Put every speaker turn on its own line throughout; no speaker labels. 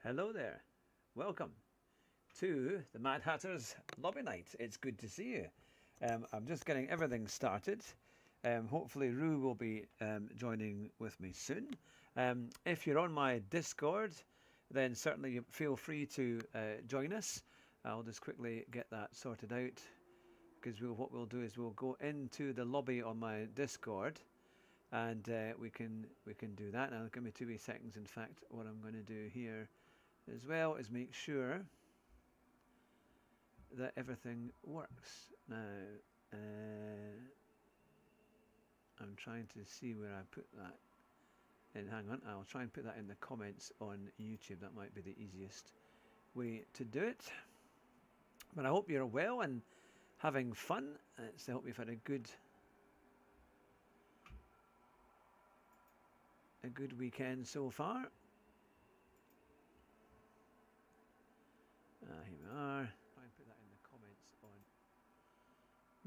Hello there. Welcome to the Mad Hatter's Lobby Night. It's good to see you. I'm just getting everything started. Hopefully Rue will be joining with me soon. If you're on my Discord, then certainly feel free to join us. I'll just quickly get that sorted out, because what we'll do is we'll go into the lobby on my Discord, and we can do that. Now give me 2 wee seconds. In fact, what I'm going to do here as well is make sure that everything works. Now I'm trying to see where I put that in. Hang on, I'll try and put that in the comments on YouTube. That might be the easiest way to do it. But I hope you're well and having fun. I hope you've had a good weekend so far. Here we are. Try and put that in the comments on.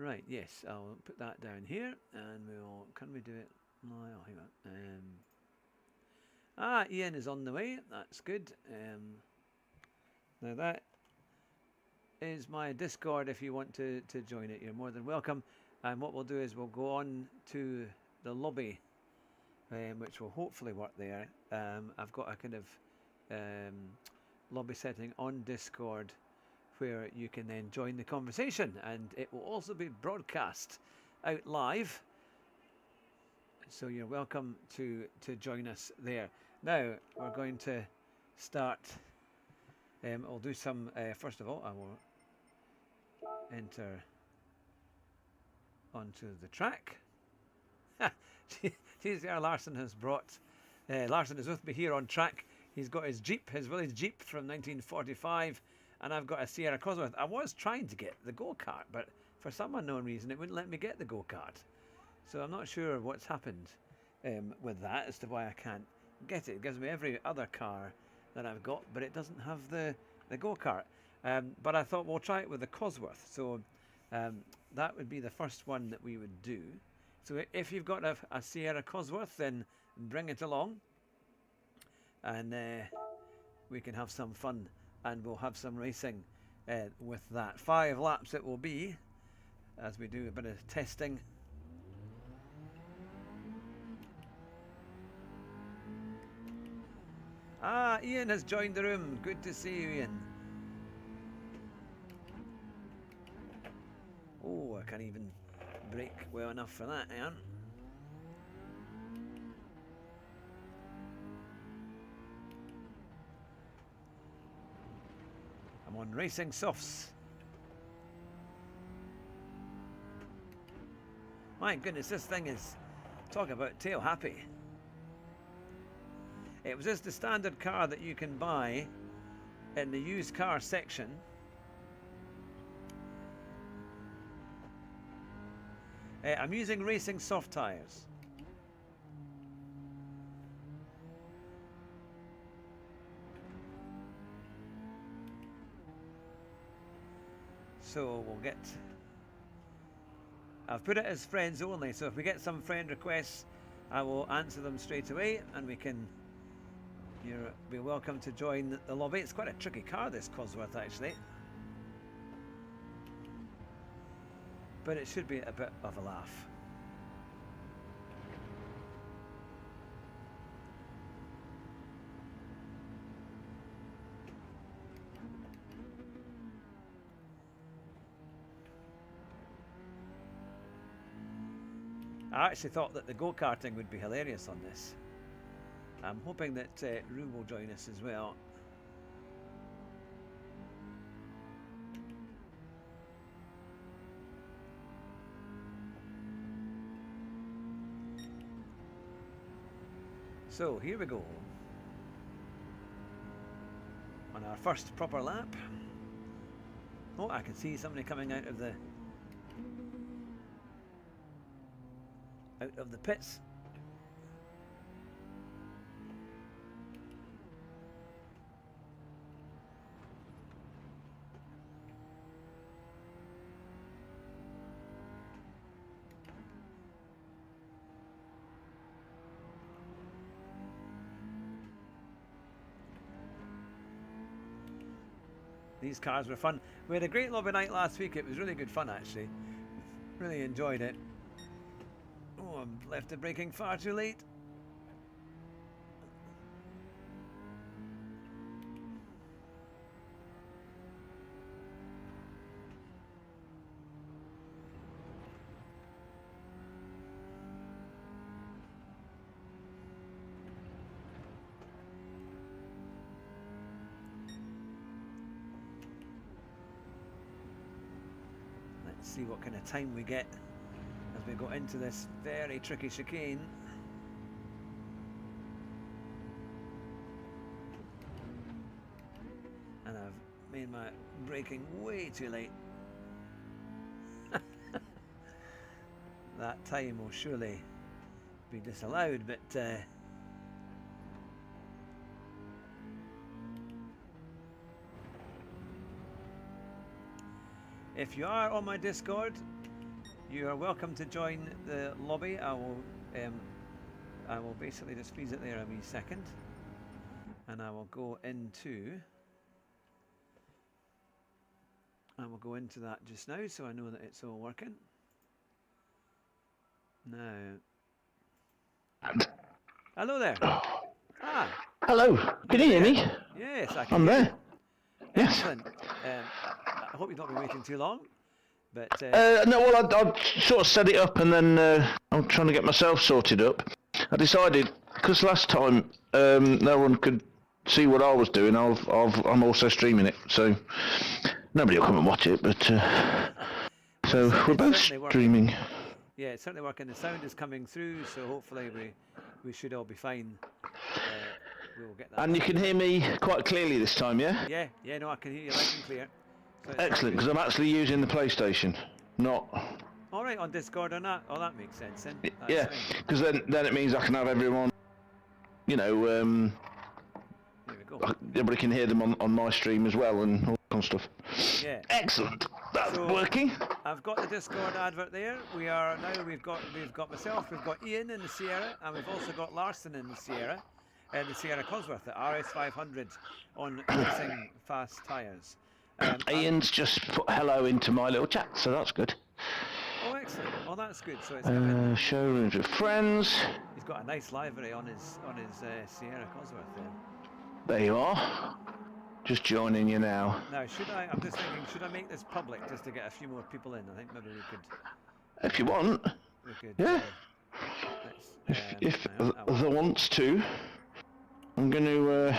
Right, yes, I'll put that down here, and we'll. Can we do it? No, hang on. Ian is on the way. That's good. Now that is my Discord. If you want to join it, you're more than welcome. And what we'll do is we'll go on to the lobby, which will hopefully work there. I've got a kind of lobby setting on Discord where you can then join the conversation, and it will also be broadcast out live, so you're welcome to join us there. Now we're going to start. I'll do some first of all. I will enter onto the track. TCR Larson has brought. Larson is with me here on track. He's got his Jeep, his village Jeep from 1945, and I've got a Sierra Cosworth. I was trying to get the go-kart, but for some unknown reason it wouldn't let me get the go-kart. So I'm not sure what's happened with that as to why I can't get it. It gives me every other car that I've got, but it doesn't have the go-kart. But I thought we'll try it with the Cosworth. So that would be the first one that we would do. So if you've got a Sierra Cosworth, then bring it along, and we can have some fun, and we'll have some racing with that. 5 laps it will be as we do a bit of testing. Ian has joined the room. Good to see you, Ian. Oh, I can't even brake well enough for that, Ian. I'm on Racing Softs. My goodness, this thing is, talk about tail happy. It was just the standard car that you can buy in the used car section. I'm using Racing Soft tyres. So we'll get. I've put it as friends only, so if we get some friend requests, I will answer them straight away, and we can. You'll be welcome to join the lobby. It's quite a tricky car, this Cosworth, actually, but it should be a bit of a laugh. I actually thought that the go-karting would be hilarious on this. I'm hoping that Rue will join us as well. So here we go on our first proper lap. Oh, I can see somebody coming out of the pits. These cars were fun. We had a great lobby night last week. It was really good fun, actually. Really enjoyed it. Oh, I've left the braking far too late. See what kind of time we get as we go into this very tricky chicane. And I've made my braking way too late. That time will surely be disallowed, but if you are on my Discord, you are welcome to join the lobby. I will basically just freeze it there a wee second, and I will go into that just now, so I know that it's all working. Now, hello there. Ah,
hello. Can you hear me?
yes, I can.
I'm there.
Excellent. I hope you've not been waiting too long. But
no, well, I sort of set it up, and then I'm trying to get myself sorted up. I decided, because last time no one could see what I was doing, I'm also streaming it, so nobody will come and watch it. But so we're both streaming.
Working. Yeah, it's certainly working. The sound is coming through, so hopefully we should all be fine. We will get that.
And you can hear me quite clearly this time, yeah?
Yeah, no, I can hear you loud and clear. So
excellent, because I'm actually using the PlayStation, not...
All right, on Discord or not? Oh, that makes sense then.
Yeah, because then it means I can have everyone, you know,
there we go.
Everybody can hear them on my stream as well and all that kind of stuff.
Yeah.
Excellent. That's working.
I've got the Discord advert there. We've got myself, we've got Ian in the Sierra, and we've also got Larson in the Sierra, and the Sierra Cosworth, the RS500 on racing fast tyres.
Ian's just put hello into my little chat, so that's good.
Oh, excellent. Oh, that's good. So it's
showrooms with friends.
He's got a nice livery on his Sierra Cosworth there.
There you are. Just joining you now.
Now, I'm just thinking, should I make this public just to get a few more people in? I think maybe we could.
If you want.
We could.
Yeah. If there wants to, I'm going to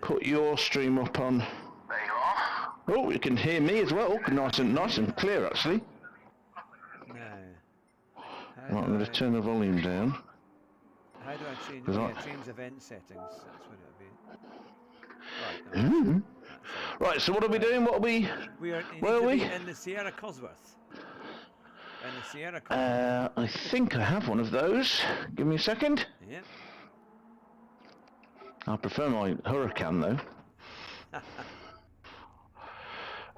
put your stream up on. There you are. Oh, you can hear me as well. Nice and clear, actually.
No.
Right, I'm going to turn the volume down.
How do I change? Change event settings. That's what it would be. Right.
No. Right. So what are we doing? Where are we?
In the Sierra Cosworth. In the Sierra Cosworth.
I think I have one of those. Give me a second.
Yeah.
I prefer my Hurricane though.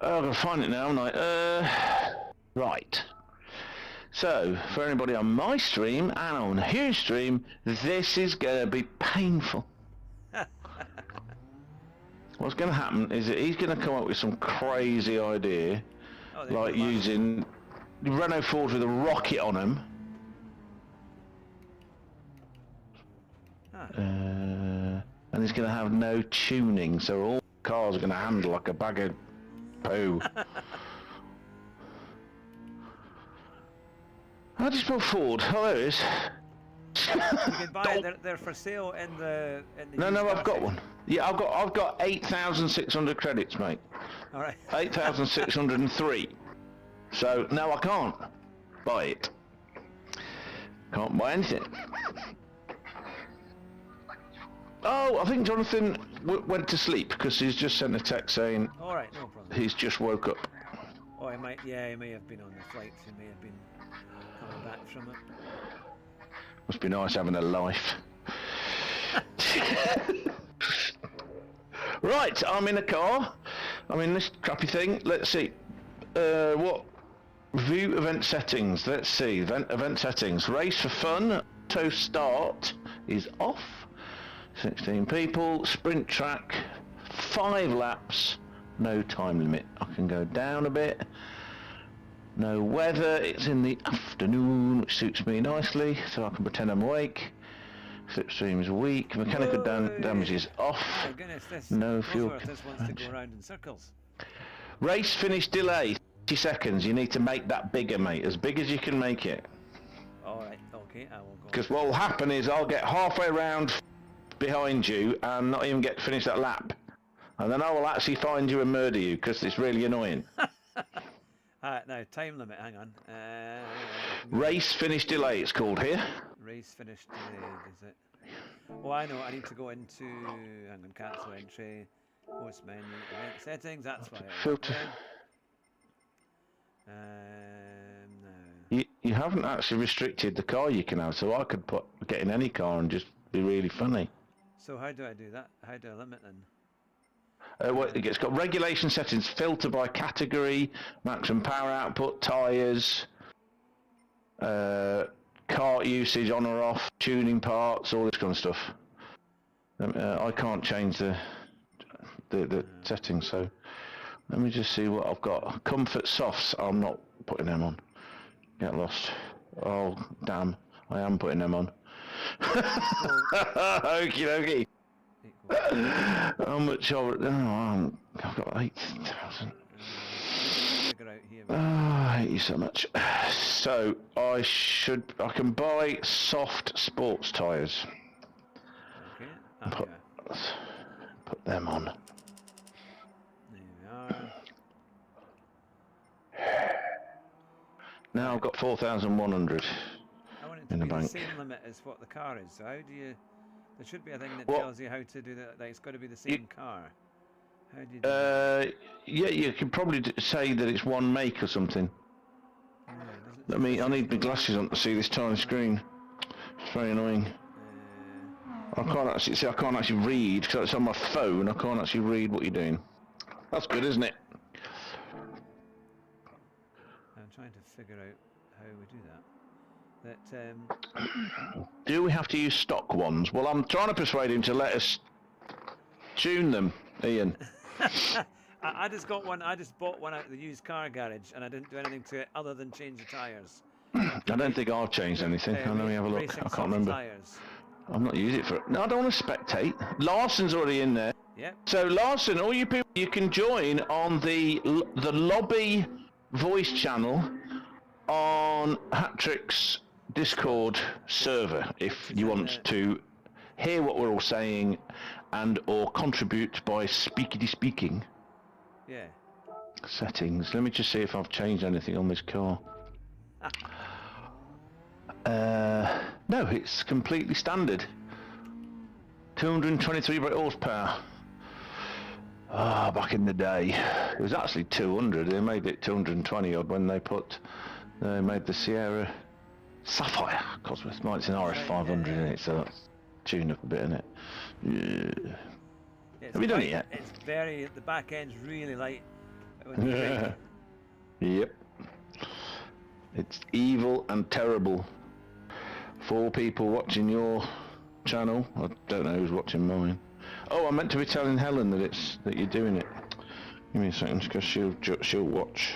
I've got to find it now, haven't I? Right. So, for anybody on my stream and on Hugh's stream, this is going to be painful. What's going to happen is that he's going to come up with some crazy idea, like using Renault Fords with a rocket on them. And he's going to have no tuning, so all cars are going to handle like a bag of poo. How do you spell Ford? Oh, there it is.
You can buy it. They're for sale in the.
No, I've got one. Yeah, I've got 8,600 credits, mate.
All right.
8,603. So no, I can't buy it. Can't buy anything. Oh, I think Jonathan went to sleep because he's just sent a text saying.
All right, no problem.
He's just woke up.
Oh, he may have been on the flight. He may have been coming back from it.
Must be nice having a life. Right, I'm in a car. I'm in this crappy thing. Let's see. What? View event settings. Let's see. Event settings. Race for fun. Auto start is off. 16 people. Sprint track. 5 laps. no time limit. I can go down a bit. No weather, it's in the afternoon, which suits me nicely, so I can pretend I'm awake. Slipstream is weak, mechanical damage is off.
My goodness, this
no fuel.
This wants to go around in circles.
Race finish delay, 30 seconds. You need to make that bigger, mate, as big as you can make it.
Alright, okay, I will go.
Because what will happen is I'll get halfway around behind you and not even get to finish that lap. And then I will actually find you and murder you, because it's really annoying.
Alright, now, time limit, hang on.
Race finish delay, it's called here.
Race finish delayed, is it? Oh, I know, I need to go into, hang on, cancel entry, host menu, event settings, that's why.
Filter.
No.
You haven't actually restricted the car you can have, so I could get in any car and just be really funny.
So how do I do that? How do I limit then?
Well, it's got regulation settings, filter by category, maximum power output, tyres, cart usage on or off, tuning parts, all this kind of stuff. I can't change the settings, so let me just see what I've got. Comfort softs, I'm not putting them on. Get lost. Oh, damn, I am putting them on. Okie dokie. How much of it? Oh, I've got 8,000. I hate you so much. So I can buy soft sports tyres.
Okay.
Put them on.
There we are.
Now I've got 4,100 in the bank.
The same limit as what the car is. So how do you? There should be a thing that tells you how to do that. Like it's got to be the same car. How do you do that?
Yeah, you can probably say that it's one make or something. I need my glasses on to see this tiny screen. It's very annoying. I can't actually read because it's on my phone. I can't actually read what you're doing. That's good, isn't it?
I'm trying to figure out how we do that.
Do we have to use stock ones? Well, I'm trying to persuade him to let us tune them, Ian.
I just got one. I just bought one out of the used car garage, and I didn't do anything to it other than change the tyres.
I don't think I've changed anything. Let me have a look. I can't remember.
Tires.
I've not used it for. No, I don't want to spectate. Larson's already in there.
Yep.
So Larson, all you people, you can join on the lobby voice channel on Hatter'S Discord server if you want to hear what we're all saying and or contribute by speaking.
Yeah.
Settings. Let me just see if I've changed anything on this car. No, it's completely standard. 223 brake horsepower. Back in the day, it was actually 200. They made it 220 odd when they made the Sierra Sapphire. Cosmos, it's an RS 500 in it, so that's tuned up a bit in it. Yeah. Have you done it yet?
It's the back end's really light.
Yep. It's evil and terrible. 4 people watching your channel. I don't know who's watching mine. Oh, I meant to be telling Helen that you're doing it. Give me a second, because she'll watch.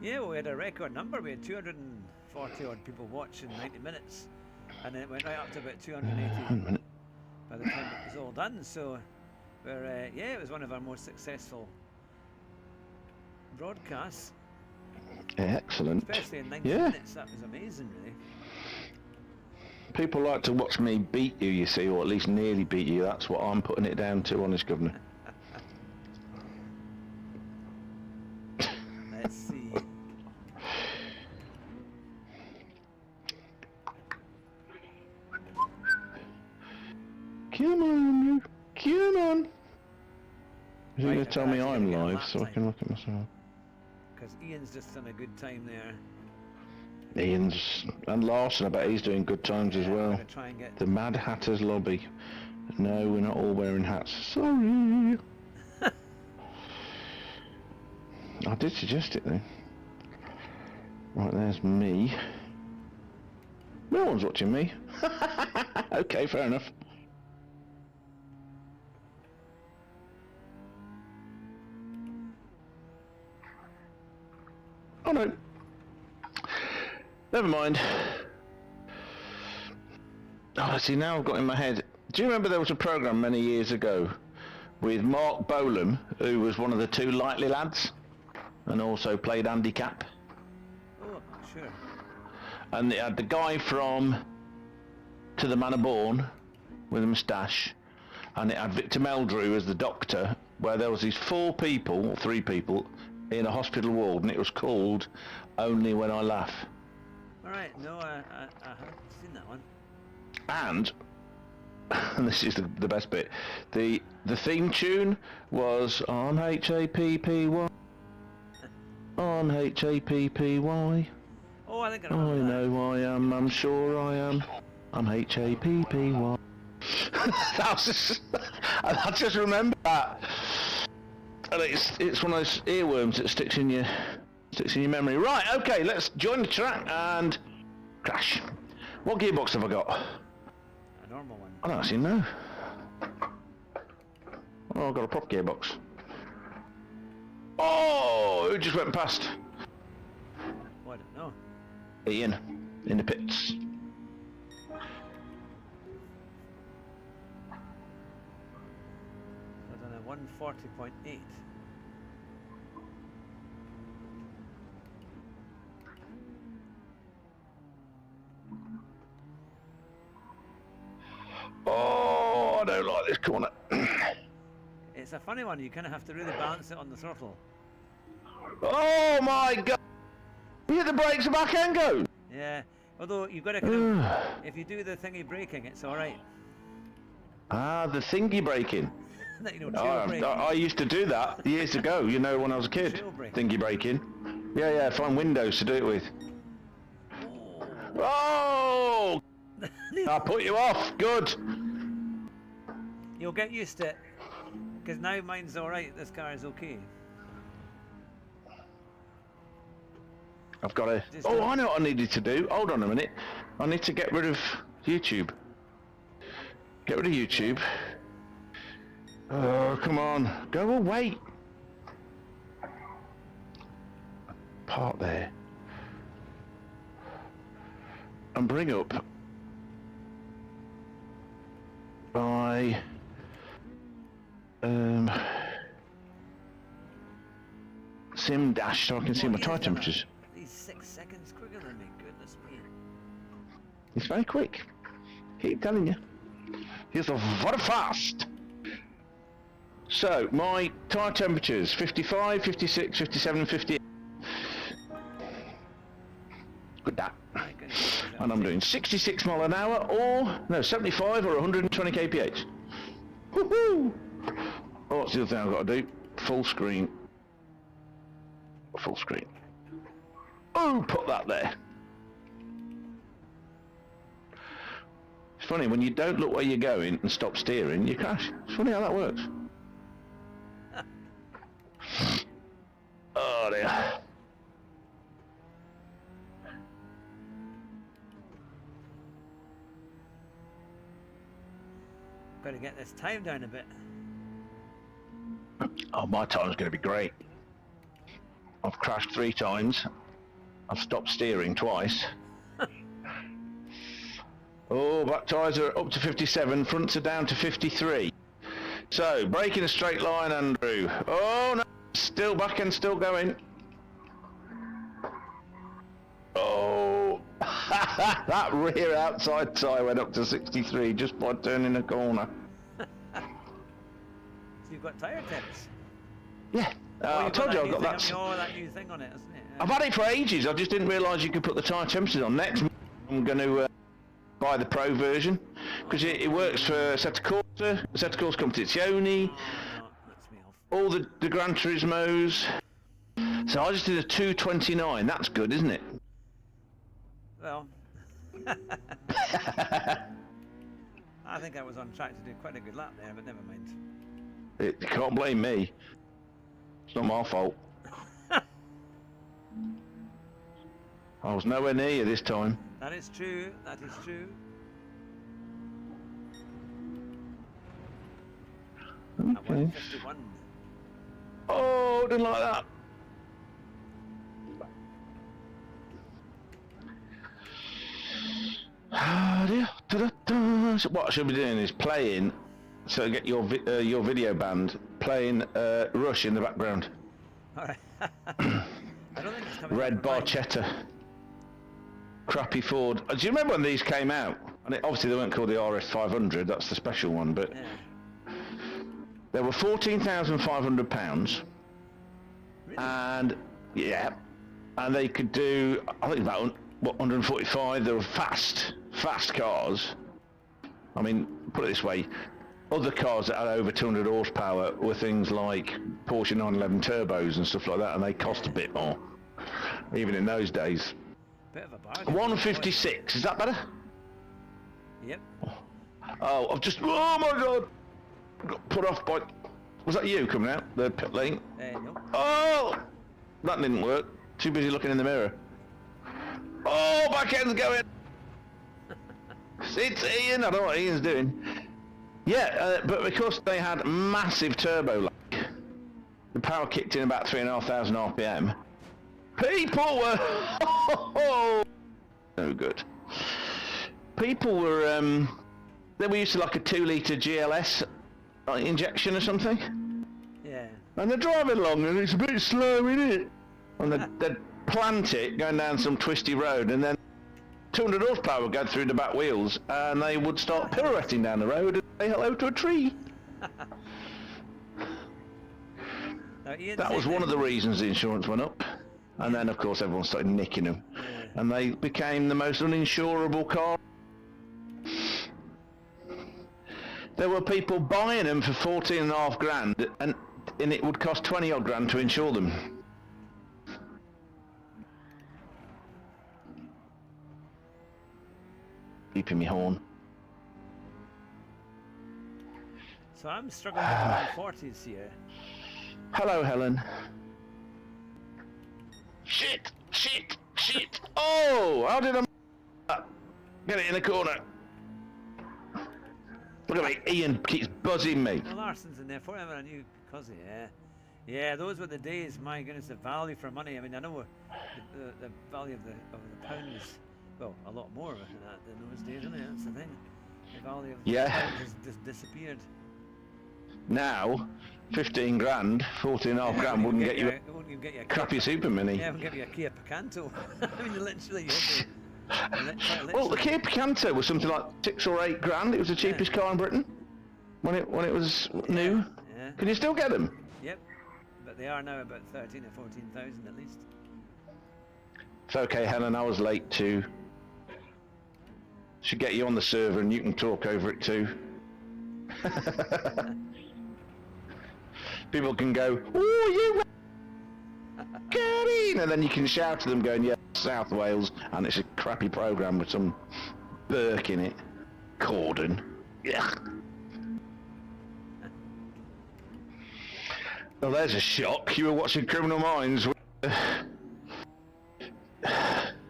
Yeah, well, we had a record number. We had 240 odd people watch in 90 minutes, and then it went right up to about 280 by the time it was all done. So, it was one of our most successful broadcasts.
Excellent.
Especially in 90 minutes, that was amazing, really.
People like to watch me beat you, you see, or at least nearly beat you. That's what I'm putting it down to, honest governor.
Let's see.
Come on, you. Come on. He's
Right,
going to tell me I'm
get
live so I can look at myself.
Because Ian's just done a good time there.
Ian's and Larson, I bet he's doing good times as well.
Try and get
The Mad Hatter's lobby. No, we're not all wearing hats. Sorry. I did suggest it though. Right, there's me. No one's watching me. Okay, fair enough. Oh no. Never mind. Oh, see, now I've got in my head. Do you remember there was a programme many years ago with Mark Bolam, who was one of the two Lightly lads, and also played Andy Capp?
Oh, I'm not sure.
And it had the guy from To the Manor Born with a moustache, and it had Victor Meldrew as the doctor, where there was these 4 people, or 3 people, in a hospital ward, and it was called Only When I Laugh.
Alright, no, I haven't seen that one.
And this is the best bit, the theme tune was on H-A-P-P-Y, on H-A-P-P-Y.
Oh, I think I
I
remember that.
know I am, I'm sure I am, I'm H-A-P-P-Y. I just remember that. And it's one of those earworms that sticks in your memory. Right, okay, let's join the track and crash. What gearbox have I got?
A normal one.
I don't actually know. Oh, I've got a prop gearbox. Oh, who just went past?
Oh, I don't know.
Ian, in the pits.
I've done a 140.8.
Oh, I don't like this corner.
It's a funny one, you kind of have to really balance it on the throttle.
Oh my god! You hit the brakes, the back end go!
Yeah, although you've got to kind of, if you do the thingy braking, it's alright.
Ah, the thingy braking.
You know, trail braking.
I used to do that years ago, you know, when I was a kid.
Trail braking.
Thingy braking. Yeah, find windows to do it with. Oh! I put you off, good!
You'll get used to it, because now mine's alright, this car is okay.
I've got to... Oh, I know what I needed to do. Hold on a minute. I need to get rid of YouTube. Get rid of YouTube. Oh, come on. Go away. Part there. And bring up my sim dash so I can see my tyre temperatures.
He's 6 seconds quicker than me, goodness me.
It's very quick. Keep telling you. He's very fast. So, my tyre temperatures, 55, 56, 57, 58. Good that. And I'm doing 66 mile an hour, or, no, 75 or 120 kph. Woohoo! Oh, what's the other thing I've got to do? Full screen. Full screen. Oh, put that there. It's funny, when you don't look where you're going and stop steering, you crash. It's funny how that works. Oh dear.
Got to get this time down a bit.
Oh, my time's going to be great. I've crashed 3 times. I've stopped steering twice. Oh, back tyres are up to 57, fronts are down to 53. So, brake in a straight line, Andrew. Oh no, still back and still going. Oh, that rear outside tyre went up to 63 just by turning a corner.
So you've got tyre temps?
Yeah, I told you I've got that.
Oh, that new thing on it, isn't it?
I've had it for ages, I just didn't realise you could put the tyre temperatures on. Next I'm going to buy the Pro version, because it works for Assetto Corsa, Assetto Corsa Competizione,
No, that's me off.
all the Gran Turismos. So I just did a 229, that's good, isn't it?
Well, I think I was on track to do quite a good lap there, but never mind.
You can't blame me. It's not my fault. I was nowhere near you this time.
That is true, that is true. At
Okay.
151.
Oh, didn't like that. So what I should be doing is playing, so get your video band playing Rush in the background.
All right. I don't think it's coming.
Red Barchetta. Crappy Ford. Do you remember when these came out? And obviously they weren't called the RS 500. That's the special one, but they were £14,500,
Really?
and and they could do, I think, about 145. They were fast cars. I mean, put it this way, other cars that had over 200 horsepower were things like Porsche 911 turbos and stuff like that, and they cost a bit more, even in those days.
Bit of a bargain.
156, is that better?
Yep.
Oh, oh my god! Got put off by, was that you coming out the pit lane?
No.
Oh! That didn't work. Too busy looking in the mirror. Oh, back end's going! It's Ian, I don't know what Ian's doing. Yeah, but because they had massive turbo lag, the power kicked in about 3,500 RPM. People were... no good. People were... they were used to like a 2-litre GLS injection or something.
Yeah.
And they're driving along and it's a bit slow, isn't it? And they'd plant it going down some twisty road, and then 200 horsepower would go through the back wheels and they would start pirouetting down the road and say hello to a tree. That was one of the reasons the insurance went up. And then of course everyone started nicking them. And they became the most uninsurable car. There were people buying them for 14.5 grand, and it would cost 20 odd grand to insure them. Beeping me horn.
So I'm struggling with my 40s here.
Hello, Helen. Shit! Oh, how did I get it in the corner? Look at me, Ian keeps buzzing me.
Well, Larson's in there forever, I knew, because yeah, those were the days. My goodness, the value for money. I mean, I know the value of the pound is, well, a lot more than that in those days, isn't it? That's the thing. The value of the pound has just disappeared.
Now, 15 grand, 14.5 grand wouldn't get you a crappy Super Mini.
Yeah, it wouldn't get you a Kia Picanto. I mean, literally,
well, the Kia Picanto was something like 6 or 8 grand. It was the cheapest car in Britain when it was new.
Yeah.
Can you still get them?
Yep, but they are now about 13 or 14,000 at least.
It's okay, Helen. I was late too. Should get you on the server and you can talk over it too. People can go, "Oh, you get in," and then you can shout to them, going, "Yeah, South Wales," and it's a crappy program with some Burke in it, Corden. Yeah. Well, there's a shock. You were watching Criminal Minds with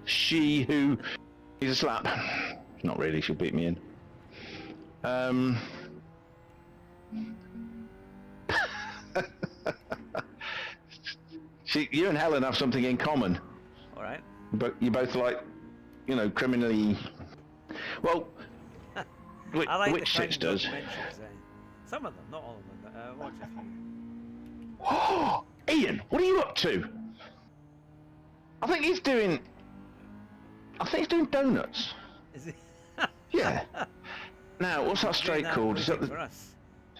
she who is a slap. Not really. She'll beat me in. You and Helen have something in common.
All right.
But you both like, criminally. Well,
I like
which six does.
Some of them, not all of them, but watch a few.
Oh, Ian, what are you up to? I think he's doing donuts.
Is he?
Yeah. Now, what's that straight called? Is that
for us?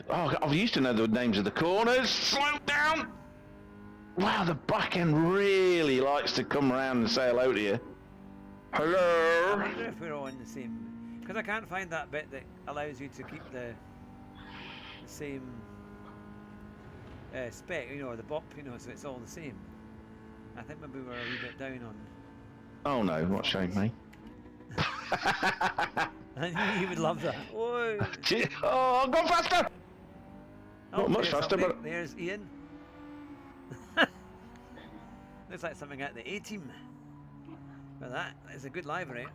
Oh, I used to know the names of the corners. Slow down. Wow, the back end really likes to come around and say hello to you. Hello.
I wonder if we're all in the same, because I can't find that bit that allows you to keep the same spec, or the bop, so it's all the same. I think maybe we're a wee bit down on.
Oh no, what shame me.
I knew you would love that. Whoa.
Oh, go faster!
Oh,
Not much faster,
something.
but
There's Ian. Looks like something out the A-team. Well, that is a good library.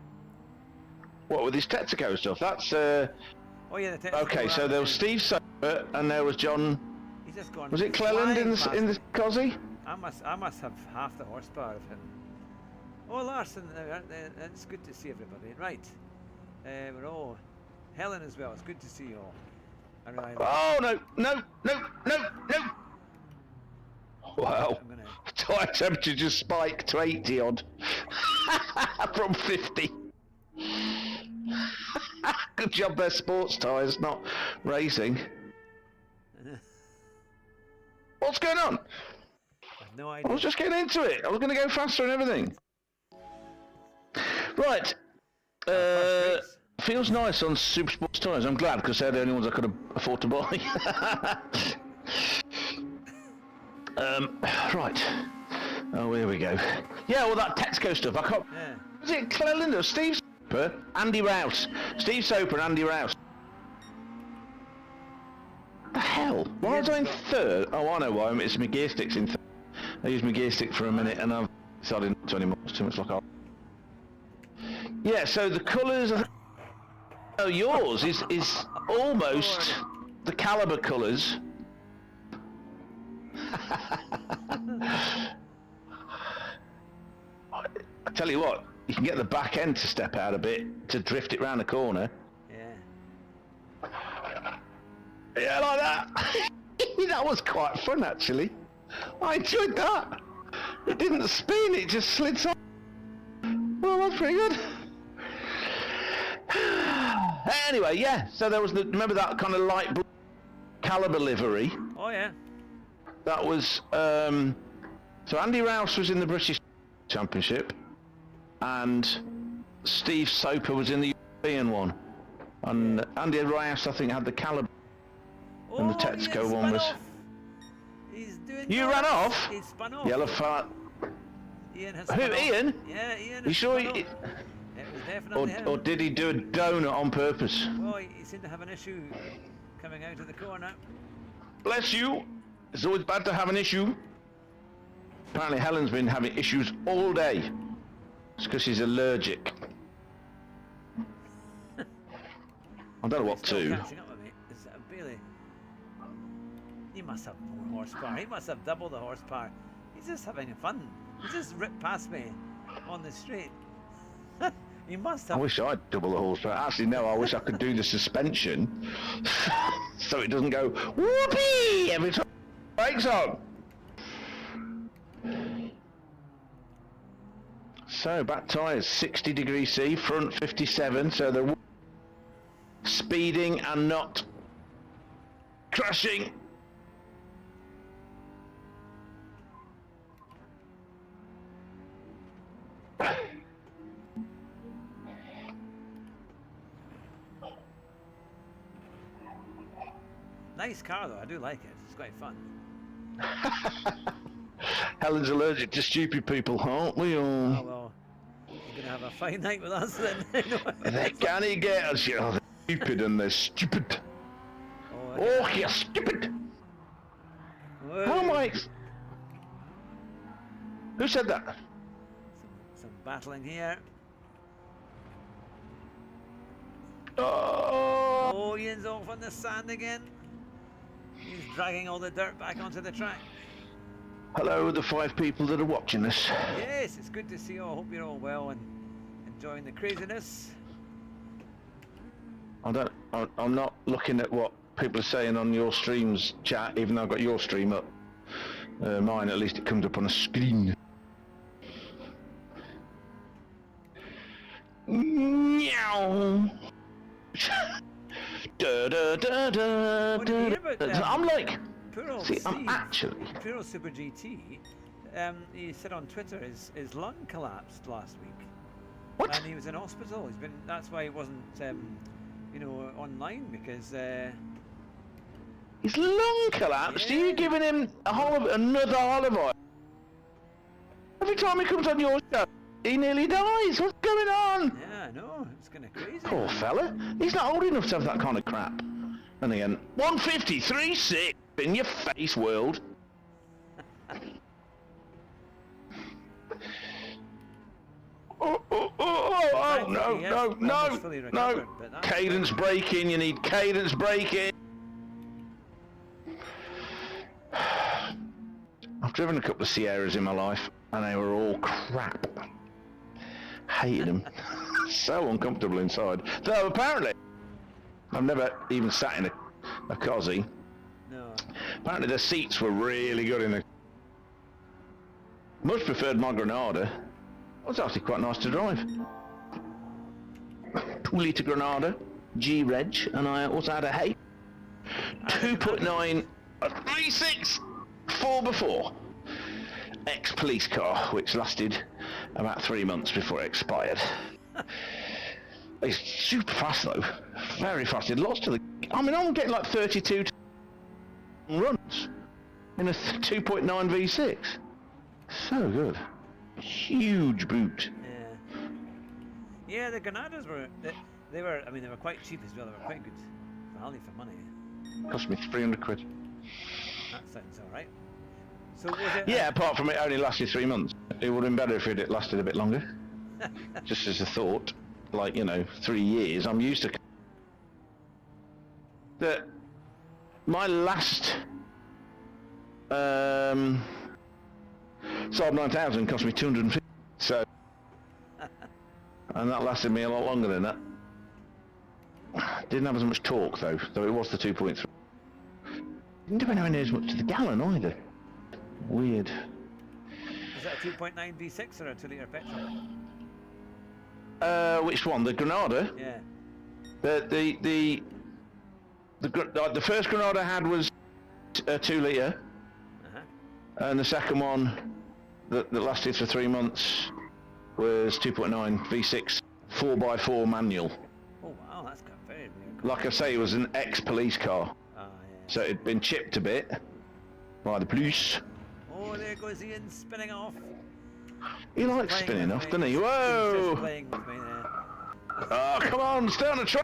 What, with his Texaco stuff? That's
Oh yeah, the Texaco.
okay, so there was Steve Sober and there was John.
He's just gone.
Was it Cleland in the Cosy?
I must have half the horsepower of him. Oh, Larson, it's good to see everybody. Right. We're all Helen as well. It's good to see you all.
Oh no! No! No! No! No! Wow!
I'm gonna...
Tyre temperature just spiked to 80 odd from 50. Good job, they're sports tyres, not racing. What's going on?
I have no idea.
I was just getting into it. I was going to go faster and everything. Right. Feels nice on Super Sports tyres. I'm glad because they're the only ones I could afford to buy. Right. Oh, here we go. Yeah, all that Texco stuff. I can't.
Yeah.
Was it Cleland or Steve Soper? Andy Rouse. Steve Soper and Andy Rouse. What the hell? Why was I in third? Oh, I know why. It's my gear sticks in third. I used my gear stick for a minute and I've decided not to anymore. It's too much like Yeah, so the colours. Oh, yours is almost the Caliber colours. I tell you what, you can get the back end to step out a bit to drift it round the corner.
Yeah.
Yeah, like that. That was quite fun, actually. I enjoyed that. It didn't spin; it just slid on. Well, that's pretty good. Anyway, yeah. So there was remember that kind of light blue Caliber livery.
Oh yeah.
That was so Andy Rouse was in the British Championship, and Steve Soper was in the European one, and Andy Rouse I think had the Caliber, and the Texco one was.
He's doing.
You ran off.
He spun off.
Yellow fat.
Ian has.
Who? Ian?
Yeah, Ian.
You sure?
It was definitely him.
Or did he do a donut on purpose?
Well, he seemed to have an issue coming out of the corner.
Bless you. It's always bad to have an issue. Apparently Helen's been having issues all day. It's because she's allergic. I don't know what to.
Catching up with me. Is that Bailey? He must have more horsepower. He must have double the horsepower. He's just having fun. He just ripped past me on the straight. He must have.
I wish I'd double the horsepower. Actually, no, I wish I could do the suspension so it doesn't go whoopee every time it brakes on. So, back tyres, 60 degrees C, front 57, so they're speeding and not crashing.
Nice car though, I do like it. It's quite fun.
Helen's allergic to stupid people, aren't we all?
Oh well, you're gonna have a fine night with us then.
They can't get us, you know. They're stupid and they're stupid. Oh, you're stupid. How am I? Who said that?
Some battling here.
Oh,
Ian's off on the sand again. He's dragging all the dirt back onto the track.
hello, the 5 people that are watching us.
Yes, it's good to see you all. Hope you're all well and enjoying the craziness.
I'm not looking at what people are saying on your streams chat, even though I've got your stream up. Mine, at least it comes up on a screen. Meow. Da, da, da, da, da, da. I'm like, see, I'm actually.
Puro Super GT, he said on Twitter his lung collapsed last week.
What?
And he was in hospital. He's been. That's why he wasn't, you know, online because.
His lung collapsed.
Yeah.
Are you giving him another olive oil? Every time he comes on your show, he nearly dies. What's going on?
Yeah, I know. It's kind of crazy.
Poor fella. He's not old enough to have that kind of crap. And again, 153.6 in your face, world. Oh, no. Cadence braking, you need cadence braking. I've driven a couple of Sierras in my life, and they were all crap. Hated them. So uncomfortable inside. Though apparently, I've never even sat in a Cosy.
No.
Apparently the seats were really good in the... Much preferred my Granada. It was actually quite nice to drive. 2-litre Granada, G-Reg, and I also had a Hay. 2.9 V6 4x4 ex-police car, which lasted about 3 months before it expired. It's super fast though, very fast. It lots to the... I mean, I'm getting like 32 runs in a 2.9 V6. So good. Huge boot.
Yeah. Yeah, the Granadas were... They were... I mean, they were quite cheap as well. They were quite good value for money.
Cost me 300 quid.
That sounds alright. So was it...
Yeah, apart from it only lasted 3 months. It would have been better if it had lasted a bit longer. Just as a thought. Like, you know, 3 years. I'm used to... My last... Saab 9000 cost me 250, so... and that lasted me a lot longer than that. Didn't have as much torque though it was the 2.3. Didn't do anywhere near as much to the gallon either. Weird.
Is that a 2.9 V6 or a 2-litre petrol?
Which one? The Granada?
Yeah.
The first Granada I had was a 2-litre. And the second one that lasted for 3 months was 2.9 V6 4x4 manual.
Oh wow, that's got very weird.
Like I say, it was an ex-police car.
Ah, yeah.
So it'd been chipped a bit by the police.
Oh, there goes Ian spinning off.
He likes spinning off, doesn't he?
He's
Whoa!
just playing with me there.
Oh, come on, stay on the track!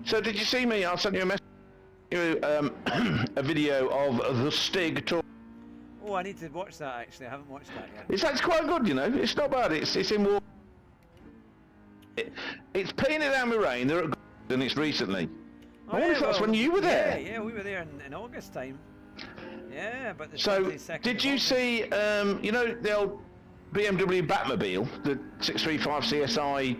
So did you see me? I'll send you a message. A video of the Stig tour.
Oh, I need to watch that actually. I haven't watched that yet.
It's quite good, you know. It's not bad. It's in war. It's peeing it down with rain. They're at and it's recently.
Oh,
I wonder if that's when you were there.
Yeah, we were there in August time. Yeah, but the
So
22nd
did
of
you
August.
see? You know the old BMW Batmobile, the 635 CSI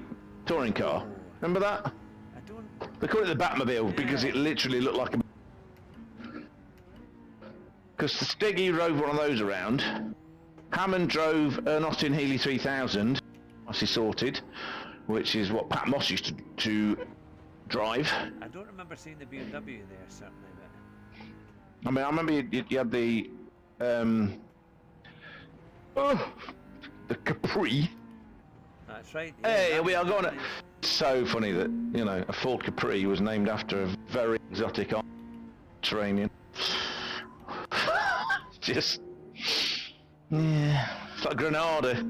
touring car.
Oh.
Remember that?
I don't...
They call it the Batmobile because it literally looked like a... Because the Stiggy drove one of those around. Hammond drove an Austin Healey 3000, nicely sorted, which is what Pat Moss used to drive.
I don't remember seeing the BMW there, certainly, but...
I mean, I remember you had the... the Capri.
That's right.
Hey,
Yeah,
we are going to...
nice.
So funny that, you know, a Ford Capri was named after a very exotic Mediterranean. Just... Yeah... It's like Granada.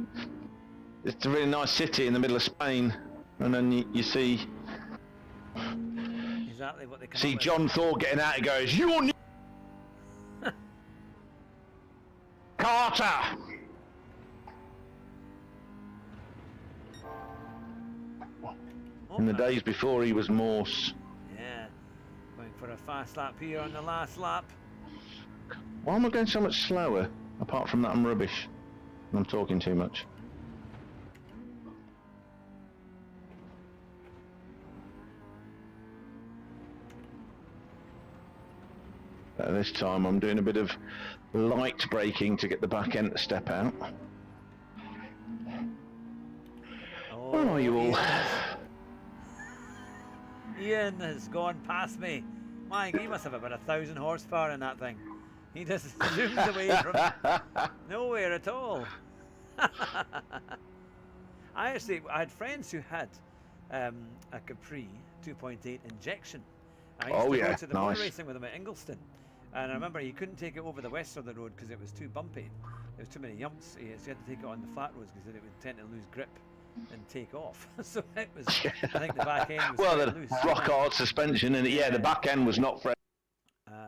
It's a really nice city in the middle of Spain. And then you see...
Exactly what they come
See
up with.
John Thor getting out and goes, "You're new Carter!" In the days before he was Morse.
Yeah. Going for a fast lap here on the last lap.
Why am I going so much slower? Apart from that I'm rubbish. I'm talking too much. This time I'm doing a bit of light braking to get the back end to step out.
Oh,
Where are you all?
Ian has gone past me. Mike, he must have about 1,000 horsepower in that thing. He just zooms away from nowhere at all. I had friends who had a Capri 2.8 injection. I used to go to the motor racing with him at Ingliston. And I remember you couldn't take it over the west of the road because it was too bumpy. There was too many yumps. So you had to take it on the flat roads because it would tend to lose grip and take off. So it was, I think the back end was
well, the
loose.
rock hard suspension, and yeah, the back end was not fresh.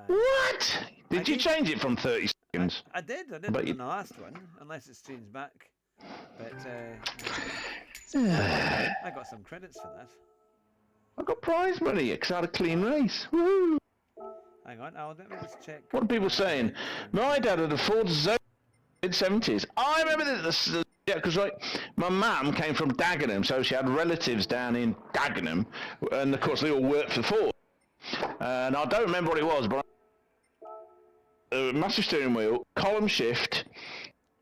What? Did you change it from 30 seconds?
I did on the last one, unless it's changed back. But I got some credits for that.
I got prize money because I had a clean race. Woo!
Hang on, let me just check.
What are people saying? My dad had a Ford Zoe mid-70s. I remember this, yeah, because like, my mum came from Dagenham, so she had relatives down in Dagenham, and of course they all worked for Ford. And I don't remember what it was, but massive steering wheel, column shift,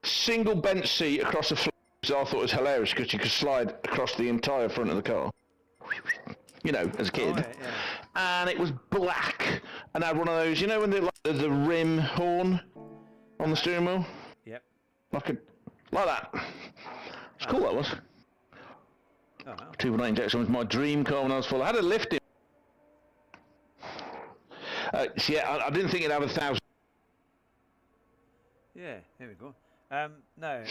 single bench seat across the floor, which I thought was hilarious because you could slide across the entire front of the car. You know, as a kid.
Oh, yeah.
And it was black, and had one of those, you know, when they like the rim horn on the steering wheel,
Yep.
like that. It's cool, that was.
Oh, wow.
2.8 injection was my dream car when I was full. I had a lift in. So yeah, I didn't think it'd have 1,000.
Yeah, here we go. Now,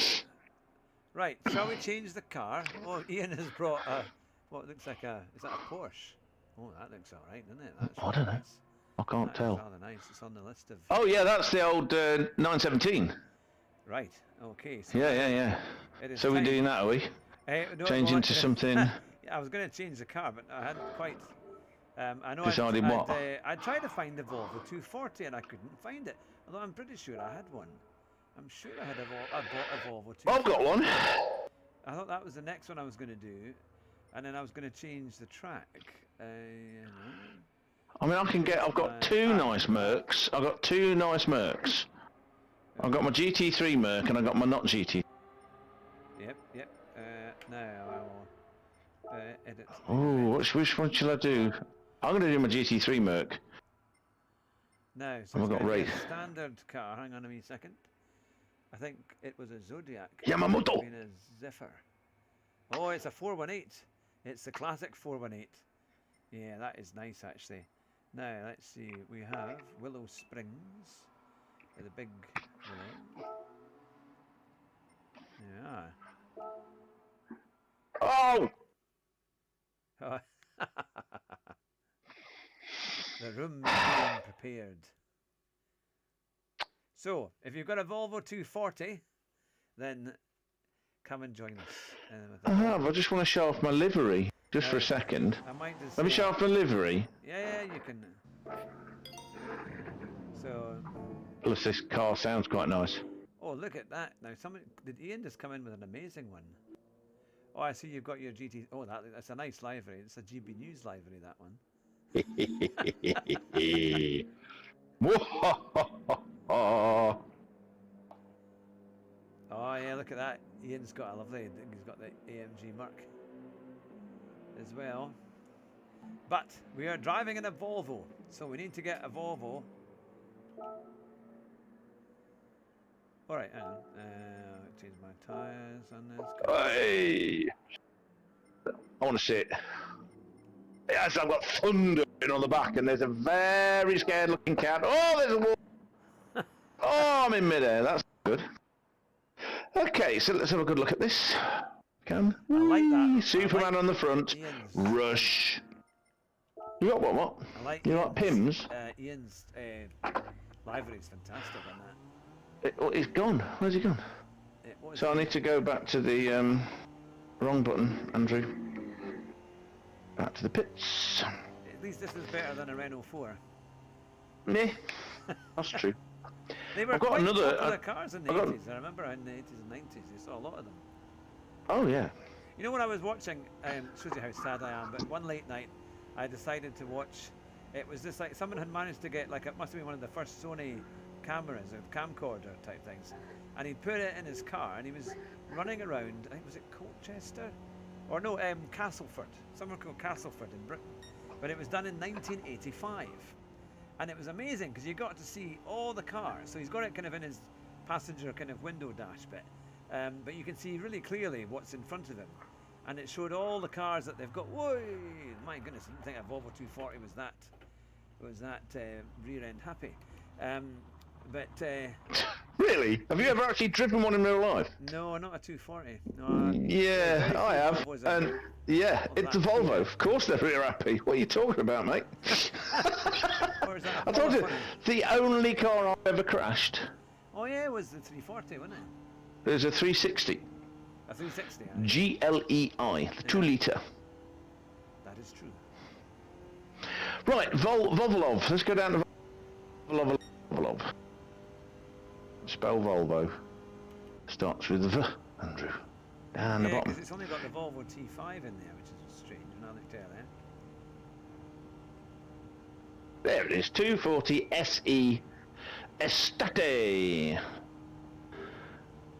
right, shall we change the car? Oh, Ian has brought a, what looks like a, is that a Porsche? Oh, that looks alright, doesn't it? That's
I don't know.
nice.
I can't tell.
That's rather nice. It's on the list of...
Oh yeah, that's the old 917.
Right, okay. So
Yeah.
it is
So we're
time.
doing that, are we?
No,
Changing
well,
to something.
Yeah, I was going to change the car, but I hadn't quite... I know
Decided what?
I tried to find the Volvo 240 and I couldn't find it. Although I'm pretty sure I had one. I'm sure I bought a Volvo 240.
I've got one.
I thought that was the next one I was going to do, and then I was going to change the track.
I mean, I've got two nice Mercs. I've got two nice Mercs. I've got my GT3 Merc and I've got my not GT.
Yep. Now I will edit.
Oh, which one shall I do? I'm going to do my GT3 Merc.
Now, so
I've
it's
got
gonna be a
race.
standard car. Hang on a wee second. I think it was a Zodiac.
Yamamoto.
It might have been a Zephyr. Oh, it's a 418. It's the classic 418. Yeah, that is nice actually. Now, let's see. We have Willow Springs. With a big willow. Yeah.
Oh!
Oh. The room is being prepared. So, if you've got a Volvo 240, then come and join us.
I just want to show off my livery, just for a second.
I might just...
Let me show off my livery.
Yeah, you can. So...
Plus, this car sounds quite nice.
Oh, look at that. Now, did Ian just come in with an amazing one? Oh, I see you've got your GT... Oh, that's a nice livery. It's a GB News livery, that one. Oh yeah, look at that. Ian's got a lovely, he's got the AMG Merc as well. But we are driving in a Volvo, so we need to get a Volvo. Alright, hang on. Change my tyres on this.
Hey! I want to see it. Yes, I've got thunder on the back, and there's a very scared looking cat. Oh, there's a wolf. Oh, I'm in midair. That's good. Okay, so let's have a good look at this. Come.
I like that.
Superman on the front.
Ian's.
Rush. You got what?
I like
You like Pims?
Ian's livery is fantastic on that.
He's gone. Where's he gone? So I need to go back to the wrong button, Andrew. Back to the pits.
At least this is better than a Renault 4.
Yeah, that's true.
They were
I've got
quite
another-
popular cars in the 80s. I remember in the 80s and 90s, you saw a lot of them.
Oh yeah.
You know, when I was watching, shows you how sad I am, but one late night I decided to watch, it was just like someone had managed to get, like, it must have been one of the first Sony cameras or camcorder type things, and he'd put it in his car and he was running around, I think, was it Colchester? Or no, Castleford, somewhere called Castleford in Britain, but it was done in 1985. And it was amazing because you got to see all the cars. So he's got it kind of in his passenger kind of window dash bit. But you can see really clearly what's in front of him. And it showed all the cars that they've got. Whoa! My goodness, I didn't think a Volvo 240 was that rear end happy.
Really? Have you ever actually driven one in real life?
No, not a 240. No,
Yeah, I have. And yeah, it's a Volvo. Of course they're rear happy. What are you talking about, mate?
Or is that a
I told you,
Volvo?
the only car I've ever crashed.
Oh yeah, it was the 340, wasn't it?
There's a 360
A 360.
GLEI, the 2 litre.
That is true.
Right, Volvolov. Let's go down to Volvolov. Spell Volvo. Starts with the V, Andrew. Down the
Yeah,
bottom.
because it's only got the Volvo T5 in there, which is strange when I looked earlier.
There it is, 240 SE Estate.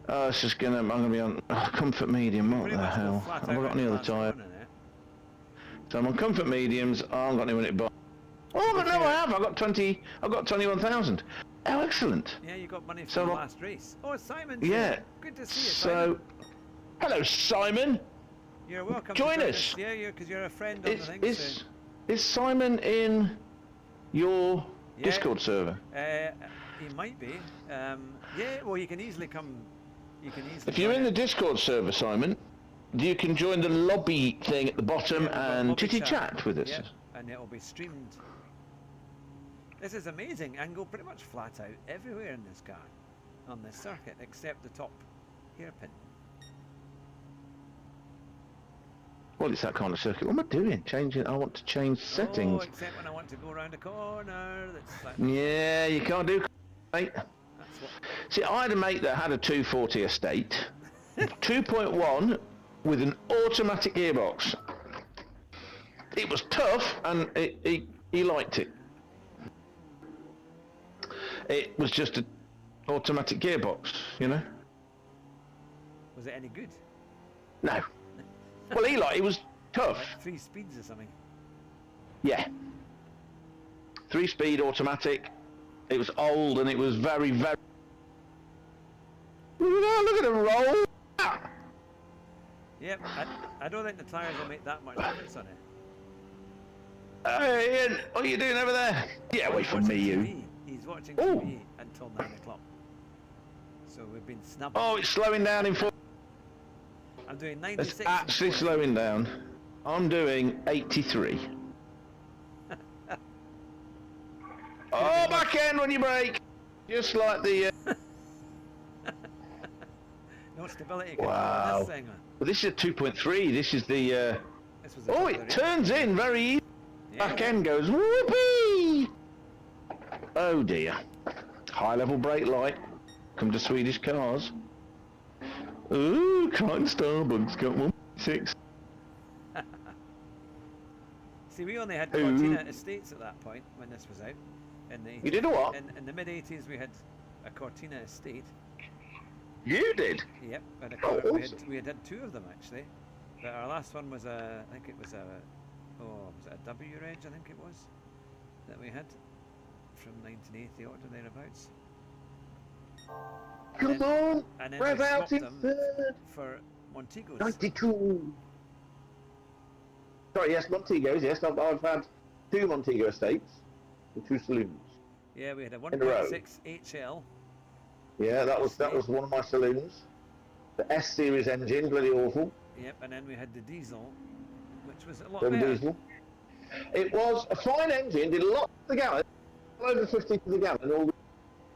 Oh, it's just I'm gonna be on comfort medium. What
Pretty
the
much go
hell?
flat
Have I
out
got any
in the
other
last
tyre?
corner there.
So I'm on comfort mediums. I haven't got any minute bar. Oh, but no, I have. I've got 20. I've got 21,000. Oh, excellent.
Yeah, you got money from
So
the
what-
last race. Oh, Simon.
Yeah.
Good to see you,
So,
Simon.
hello, Simon.
You're welcome.
join
to
us.
Yeah, because you're a friend on the thing.
Is Simon in your
Yeah.
Discord server?
He might be. Yeah, well, you can easily come. You can easily.
If you're
join
in the
it.
Discord server, Simon, you can join the lobby thing at the bottom
Yeah, we've got
and
lobby
titty chat with us.
Yep, and it'll be streamed. This is amazing, and go pretty much flat out everywhere in this car, on this circuit, except the top hairpin.
Well, it's that kind of circuit. What am I doing? Changing. I want to change settings.
Oh, except when I want to go around a corner. That's like,
Yeah, you can't do, mate.
that's what.
See, I had a mate that had a 240 estate, 2.1 with an automatic gearbox. It was tough, and he liked it. It was just an automatic gearbox, you know.
Was it any good?
No. Well, it was tough.
Like 3 speeds or something.
Yeah. 3-speed automatic. It was old and it was very, very... Look at the roll!
Yep, I don't think the tyres will make that much difference on it.
Hey, Ian, what are you doing over there? Get away from me, you.
TV. He's watching
Ooh.
TV until 9 o'clock. So we've been snubbed.
Oh, it's slowing down in 4.
I'm doing
It's
96.
actually slowing down. I'm doing 83. Oh, back end when you brake! Just like the...
No stability control
Wow.
on this thing.
Well, this is a 2.3. This is the...
This was a
Oh,
couple
it
of
turns in very easy.
Yeah.
Back end goes whoopee! Oh dear. High level brake light. Come to Swedish cars. Ooh, KRYTONSTARBUG's got 1.6.
See, we only had
Ooh.
Cortina Estates at that point when this was out. In the
You did a what?
In the mid 80s, we had a Cortina Estate.
You did?
Yep, and
Oh,
we had 2 of them actually. But our last one was I think it was a, was it a W range? I think it was that we had from 1980 or thereabouts.
Come on!
And then
Rev
we
out
swapped
in
them
third!
for Montegos.
92! Sorry, yes, Montegos, yes. I've had 2 Montego estates with 2 saloons.
Yeah, we had a
In a row.
1.6 HL.
Yeah, that was one of my saloons. The S series engine, bloody awful.
Yep, and then we had the diesel, which was a lot
Them
better.
diesel. It was a fine engine, did a lot to the gallon, over 50 to the gallon, all the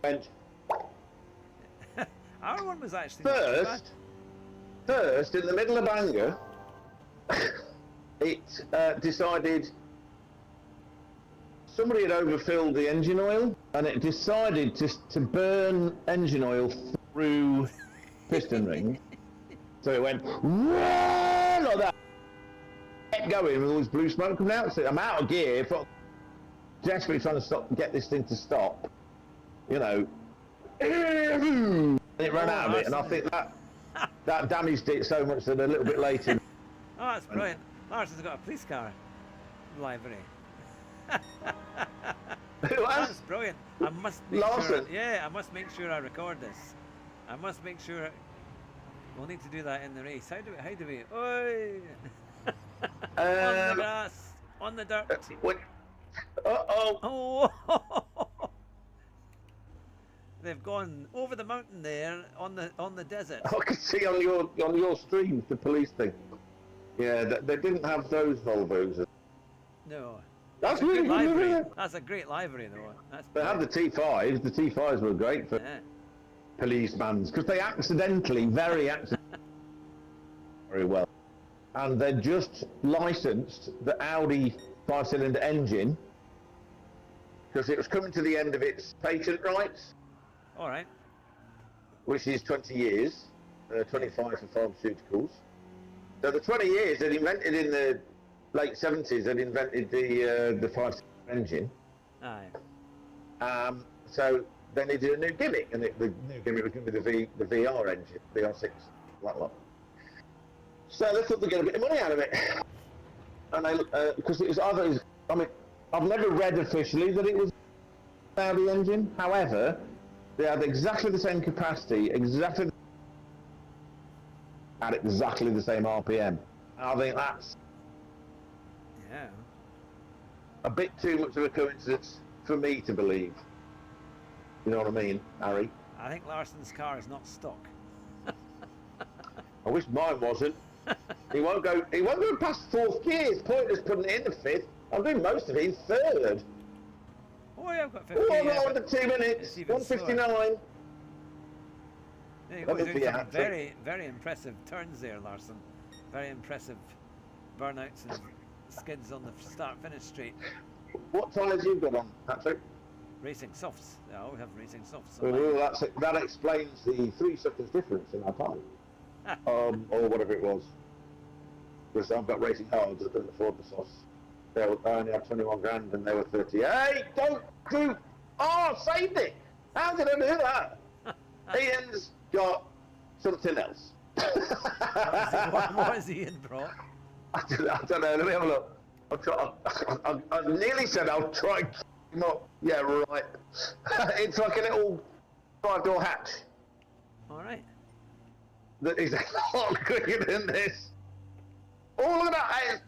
went.
Our one was actually not too bad.
First, in the middle of Bangor, it decided somebody had overfilled the engine oil, and it decided to burn engine oil through piston ring. So it went like that. Kept going with all this blue smoke coming out. So I'm out of gear, desperately trying to get this thing to stop. You know, and it ran out of it, and I think that damaged it so much that a little bit later.
Oh, that's brilliant. Larson's got a police car library. That's brilliant. I must make
Larson?
sure. Yeah, I must make sure I record this. I must make sure. We'll need to do that in the race. How do we? Oi! On the grass, on the dirt.
Uh-oh.
Oh! They've gone over the mountain there on the desert.
I can see on your stream the police thing. Yeah, they didn't have those Volvos.
No.
That's
a
really
good
good
library.
livery.
That's a great library, though. That's
They had the T5s. The T5s were great for policemen because they very well, and they just licensed the Audi 5-cylinder engine because it was coming to the end of its patent rights.
All right.
which is 20 years, 25 for pharmaceuticals. So the 20 years, they'd invented in the late 70s, they'd invented the 5 engine.
Aye.
So they needed a new gimmick, and the new gimmick was going to be the VR engine, VR6, that lot. So they thought they'd get a bit of money out of it. And they because it was either, I mean, I've never read officially that it was Audi engine. However, they had exactly the same capacity, at exactly the same RPM. I think that's a bit too much of a coincidence for me to believe. You know what I mean, Harry?
I think Larson's car is not stock.
I wish mine wasn't. He won't go past 4th gear. It's pointless putting it in the 5th. I'm doing most of it in 3rd.
Oh yeah, I've got 50.
Oh, I'm under 2 minutes. 159.
Yeah, you're doing some very, very impressive turns there, Larson. Very impressive burnouts and skids on the start-finish straight.
What tyres you got on, Patrick?
Racing softs. I always have racing softs.
Well, that explains the 3 seconds difference in our time. Or whatever it was. Because I've got racing hards that couldn't afford the softs. I only had 21 grand and they were 30. Hey, don't do... Oh, I saved it! How did I do that? Ian's got something else.
What has Ian brought?
I don't know, let me have a look. I nearly said I'll try and keep him up. Yeah, right. It's like a little 5-door hatch.
Alright.
That is a lot quicker than this. Oh, look at that.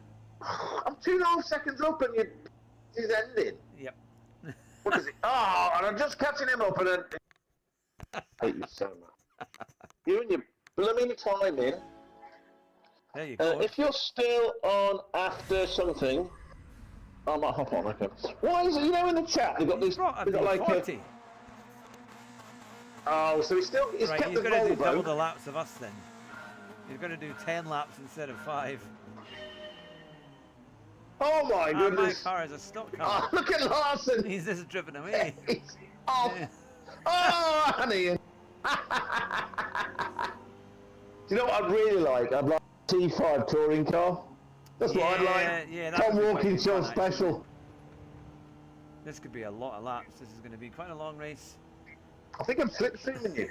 I'm 2.5 seconds up and he's ending.
Yep.
What is it? Oh, and I'm just catching him up and then... I hate you so much. You and your blooming timing.
There you go.
If you're still on after something, I might hop on, okay. Why is it, you know in the chat, they've got this... They've got like
40.
Oh, so he's
right,
kept
he's
the
going to do
Volvo.
double the laps of us then. He's going to do 10 laps instead of 5.
Oh my goodness.
My car is a stock car.
Oh, look at Larson.
He's just driven away.
Oh,
Yeah.
oh, honey. Do you know what I'd really like? I'd like a T5 touring car. That's what I'd like.
Yeah,
Tom
would be
Walking
quite
Show
fun,
special.
actually. This could be a lot of laps. This is going to be quite a long race.
I think I'm slipstreaming you.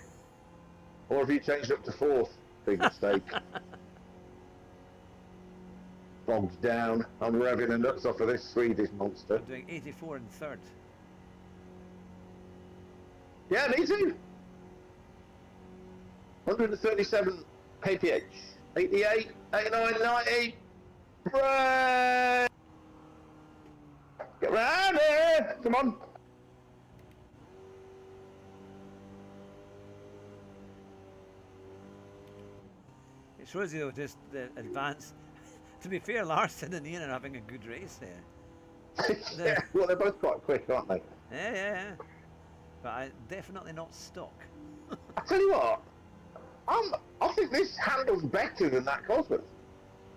Or have you changed up to 4th? Big mistake. Bogged down. I'm revving the nuts off of this Swedish monster.
I'm doing 84 and 3rd.
Yeah, me too. 137 kph. 88, 89, 90. Right. Get round here. Come on.
It shows you though just the advance. To be fair, Larson and Ian are having a good race there.
Yeah, well, they're both quite quick, aren't they?
Yeah. But definitely not stock.
I tell you what, I think this handles better than that Cosworth.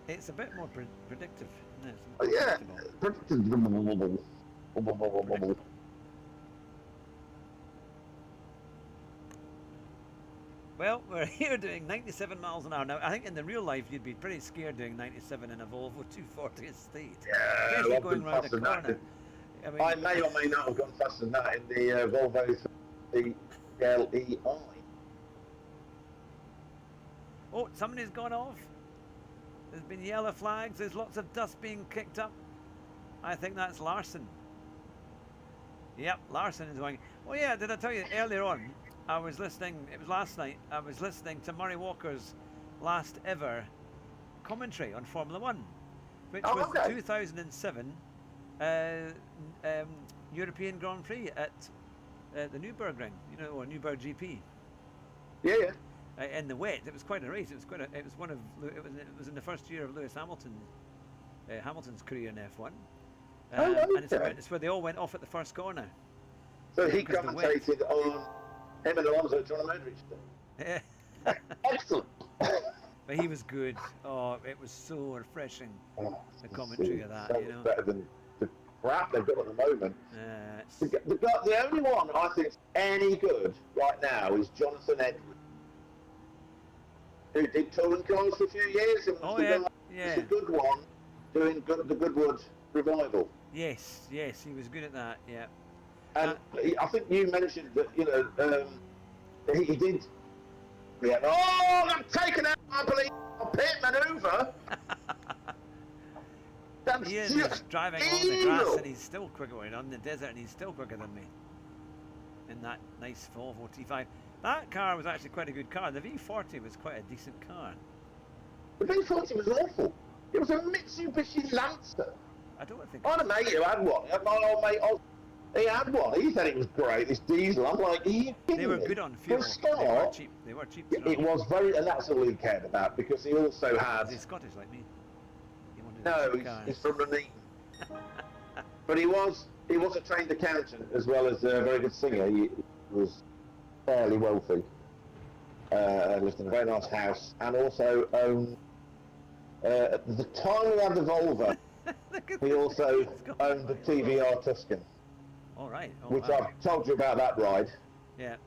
It's a bit more predictive. Isn't it?
Oh, yeah.
Predictable. Well, we're here doing 97 miles an hour. Now, I think in the real life, you'd be pretty scared doing 97 in a Volvo 240 Estate.
Yeah,
especially going round the corner.
I may or may not have gone faster than that in the Volvo 3 LEI.
Oh, somebody's gone off. There's been yellow flags. There's lots of dust being kicked up. I think that's Larson. Yep, Larson is going. Oh yeah, did I tell you earlier on? I was listening. It was last night. I was listening to Murray Walker's last ever commentary on Formula One, which was the 2007 European Grand Prix at the Nürburgring, you know, or Nürburgring GP.
Yeah.
In the wet, it was quite a race. It was in the first year of Lewis Hamilton's career in F1. And it's where they all went off at the first corner.
So he commentated on him and Alonso trying to manage it.
Yeah.
Excellent.
But he was good. Oh, it was so refreshing. The commentary of that, you know.
Better than the crap they've got at the moment. The only one I think any good right now is Jonathan Edwards. who did touring cars for a few years. And
Oh,
the
yeah,
guy,
yeah.
the good one, doing the Goodwood revival.
Yes, yes, he was good at that, yeah.
And I think you mentioned that, you know, he did. Yeah. Oh, I'm taken out by police. A pit manoeuvre. That's
Ian
just
is driving
evil.
on the grass and he's still quicker, on the desert, and he's still quicker than me. In that nice Volvo T5. That car was actually quite a good car. The V40 was quite a decent car.
The V40 was awful. It was a Mitsubishi Lancer.
I don't think.
I had a mate who had one. My old mate, he had one. He said it was great. This diesel. I'm like, are you kidding
They were
me?
good on fuel.
For a start,
They were cheap. They were cheap. To
it
run.
was very, and that's all he cared about because he also had.
Is he Scottish like me? He wanted
No,
a cheap car.
he's from Nuneaton. But he was a trained accountant as well as a very good singer. He was fairly wealthy. Lived in a very nice house, and also owned. At the time he had the Volvo, he also owned the TVR Tuscan.
All right. Oh,
Which
wow.
I've told you about that ride.
Yeah.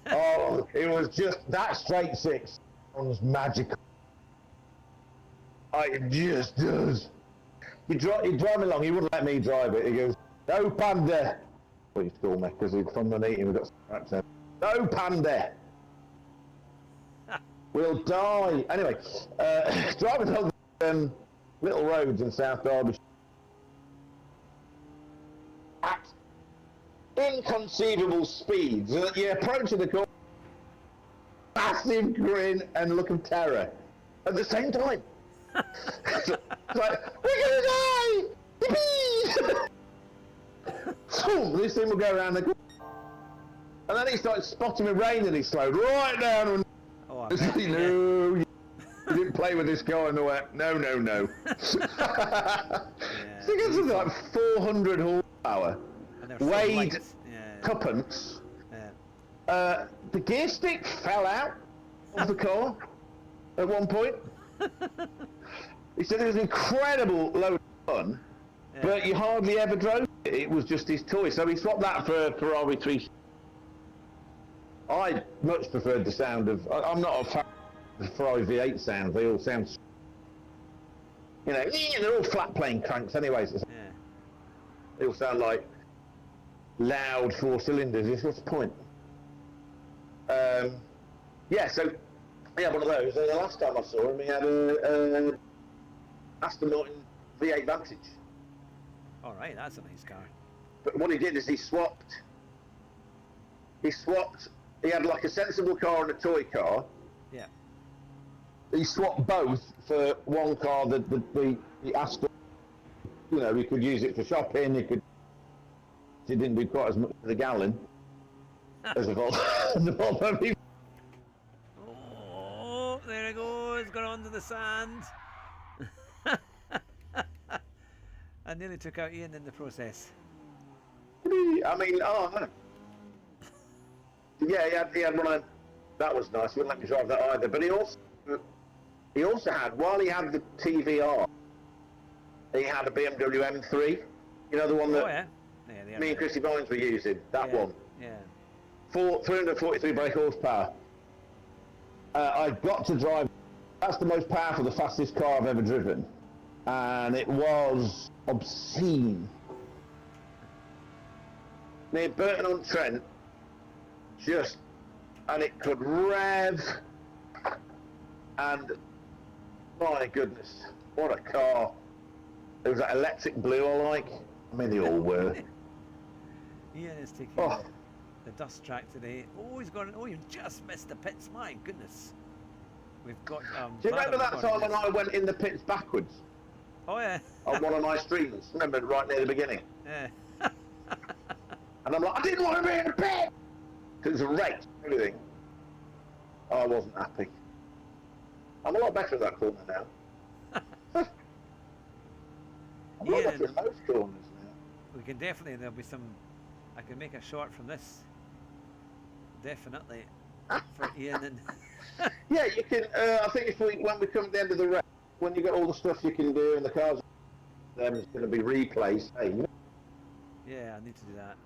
Oh, it was just that straight six was magical. It just does. He'd drive me along. He wouldn't let me drive it. He goes, "No panda." What you call me? Because he's from Nuneaton. We've got some accent. No panda. We'll die. Anyway, driving along little roads in South Derbyshire at inconceivable speeds. You're approaching the corner, massive grin and look of terror at the same time. It's like, we're gonna die! Yippee! So this thing will go around the corner. And then he started spotting with rain and he slowed right down and
Oh,
no, you didn't play with this car in the wet. No. So it gets to like 400 horsepower. Weighed tuppence.
Yeah.
The gear stick fell out of the car at one point. He said it was an incredible load of fun, but you hardly ever drove it. It was just his toy. So he swapped that for a Ferrari 3. I much preferred the sound of. I'm not a fan of the Ferrari V8 sounds. They all sound, you know, they're all flat plane cranks anyways.
Yeah.
They all sound like loud 4 cylinders. What's the point? Yeah, so he had one of those. The last time I saw him, he had a Aston Martin V8 Vantage.
All right, that's a nice car.
But what he did is he swapped. He had like a sensible car and a toy car.
Yeah.
He swapped both for one car. The Aston, you know, he could use it for shopping. It didn't do quite as much for the gallon as a Volvo.
Oh, there it goes. Got onto the sand. I nearly took out Ian in the process.
I mean, yeah, he had one of them. That was nice. He wouldn't let me drive that either. But he also had, while he had the TVR, he had a BMW M3. You know, the one that me and Chrissy Vines were using. That one.
Yeah.
343 brake horsepower. I got to drive. That's the most powerful, the fastest car I've ever driven, and it was obscene. Near Burton-on-Trent, and it could rev, and my goodness, what a car. There was that electric blue I like. I mean, they all were.
Ian is taking the dust track today. Oh, he's gone. Oh, you just missed the pits. My goodness. We've got.
Do you remember that time when I went in the pits backwards?
Oh yeah.
On one of my streams. Remember, right near the beginning.
Yeah.
And I'm like, I didn't want to be in the pit. It was a race, everything. I wasn't happy. I'm a lot better at that corner now. I'm a lot better at most corners now.
We can definitely. There'll be some. I can make a short from this. Definitely. For Ian and.
Yeah, you can. I think when we come to the end of the race, when you get all the stuff you can do and the cars, it's going to be replaced. Hey,
yeah, I need to do that.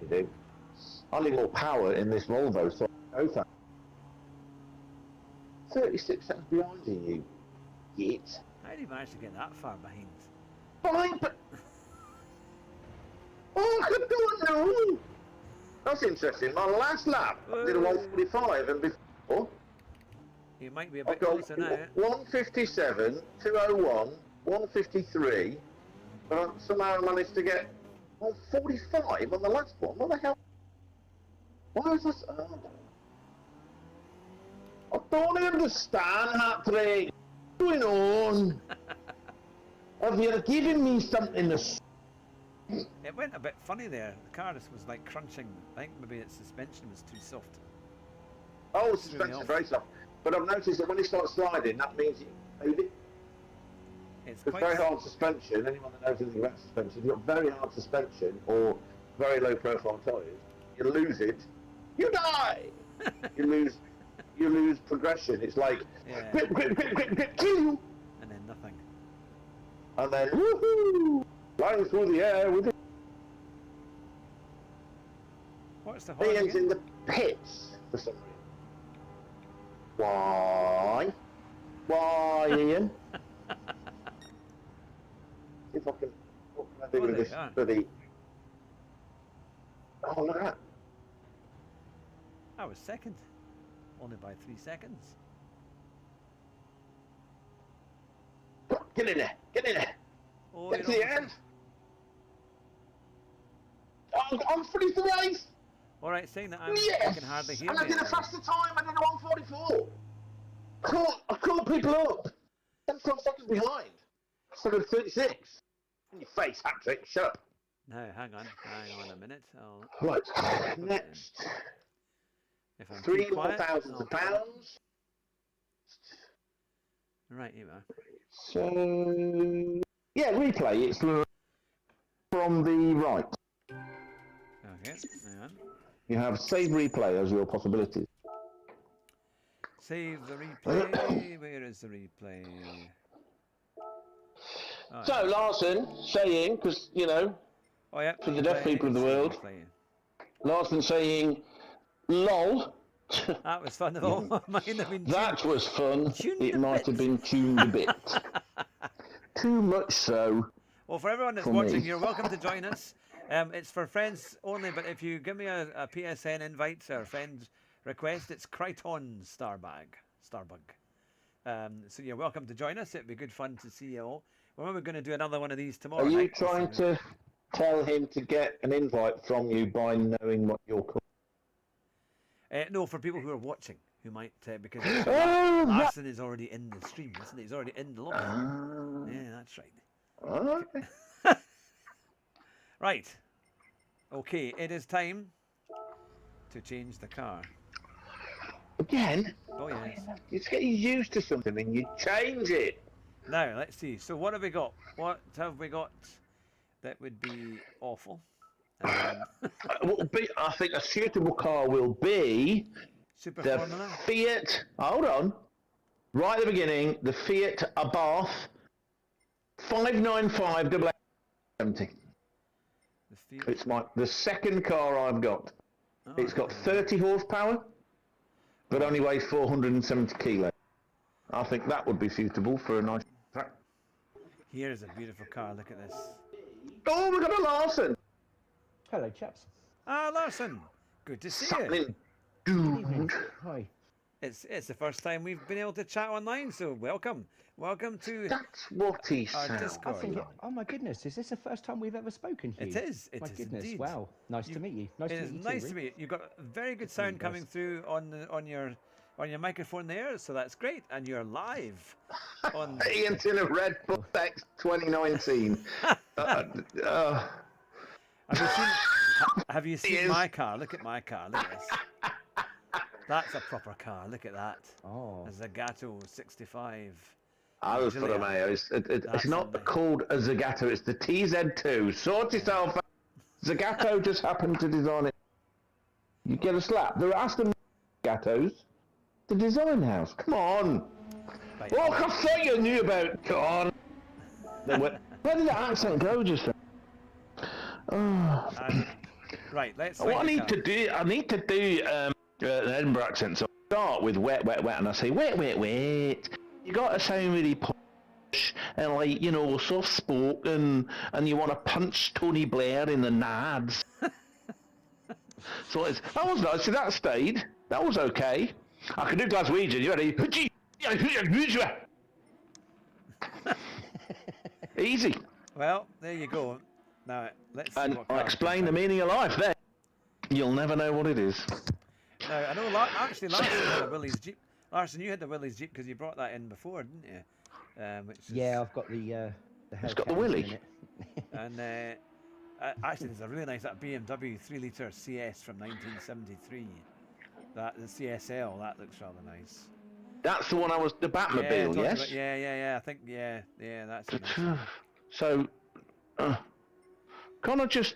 You do. I need more power in this Volvo, so I go for 36 seconds behind you, you git.
How did he manage to get that far behind?
Fine, but... Oh, I don't know. That's interesting. My last lap, I did a 145, and before...
He might be a
I
bit
got
closer now.
157, 201, 153, but somehow I managed to get 145 on the last one. What the hell? Why is this? I don't understand, Hatter'S. What's going on? Have you given me something to...
It went a bit funny there. The car just was like crunching. I think maybe its suspension was too soft.
Oh,
Threw me
suspension's
off.
very soft. But I've noticed that when it starts sliding, that means you made it.
It's
It's
quite
very hard suspension. Anyone that knows anything about suspension, if you've got very hard suspension or very low profile tyres, you lose it, you die. you lose progression. It's like
Yeah.
grip, kill you,
and then nothing.
and then woohoo, flying through the air with it.
What's the horn
Ian's
again?
in the pits for some reason. Why? Why, Ian? See if I can. What can I do
Oh,
with
there
this
you are.
bloody? Oh, look at that!
I was second. Only by 3 seconds.
Get in there! Get in there!
Oh,
Get to
you're
the
almost-
end! I'm finished the race!
Alright, saying that I
Yes!
can hardly hear
And I
me
did a
anymore.
faster time. I did a 144. I caught people up. 10 seconds behind. So I got 36. In your face, Hatter'S. Shut up.
No, hang on a minute. I'll,
Right. Next.
if I'm
Three
too
more
quiet,
thousands
I'll
of pounds.
Right, here we are.
So yeah, replay. It's from the right.
Okay, hang on.
You have save replay as your possibilities.
Save the replay. Where is the replay? Oh,
So Larson saying, because you know,
oh yeah.
for the deaf
replay,
people of the
save
world.
replay.
Larson saying, "Lol."
That was fun. Oh, might have been
That was fun.
Tuned
It
a
might
bit.
have been tuned a bit. Too much so.
Well, for everyone that's
For
watching,
me.
you're welcome to join us. It's for friends only, but if you give me a PSN invite or a friend request, it's KRYTONSTARBUG. So you're welcome to join us. It'd be good fun to see you all. We're going to do another one of these tomorrow
Are you
night.
trying to tell him to get an invite from you by knowing what you're called?
No, for people who are watching, who might, because
Oh,
Larson is already in the stream, isn't he? He's already in the lobby.
Ah.
Yeah, that's right.
Okay.
Right. Okay, it is time to change the car.
Again?
Oh, yes.
You just get used to something and you change it.
Now, let's see. So what have we got? What have we got that would be awful?
I think a suitable car will be
Super
the
Formula?
Fiat. Hold on. Right at the beginning, the Fiat Abarth 595 70.
The Fiat.
It's the second car I've got.
Oh,
It's got 30 horsepower, but only weighs 470 kilos. I think that would be suitable for a nice track.
Here's a beautiful car. Look at this.
Oh, we got a Larson.
Hello, chaps.
Ah, Larson. Good to see you.
Something,
Evening.
dude.
Hi.
It's the first time we've been able to chat online, so welcome. Welcome to
That's what he
our
sounds
Discord.
I think.
like.
Oh my goodness! Is this the first time we've ever spoken here?
It is. It
My
is
goodness!
indeed.
Wow. Nice to meet you. Nice
It
to
is
meet you.
nice
too,
to
Rick.
meet you. You've got very good sound coming
best.
through on your microphone there, so that's great. And you're live on.
Ian's in a Red Bull X 2019.
Have you seen
Yes.
my car? Look at my car. Look at this. That's a proper car. Look at that.
Oh.
A Zagato 65.
Alfa
Giulia.
Romeo. It's
That's
not
amazing.
called a Zagato. It's the TZ2. Sort yourself out. Zagato just happened to design it. You get a slap. There are Aston Zagatos. The design house. Come on.
Right.
Oh, I thought you knew about. Come on. Where did that accent go just then? Oh.
Right, let's.
What I
find the
need
car.
to do, an Edinburgh accent. So start with wet, wet, wet, and I say wet, wet, wet. You got to sound really posh and like, you know, soft spoken, and you want to punch Tony Blair in the nads. So that was nice. See, that stayed. That was okay. I can do Glaswegian. You ready? Easy.
Well, there you go. Now, let's see
And
what
I
car
explain the meaning of life there. You'll never know what it is.
Now, I know, actually, Larson had a Willys Jeep. Larson, you had the Willys Jeep because you brought that in before, didn't you? Which is,
Yeah, I've got the
It's got the
Hellcats
Willy.
in it.
And actually, there's a really nice that BMW 3-litre CS from 1973. That the CSL, that looks rather nice.
That's the one I was, the Batmobile,
talking
yes?
about- yeah. I think that's a nice one.
So, can't I just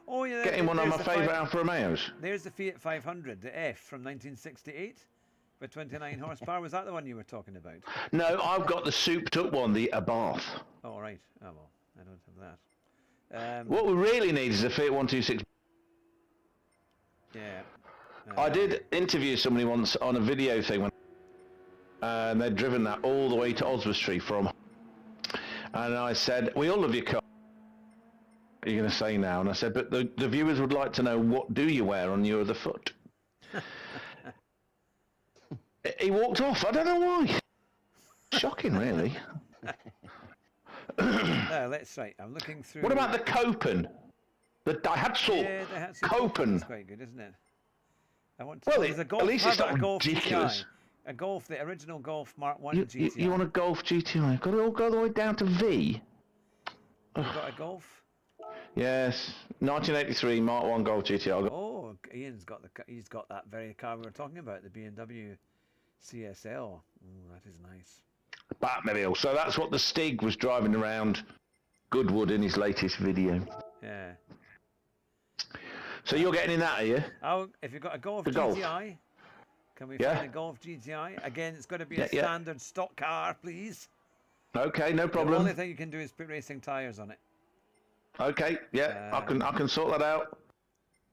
Oh yeah,
get him one of
there's
my
the
favourite
five-
Alfa Romeos?
There's the Fiat 500, the F from 1968, with 29 horsepower. Was that the one you were talking about?
No, I've got the souped up one, the Abarth.
Oh right. Oh well, I don't have that.
What we really need is a Fiat 126.
Yeah.
I did interview somebody once on a video thing, and they'd driven that all the way to Oswestry from. And I said, we all love your car. What are you going to say now? And I said, but the viewers would like to know, what do you wear on your other foot? He walked off. I don't know why. Shocking, really.
No, let's right. I'm looking through.
What about the Copen? The Daihatsu
Yeah, the Hatter'S
Copen.
is quite good, isn't it? I want to.
Well,
there's a
at
Golf.
least
I've
it's
got
not
a Golf
ridiculous.
GTI. A Golf, the original Golf Mark 1
You,
GTI.
you want a Golf GTI? Got it all go the way down to V?
You've got a Golf?
Yes, 1983 Mark 1 Golf GTI.
Oh, Ian's got he's got that very car we were talking about, the BMW CSL. Oh, that is nice.
Batmobile. So that's what the Stig was driving around Goodwood in his latest video.
Yeah.
So you're getting in that, are you?
If you've got a Golf
The Golf.
GTI, can we
Yeah.
find a Golf GTI? Again, it's got to be
Yeah,
a
yeah.
standard stock car, please.
Okay, no
The
problem.
only thing you can do is put racing tyres on it.
Okay, yeah, I can sort that out.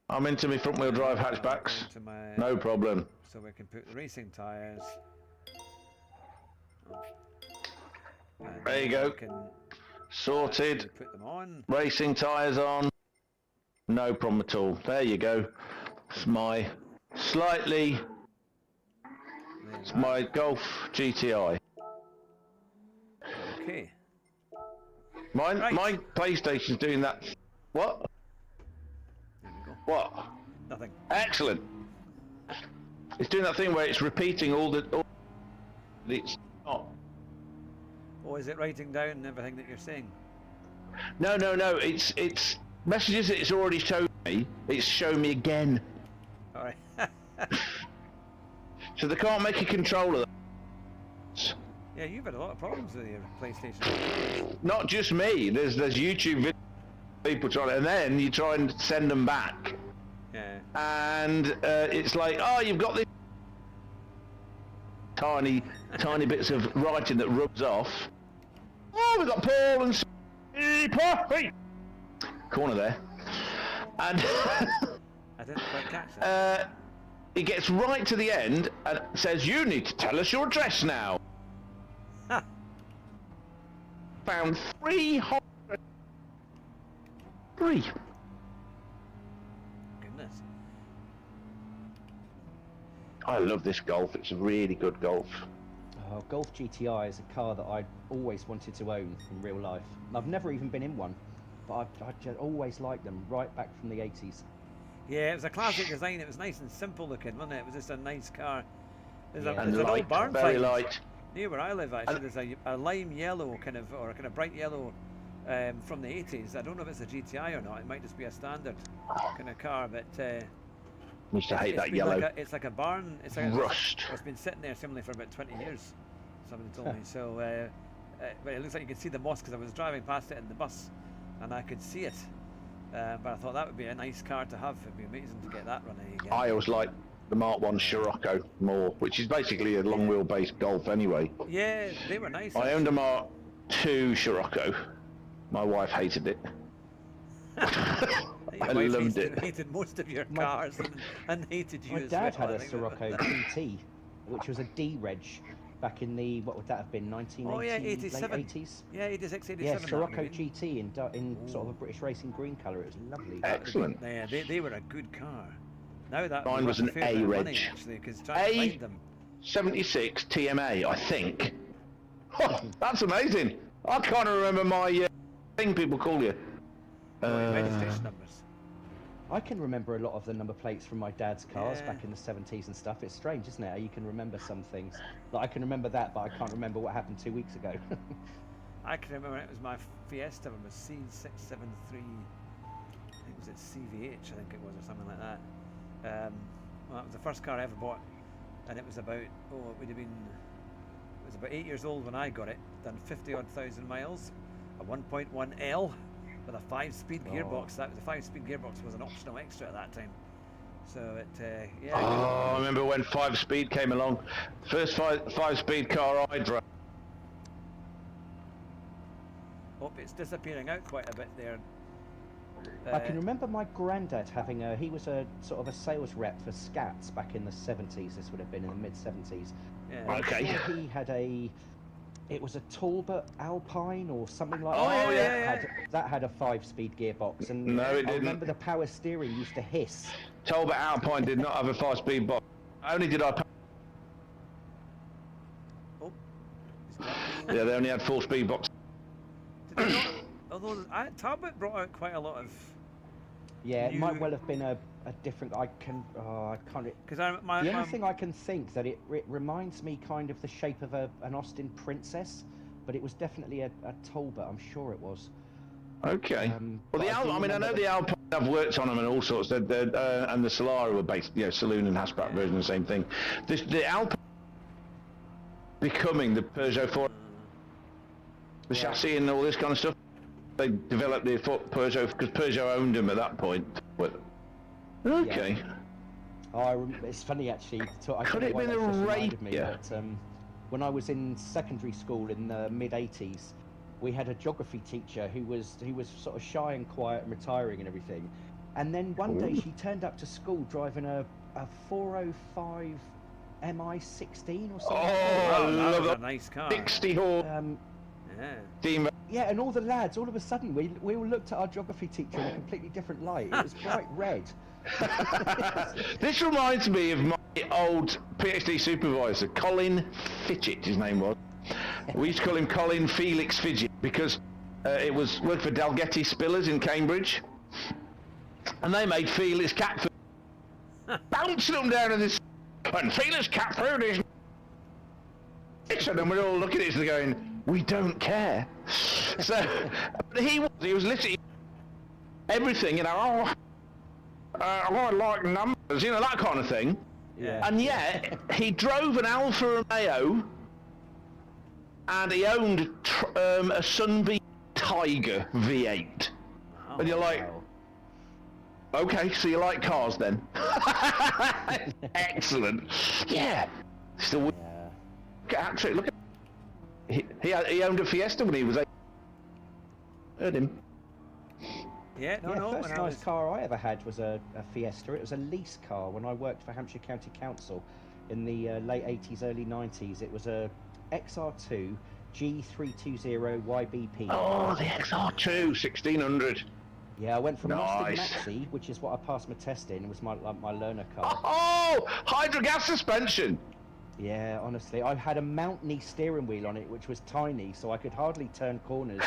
I'm into my front wheel drive hatchbacks.
Into my-
No problem.
So we can put the racing tyres. And
There you
then
go.
we can
Sorted.
actually put them on.
Racing tyres on. No problem at all. There you go. It's my slightly.
There
It's
we are.
my Golf GTI.
Okay.
My
Right.
PlayStation's doing that. What?
There we go.
What?
Nothing.
Excellent. It's doing that thing where it's repeating all it's not.
Oh, is it writing down everything that you're saying?
No. It's messages that it's already shown me. It's shown me again.
All right.
So they can't make a controller.
Yeah, you've had a lot of problems with your PlayStation.
Not just me. There's YouTube videos of people trying it, and then you try and send them back,
Yeah.
and it's like, oh, you've got this tiny bits of writing that rubs off. Oh, we've got Paul and hey, corner there, and
I didn't quite catch that.
it gets right to the end and says, you need to tell us your address now.
Ha!
Found 300. Three.
Goodness.
I love this Golf. It's a really good Golf.
Oh, Golf GTI is a car that I always wanted to own in real life. And I've never even been in one, but I just always liked them right back from the 80s.
Yeah, it was a classic design. It was nice and simple looking, wasn't it? It was just a nice car. There's,
Yeah.
a,
And
there's an old
light,
barn
very
find
light.
near where I live. Actually, there's a lime yellow kind of, or a kind of bright yellow from the 80s. I don't know if it's a GTI or not. It might just be a standard kind of car, but
Used to hate
it's
that
been
yellow.
it's like a barn. It's like
Rust.
It's been sitting there similarly for about 20 years. Somebody told me. So, but it looks like you can see the moss because I was driving past it in the bus, and I could see it. But I thought that would be a nice car to have. It'd be amazing to get that running again.
I always liked the Mark 1 Scirocco more, which is basically a long wheelbase Golf anyway.
Yeah, they were nice.
I owned a Mark 2 Scirocco. My wife hated it.
Your
I
wife
loved
hated most of your cars and hated you
My
as
dad
well,
had
I
a
think.
Sirocco GT, which was a D-Reg back in the, what would that have been, 1980,
Oh yeah, 87.
late 80s?
Yeah, 86, 87.
Yeah,
that
Sirocco
would have been.
GT in sort of a British racing green colour. It was lovely.
Excellent.
Yeah, they were a good car. Now that
Mine
would
was
worth
an
a fair bit of
A-Reg.
money, actually, because trying to find them.
76 TMA, I think. Oh, that's amazing. I can't remember my thing people call you.
Registration numbers.
I can remember a lot of the number plates from my dad's cars
Yeah.
back in the 70s and stuff. It's strange, isn't it? How you can remember some things. Like, I can remember that, but I can't remember what happened 2 weeks ago.
I can remember it was my Fiesta, it was C673. I think it was at CVH, I think it was, or something like that. Well, that was the first car I ever bought, and it was about, it would have been, it was about 8 years old when I got it, done 50-odd thousand miles, a 1.1L with a 5-speed gearbox. That was a 5-speed gearbox was an optional extra at that time. So it, yeah.
Oh, I remember when 5-speed came along. First 5-speed car I drove.
Hope it's disappearing out quite a bit there.
I can remember my granddad having he was a sort of a sales rep for Scats back in the 70s. This would have been in the mid-70s.
Yeah.
Okay.
He had it was a Talbot Alpine or something like
Oh,
that.
yeah.
That had a 5-speed gearbox, and
No, it
I
didn't.
remember the power steering used to hiss.
Talbot Alpine did not have a 5-speed box. Only did I.
Oh, he's got-
Yeah, they only had 4-speed box.
Did they not? Although Talbot brought out quite a lot of.
Yeah, it might
You-
well have been a different. I can't.
Because
The only thing I can think that it reminds me kind of the shape of an Austin Princess, but it was definitely a Talbot. I'm sure it was.
Okay.
Well,
Well, the I mean, I know the Alpine. I've worked on them and all sorts. And the Solara were based, saloon and hatchback version, the same thing. The Alpine becoming the Peugeot 4, the chassis and all this kind of stuff. They developed the Peugeot because Peugeot owned them at that point. But okay.
It's funny actually. I
Could
don't know
it
why
been
that
a
just reminded me,
Rapier?
but when I was in secondary school in the mid-80s, we had a geography teacher who was sort of shy and quiet and retiring and everything. And then one day she turned up to school driving a 405 MI16 or something.
Oh,
that
I love
was a
that.
nice car.
60 horse
Yeah.
steam.
Yeah, and all the lads, all of a sudden, we all looked at our geography teacher in a completely different light. It was bright red.
This reminds me of my old PhD supervisor, Colin Fidget, his name was. We used to call him Colin Felix Fidget because it was worked for Dalgety Spillers in Cambridge, and they made Felix cat food, bouncing them down in this, and Felix cat food is. And then we're all looking at each other going, we don't care. So he was literally everything, I like numbers, that kind of thing.
Yeah.
And yet, he drove an Alfa Romeo, and he owned a Sunbeam Tiger V8.
Oh,
And you're like,
Wow.
okay, so you like cars then? Excellent. Yeah. Still,
Yeah.
look at he owned a Fiesta when he was 8. Heard him.
Yeah, no,
Yeah,
no.
first
when I
nice
was,
car I ever had was a Fiesta. It was a lease car when I worked for Hampshire County Council in the late 80s, early 90s. It was a XR2 G320 YBP.
Oh, the XR2 1600.
Yeah, I went from Austin
Nice.
Maxi, which is what I passed my test in. It was my learner car.
Oh, hydrogas suspension.
Yeah, honestly, I had a Mount knee steering wheel on it, which was tiny, so I could hardly turn corners.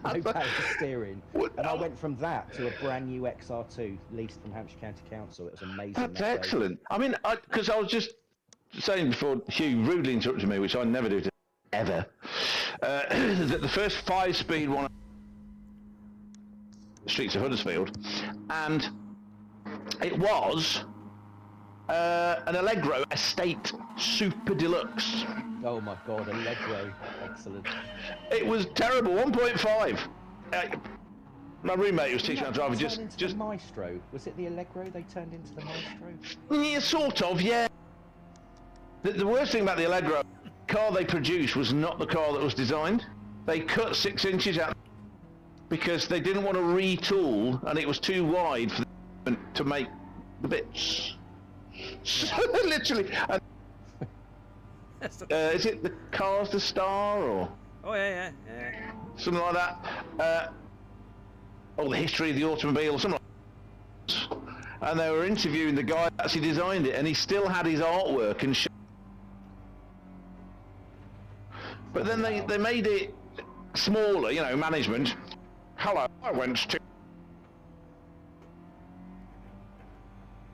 No power steering. And I went from that to a brand new XR2 leased from Hampshire County Council. It was amazing.
That's
that day.
excellent. I mean, because I was just saying before Hugh rudely interrupted me, which I never do ever, that the first 5-speed one streets of Huddersfield, and it was an Allegro Estate Super Deluxe.
Oh my god, Allegro. Excellent.
It was terrible, 1.5. My roommate was teaching how to drive.
Did they
Just
turn into the Maestro. Was it the Allegro they turned into the Maestro?
yeah, sort of, yeah. The worst thing about the Allegro, the car they produced was not the car that was designed. They cut 6 inches out. because they didn't want to retool, and it was too wide for them to make the bits. So literally, and, is it the Cars the Star or?
Oh yeah.
Something like that. Or the history of the automobile, or something like that. And they were interviewing the guy that actually designed it, and he still had his artwork and shit. But then they made it smaller, you know, management. Hello, I went to...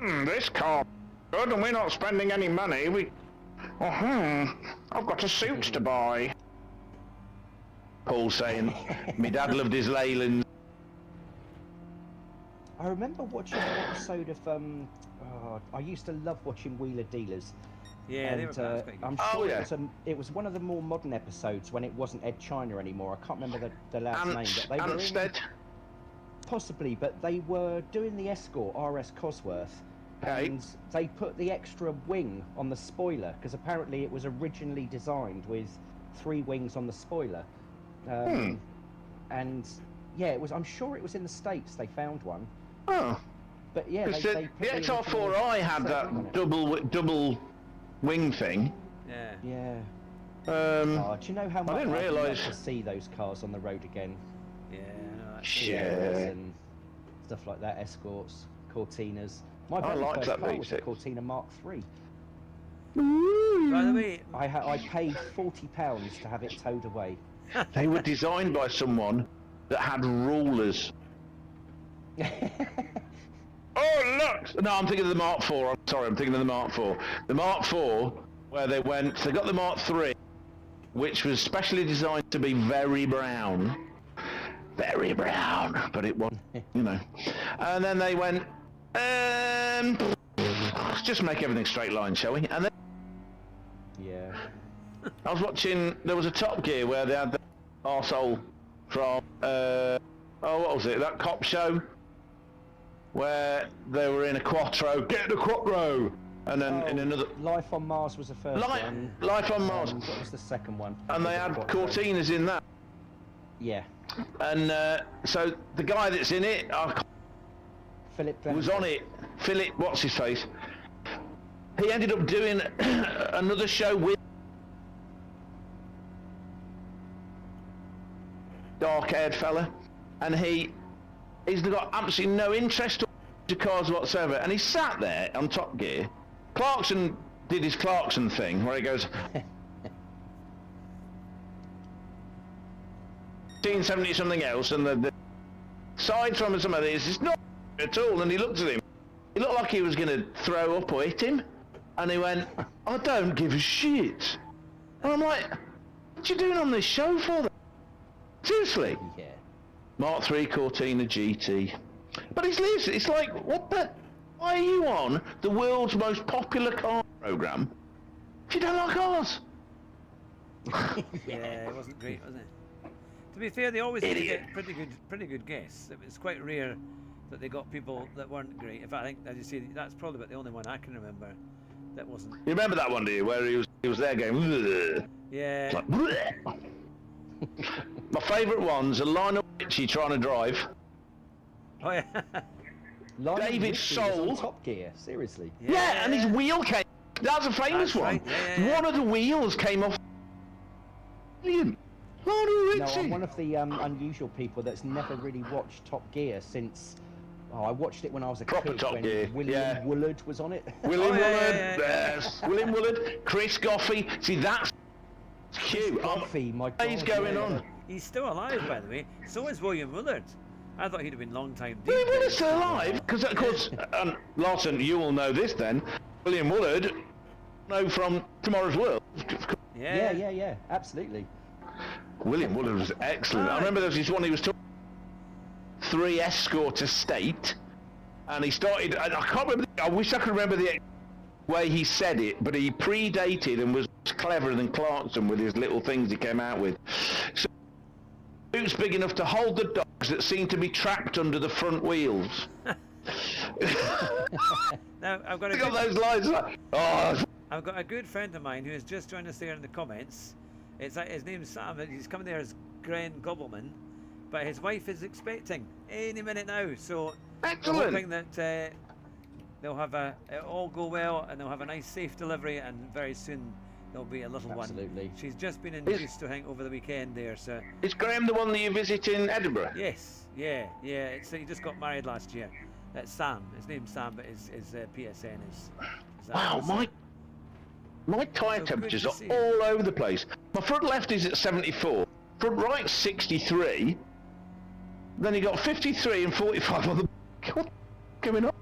this car good, and we're not spending any money. I've got a suit to buy. Paul saying, my dad loved his Leylands.
I remember watching an episode of I used to love watching Wheeler Dealers.
Yeah, they were quite good.
I'm sure it was one of the more modern episodes when it wasn't Ed China anymore. I can't remember the lad's name, but they were in, possibly, but they were doing the Escort RS Cosworth, and they put the extra wing on the spoiler because apparently it was originally designed with 3 wings on the spoiler, and yeah, it was. I'm sure it was in the States they found one.
Oh,
but yeah,
the XR4i had that double wing thing.
Yeah.
Do you know how much
I didn't realise
to see those cars on the road again?
Yeah, no, that's
Shit.
And stuff like that, Escorts, Cortinas. My
I
very
liked
first
that
car was a
V6.
Cortina Mark III.
By the way,
I paid £40 to have it towed away.
They were designed by someone that had rulers. Oh look! No, I'm thinking of the Mark IV. I'm sorry, I'm thinking of the Mark IV. The Mark IV, where they got the Mark III, which was specially designed to be very brown, but it wasn't, you know. And then they went, let's just make everything straight line, shall we? And then
Yeah.
I was watching. There was a Top Gear where they had the arsehole from what was it? That cop show where they were in a Quattro. Get the Quattro, and then in another.
Life on Mars was the first one.
Life on Mars.
What was the second one?
And they had Cortinas in that.
Yeah.
And so the guy that's in it
Philip
was on it. Philip, what's his face? He ended up doing another show with dark-haired fella, and he's got absolutely no interest in cars whatsoever, and he sat there on Top Gear. Clarkson did his Clarkson thing where he goes 1970 something else, and the side from some of this is not at all, and he looked at him. He looked like he was going to throw up or hit him, and he went, I don't give a shit. And I'm like, what you doing on this show for? Seriously?
Yeah.
Mark III Cortina GT. But it's like, what the? Why are you on the world's most popular car programme if you don't like cars?
yeah, it wasn't great, was it? To be fair, they always get pretty good guests. It was quite rare that they got people that weren't great. In fact, I think, as you say, that's probably about the only one I can remember that wasn't.
You remember that one, do you? Where he was there going, ugh.
Yeah.
Like, my favourite one's a Lionel Richie trying to drive.
Oh yeah.
David Soul.
On Top Gear, seriously.
Yeah, and his wheel came. That's a famous one.
Right. Yeah.
One of the wheels came off. Brilliant. Lionel Richie.
No, I'm one of the unusual people that's never really watched Top Gear since. I watched it when I was a kid
Top
when
Gear.
William Woolard was on it.
William Woolard,
yeah.
William Woolard, Chris Goffey. See, that's cute.
Goffey, my God,
He's going on.
He's still alive, by the way. So is William Woolard. I thought he'd have been long time dead.
William Woolard's still alive? Because, of course, Lawson, you will know this then. William Woolard, from Tomorrow's World.
Yeah, absolutely.
William Woolard was excellent. I remember there was this one he was talking 3 Escort Estate, and he started, I can't remember, I wish I could remember the way he said it, but he predated and was cleverer than Clarkson with his little things he came out with. So, boots big enough to hold the dogs that seemed to be trapped under the front wheels.
Now, I've got
those lines like,
I've got a good friend of mine who has just joined us there in the comments. It's his name's Sam. He's coming there as Gren Gobbleman, but his wife is expecting any minute now. So
Excellent.
we're hoping that they'll have it'll all go well, and they'll have a nice, safe delivery, and very soon there'll be a little
Absolutely.
one. She's just been introduced to, I think, over the weekend there. So
Is Graham the one that you visit in Edinburgh?
yes, yeah. He just got married last year. That's Sam. His name's Sam, but his PSN is.
Wow, my tyre
So
temperatures
good
are
to see you.
all over the place. My front left is at 74, front right 63, then you got 53 and 45 on the back. What's going on?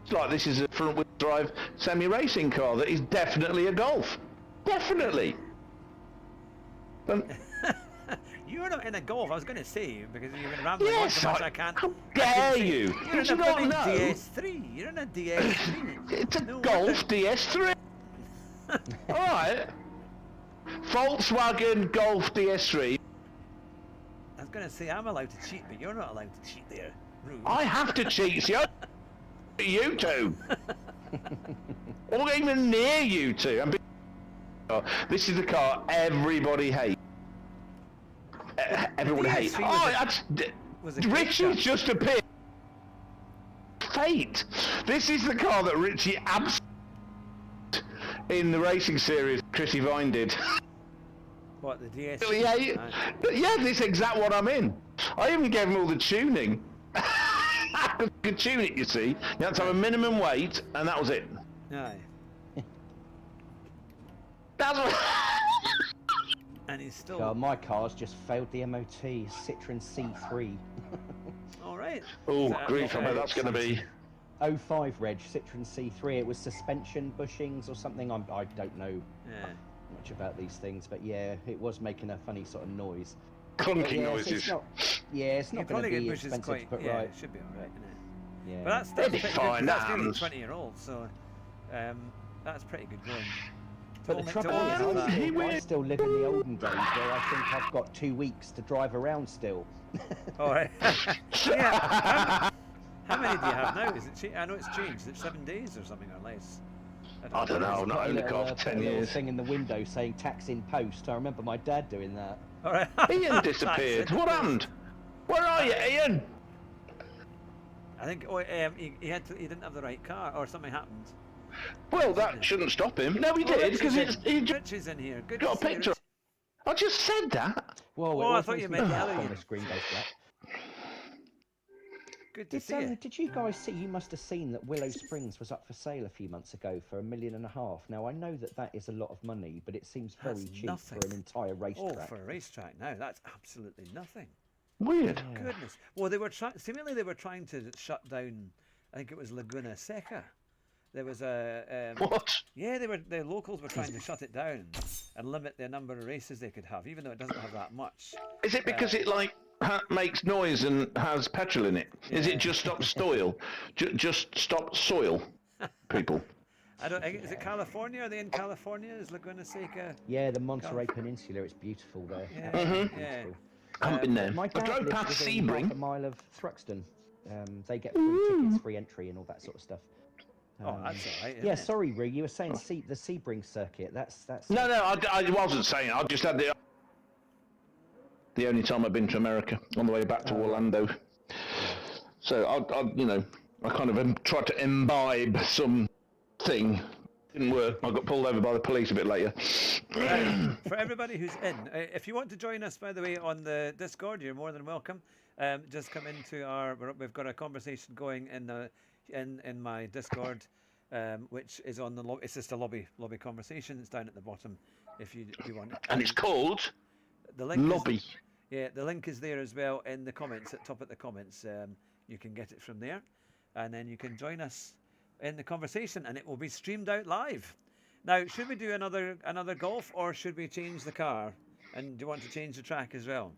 It's like this is a front-wheel drive semi-racing car that is definitely a Golf. Definitely.
You're not in a Golf. I was going to say because you're going to ramble on
Yes,
so much I can't.
how
I can
dare
say,
you?
You're
Did
in
you
a
not
blooming
know?
DS3. You're in a DS3.
It's a
No
Golf
wonder.
DS3. Alright. Volkswagen Golf DS3.
I was going to say I'm allowed to cheat, but you're not allowed to cheat there. Rude.
I have to cheat, see, you two. Or even near you two. This is the car everybody hates. Everyone
The
hates.
DS3 was a great
Richie's
car.
just appeared. Fate. This is the car that Richie in the racing series Chrissy Vine did.
What, the DS?
Yeah, yeah, this is exact what I'm in. I even gave him all the tuning. You could tune it, you see. You had to have a minimum weight, and that was it.
Aye.
That's what...
And he's still.
God, my car's just failed the MOT. Citroen C3.
All right.
Oh,
So,
grief, I bet that's going to be...
05 reg, Citroen C3. It was suspension bushings or something. I don't know
Yeah.
much about these things, but yeah, it was making a funny sort of noise.
clunky
Yeah,
noises.
It's not, yeah, it's
You
not going to
probably
be
get bushes
expensive
quite.
to put
Yeah,
right.
it should be all right, isn't it?
Yeah.
But that's
They'd be
pretty good. 'Cause
fine,
that's nearly
Hans.
20-year-old, so that's pretty good going.
But the
Tell
trouble
me
is,
about that.
I still live in the olden days where I think I've got 2 weeks to drive around still.
All right. Yeah. How many do you have now? Is it? I know it's changed. It's 7 days or something or less.
I don't know, I've not owned a car for 10 years.
Thing in the window saying tax in post. I remember my dad doing that.
All right.
Ian disappeared. What happened? Where are you, Ian?
I think he didn't have the right car or something happened.
Well, that shouldn't stop him. No, he did, because he just
Rich is in here. Good
got a
to see you,
picture.
Rich.
I just said that.
Well,
Oh, I thought you meant the other
on
Ian.
the screen goes black.
Good to see you.
Did you guys see? You must have seen that Willow Springs was up for sale a few months ago for $1.5 million. Now I know that is a lot of money, but it seems very
That's
cheap
nothing.
for an entire
Oh,
racetrack.
for a racetrack now, that's absolutely nothing.
Weird.
Yeah.
Goodness. Well, they were seemingly they were trying to shut down. I think it was Laguna Seca. There was a
What?
yeah. The locals were trying to shut it down and limit the number of races they could have, even though it doesn't have that much.
Is it because it like makes noise and has petrol in it? Is
Yeah.
it just stop soil? Just stop soil, people.
I don't. Is it California? Are they in California? Is Laguna Seca?
Yeah, the Monterey Peninsula. It's beautiful there.
Yeah.
Absolutely
Yeah.
beautiful.
I haven't been there.
My
I
dad
drove
lives
past
within half a
Sebring.
mile of Thruxton. They get free tickets, free entry, and all that sort of stuff.
Oh, that's all right.
Yeah,
isn't it?
sorry, Roo. You were saying the Sebring circuit. That's.
No, I wasn't saying. I just had the only time I've been to America on the way back to Orlando. So I kind of tried to imbibe something. Didn't work. I got pulled over by the police a bit later.
For everybody who's in, if you want to join us, by the way, on the Discord, you're more than welcome. Just come into we've got a conversation going in my Discord, which is on the lobby. It's just a lobby conversation. It's down at the bottom if you want.
And it's called
the link
Lobby.
The link is there as well in the comments, at top of the comments. You can get it from there, and then you can join us in the conversation, and it will be streamed out live. Now, should we do another golf, or should we change the car? And do you want to change the track as well?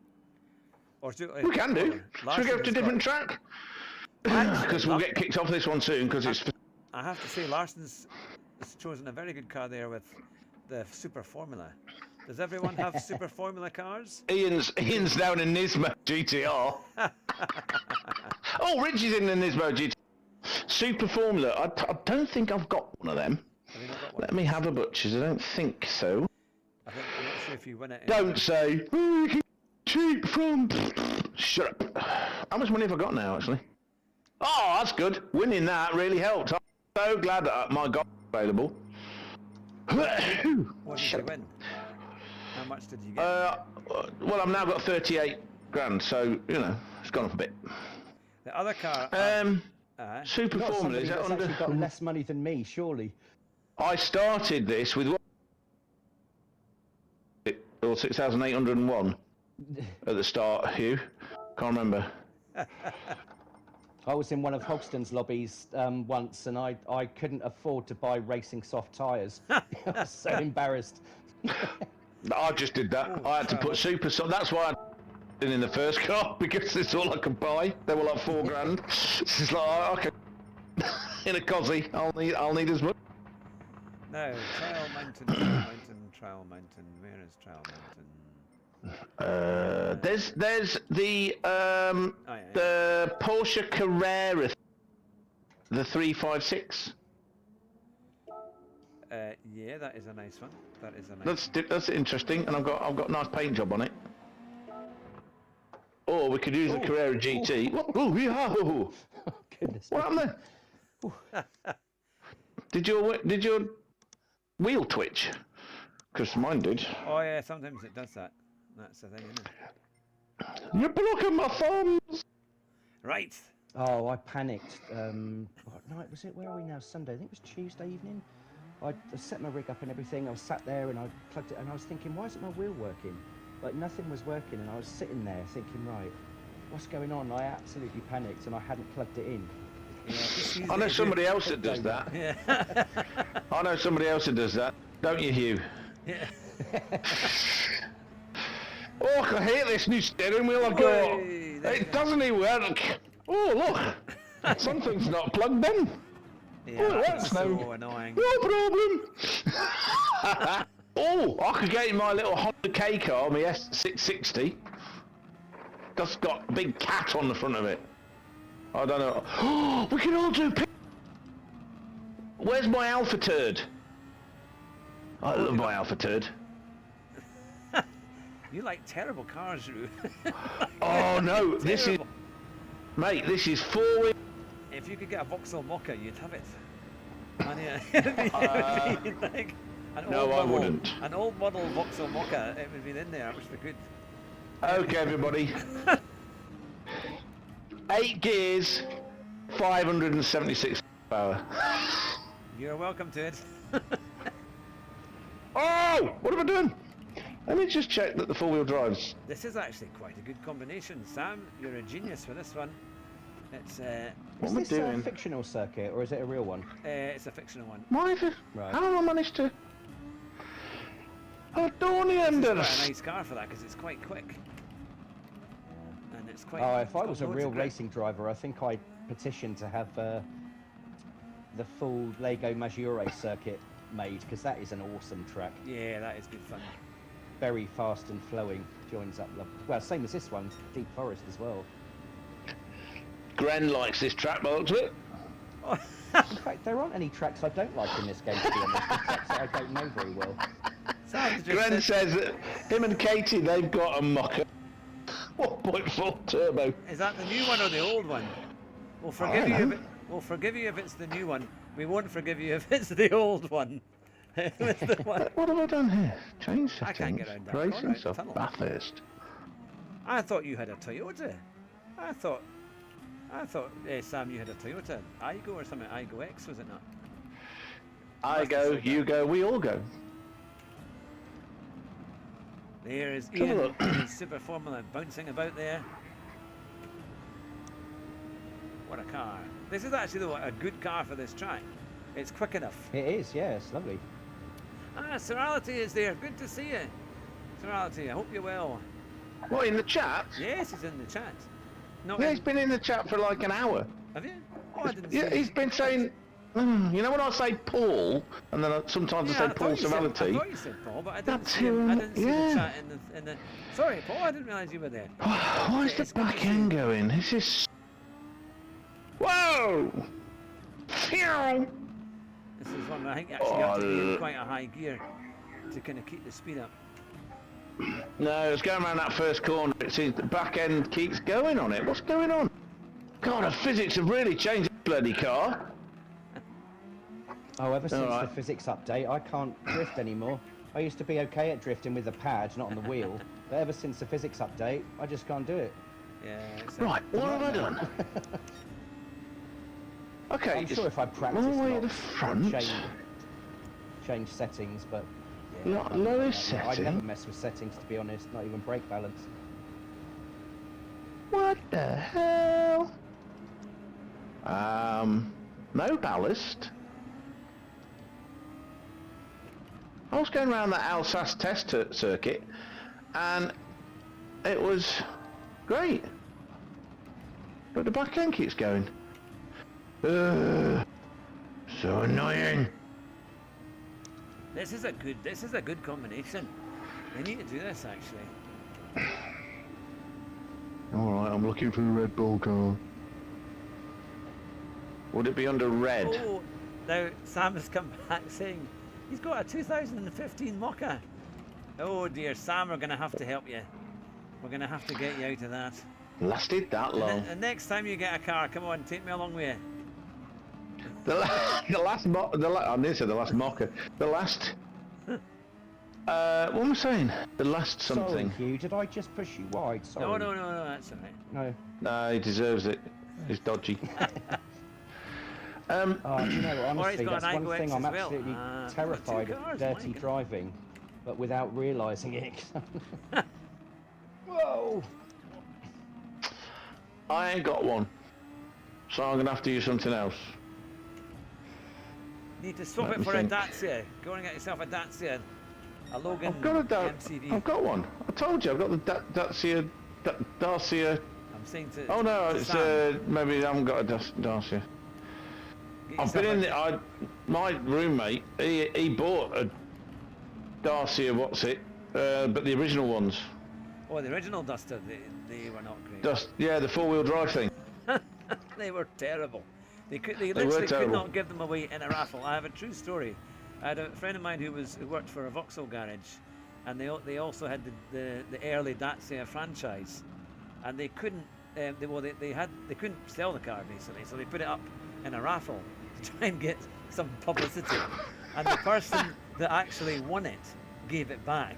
Or
We can do. Should we go to a different track? Because we'll get kicked off this one soon, because it's...
I have to say, Larson's has chosen a very good car there with the Super Formula. Does everyone have Super Formula cars?
Ian's down in Nismo GTR. Oh, Richie's in the Nismo GTR. Super Formula. I don't think I've got one of them.
Have you not got one?
Let me have a butcher's. I don't think so.
I'm not sure if you win it.
Don't say, oh, you can cheap from... Shut up. How much money have I got now, actually? Oh, that's good. Winning that really helped. I'm so glad that my God is available.
What did you win? How much did you get?
Well, I've now got 38 grand, so, you know, it's gone up a bit.
The other car...
Super
You've got
Formula,
somebody
is that
that's
under...
actually got less money than me, surely.
I started this with... Or 6,801 at the start, Hugh. Can't remember.
I was in one of Hogston's lobbies once, and I couldn't afford to buy racing soft tyres. I was so embarrassed.
I just did that. I had to put super... That's why I in the first car, because it's all I could buy. They were like 4 grand. It's just like, okay. In a Cosy, I'll need as much.
No, Trail Mountain, Trail Mountain, Trail Mountain. Where is Trail Mountain?
There's the the Porsche Carrera, the 356.
Yeah, that is a nice one. That is a nice.
That's interesting, and I've got a nice paint job on it. Or we could use the Carrera GT. Oh, yeah.
Oh, goodness.
What happened there? Did your wheel twitch? Because mine did.
Oh yeah, sometimes it does that. That's the thing, isn't it?
You're blocking my thumbs.
Right.
Oh, I panicked. What night was it? Where are we now? Sunday. I think it was Tuesday evening. I set my rig up and everything. I was sat there and I plugged it, and I was thinking, why isn't my wheel working? Like, nothing was working, and I was sitting there thinking, right, what's going on? I absolutely panicked, and I hadn't plugged it in.
I know somebody else that does that.
Yeah.
I know somebody else that does that. Don't you, Hugh?
Yeah.
Oh, I can hate this new steering wheel I've got.
Oi,
It doesn't even work. Oh, look. Something's not plugged in.
Yeah,
Oh,
that's
that's
so annoying.
No problem. Oh, I could get in my little Honda K car, my S660. That's got a big cat on the front of it. I don't know. Oh, we can all do. Where's my Alpha Turd? I love my Alpha Turd.
You like terrible cars, Roo.
Oh no, this is, mate. This is 4-wheel.
If you could get a Vauxhall Mocha, you'd have it. And, like
No, I wouldn't.
An old model Vauxhall Mocha, it would be in there, which would be good.
Okay, everybody. 8 gears, 576 power.
You're welcome to it.
Oh, what am I doing? Let me just check that the 4-wheel drives.
This is actually quite a good combination. Sam, you're a genius for this one. It's
What
Is
am I
this
doing?
a fictional circuit, or is it a real one?
it's a fictional one.
Right.
How have I managed to? I don't
It's quite a
understand.
nice car for that because it's quite quick. And it's quite.
Oh,
it's
if I
got
was a
loads
real
of grip.
racing driver, I think I'd petition to have the full Lego Maggiore circuit made, because that is an awesome track.
Yeah, that is good fun.
Very fast and flowing, joins up. Well, same as this one, Deep Forest as well.
Gren likes this track, by the looks of it.
In fact, there aren't any tracks I don't like in this game, to be honest. The tracks that I don't know very well.
Sam's just
Gren
said-
says that him and Katie, they've got a Mocha 1.4 turbo.
Is that the new one or the old one? We'll forgive you. We'll forgive you if it's the new one. We won't forgive you if it's the old one. It's the one.
What have I done here? Change settings.
I can't get around that
Racing
corner,
stuff.
tunnel.
Bathurst.
I thought you had a Toyota. I thought, Sam, you had a Toyota Aygo or something. Aygo X, was it not?
I
Must have
go,
said
you
that.
go, we all go.
There is
Have a
Ian
look.
in his Super Formula bouncing about there. What a car. This is actually though a good car for this track. It's quick enough.
It is, yeah, it's lovely.
Ah, Serality is there. Good to see you. Serality, I hope you're well.
What, in the chat?
Yes, he's in the chat. Not
Yeah,
in,
he's been in the chat for like an hour.
have you? Oh, I didn't
Yeah,
see
he's
it.
been saying, you know when I say Paul, and then sometimes I say Paul
I
Serality?
thought you said Paul, but I didn't
That's
see him. I
him,
didn't see the
yeah.
chat in the. Sorry, Paul. I didn't realise you were there.
Why is the
It's good to
back
see
end
you.
going? This is... Whoa! Phew!
This is one I think actually you have to be in
Oh,
quite a high gear to kind of keep the speed up.
No, it's going around that first corner. It seems the back end keeps going on it. What's going on? God, the physics have really changed this bloody car.
Oh, ever since
Alright.
the physics update, I can't drift anymore. I used to be okay at drifting with the pad, not on the wheel. But ever since the physics update, I just can't do it.
Yeah. It's
Right, what have I done? Okay,
I'm sure if I practice
all the way
lots,
to the front.
change settings, but
Lowest
I never
setting.
mess with settings, to be honest, not even brake balance.
What the hell? No ballast. I was going around that Alsace test circuit, and it was great. But the back end keeps going. So annoying.
This is a good combination. They need to do this actually.
Alright, I'm looking for the Red Bull car. Would it be under red?
Oh, now Sam has come back saying he's got a 2015 Mocha. Oh dear, Sam, we're going to have to help you. We're going to have to get you out of that.
Lasted that long.
And next time you get a car, come on, take me along with you.
I didn't say the last mocker. The last. What am I saying? The last something.
Sorry, Hugh, did I just push you wide? Sorry.
No, that's alright.
No.
No, he deserves it. He's dodgy.
Oh, do you know what,
Or he's
honestly,
got
that's
an
one
Igo
thing
X
I'm
as well.
absolutely
Got
terrified
two
of
cars,
dirty
my goodness.
driving, but without realising it. Whoa!
I ain't got one, so I'm gonna have to use something else.
Need to swap
Let
it
me
for
think.
a Dacia. Go and get yourself a Dacia. A Logan
I've got a
MCV.
I've got one. I told you, I've got the Dacia. Dacia.
I'm saying to.
Oh no,
to
it's
Sam,
maybe I haven't got a Dacia.
get
I've been
yourself
in. My roommate, he bought a Dacia. What's it? But the original ones.
Oh, the original Duster, they were not great.
The 4-wheel drive thing.
They were terrible. They
were
literally could
terrible.
not give them away in a raffle. I have a true story. I had a friend of mine who worked for a Vauxhall garage, and they also had the early Dacia franchise, and they couldn't they couldn't sell the car basically, so they put it up in a raffle to try and get some publicity, and the person that actually won it gave it back.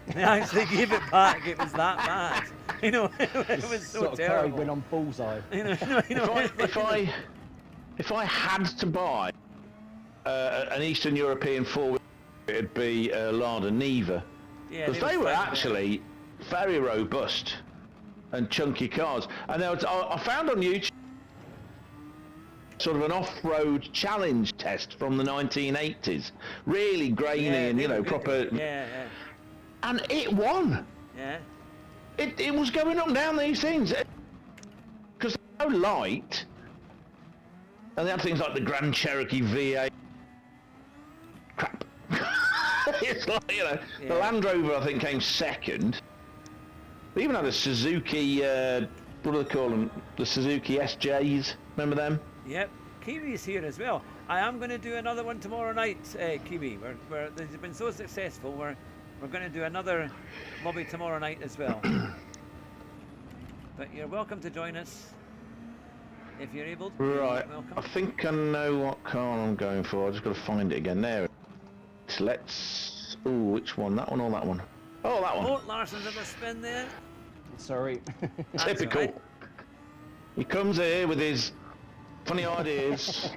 They actually gave it back. It was that bad. You know, it was so
Sort of car
terrible.
went on bullseye.
You know,
If I had to buy an Eastern European 4-wheel, it'd be Lada Niva,
yeah,
because they were
fine,
actually very robust and chunky cars. And I found on YouTube sort of an off-road challenge test from the 1980s, really grainy and
they were good.
proper.
Yeah.
And it won.
Yeah.
It was going up and down these things because they're so light, and they had things like the Grand Cherokee V8. Crap. It's like, the
Yeah.
Land Rover I think came second. They even had a Suzuki. What do they call them? The Suzuki SJs. Remember them?
Yep. Kiwi's here as well. I am going to do another one tomorrow night, Kiwi. They've been so successful. We're going to do another lobby tomorrow night as well. But you're welcome to join us if you're able to.
Right.
You're welcome.
I think I know what car I'm going for. I just got to find it again. There. Let's. Ooh, which one? That one or that one? Oh, that one.
Oh, Larson's at the spin there.
Sorry.
That's
Typical.
alright.
He comes here with his funny ideas.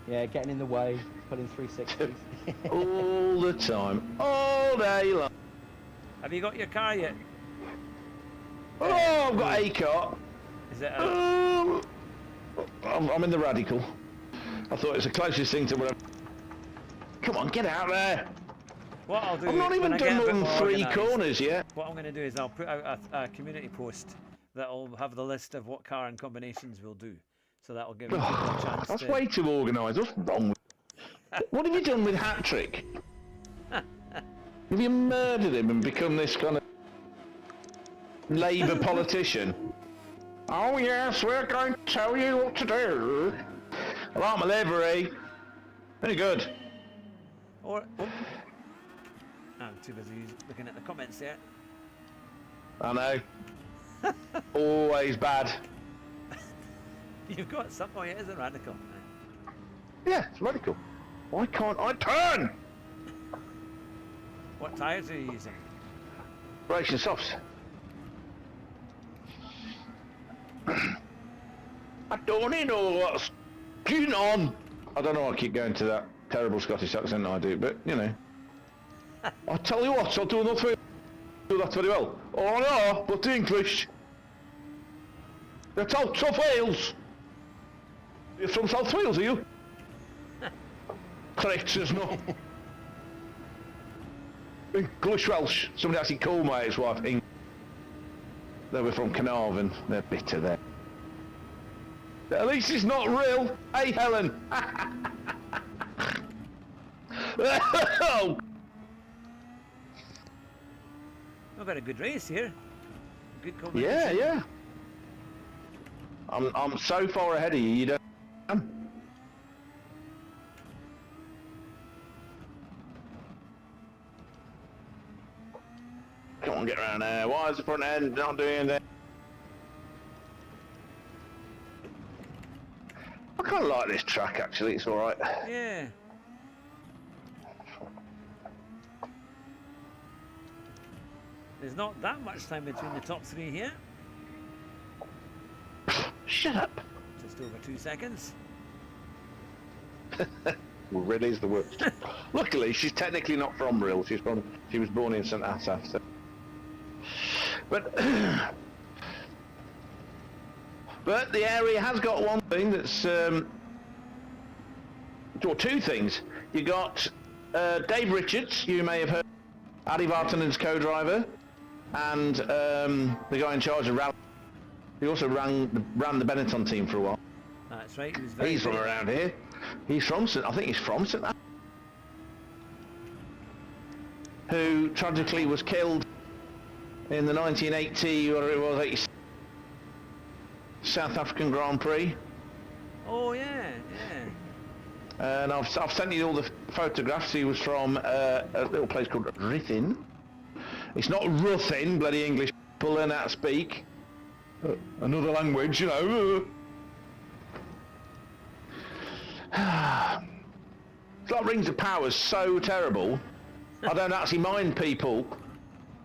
Yeah, getting in the way, pulling 360s.
All the time. All day long.
Have you got your car yet?
Oh, I've got a car.
Is it?
I'm in the Radical. I thought it's the closest thing to whatever. Come on, get out there.
What I'll do?
I've not
when
even
I get
done
a
more
bit
than
more
3
organised,
corners yet.
What I'm going to do is I'll put out a community post that'll have the list of what car and combinations we'll do. So that'll give you people a chance
That's
to...
way too organised. What's wrong with What have you done with Hattrick? Have you murdered him and become this kind of Labour politician? Oh yes, we're going to tell you what to do. I like my livery. Very good.
Or... Oh. too busy looking at the comments there.
I know. Always bad.
You've got something. Oh, yeah, it is a radical.
Yeah, it's radical. Why can't I turn?
What tyres are you using?
Racing softs. I don't know what's going on. I don't know. I keep going to that terrible Scottish accent I do, but you know. I tell you what, I'll do another. Do that very well. Oh no, but English. You're South Wales. You're from South Wales, are you? Correct, says no. English Welsh. Somebody actually called my ex-wife English. They were from Carnarvon. They're bitter there. At least it's not real. Hey, Helen.
We've got a good race here. Good combination.
Yeah, yeah. I'm so far ahead of you. You don't. Come on, get around there. Why is the front end not doing anything? I kind of like this track actually. It's all right.
Yeah. There's not that much time between the top three here.
Shut up.
Just over 2 seconds.
Well, Ridley's the worst.
Luckily, she's technically not from Rill. She was born in St Asaph. So. But the area has got one thing that's or two things. You got Dave Richards, you may have heard, Addy Vartanen's co-driver, and the guy in charge of rally. He also ran the Benetton team for a while.
That's right.
He's from around here. He's from I think he's from St Asaph. Who tragically was killed in the 1980, whatever it was, 80 South African Grand Prix.
Oh yeah, yeah.
And I've sent you all the photographs. He was from a little place called Ruthin. It's not Ruthin, bloody English people learn how to speak. Another language, you know. It's like Rings of Power is so terrible. I don't actually mind people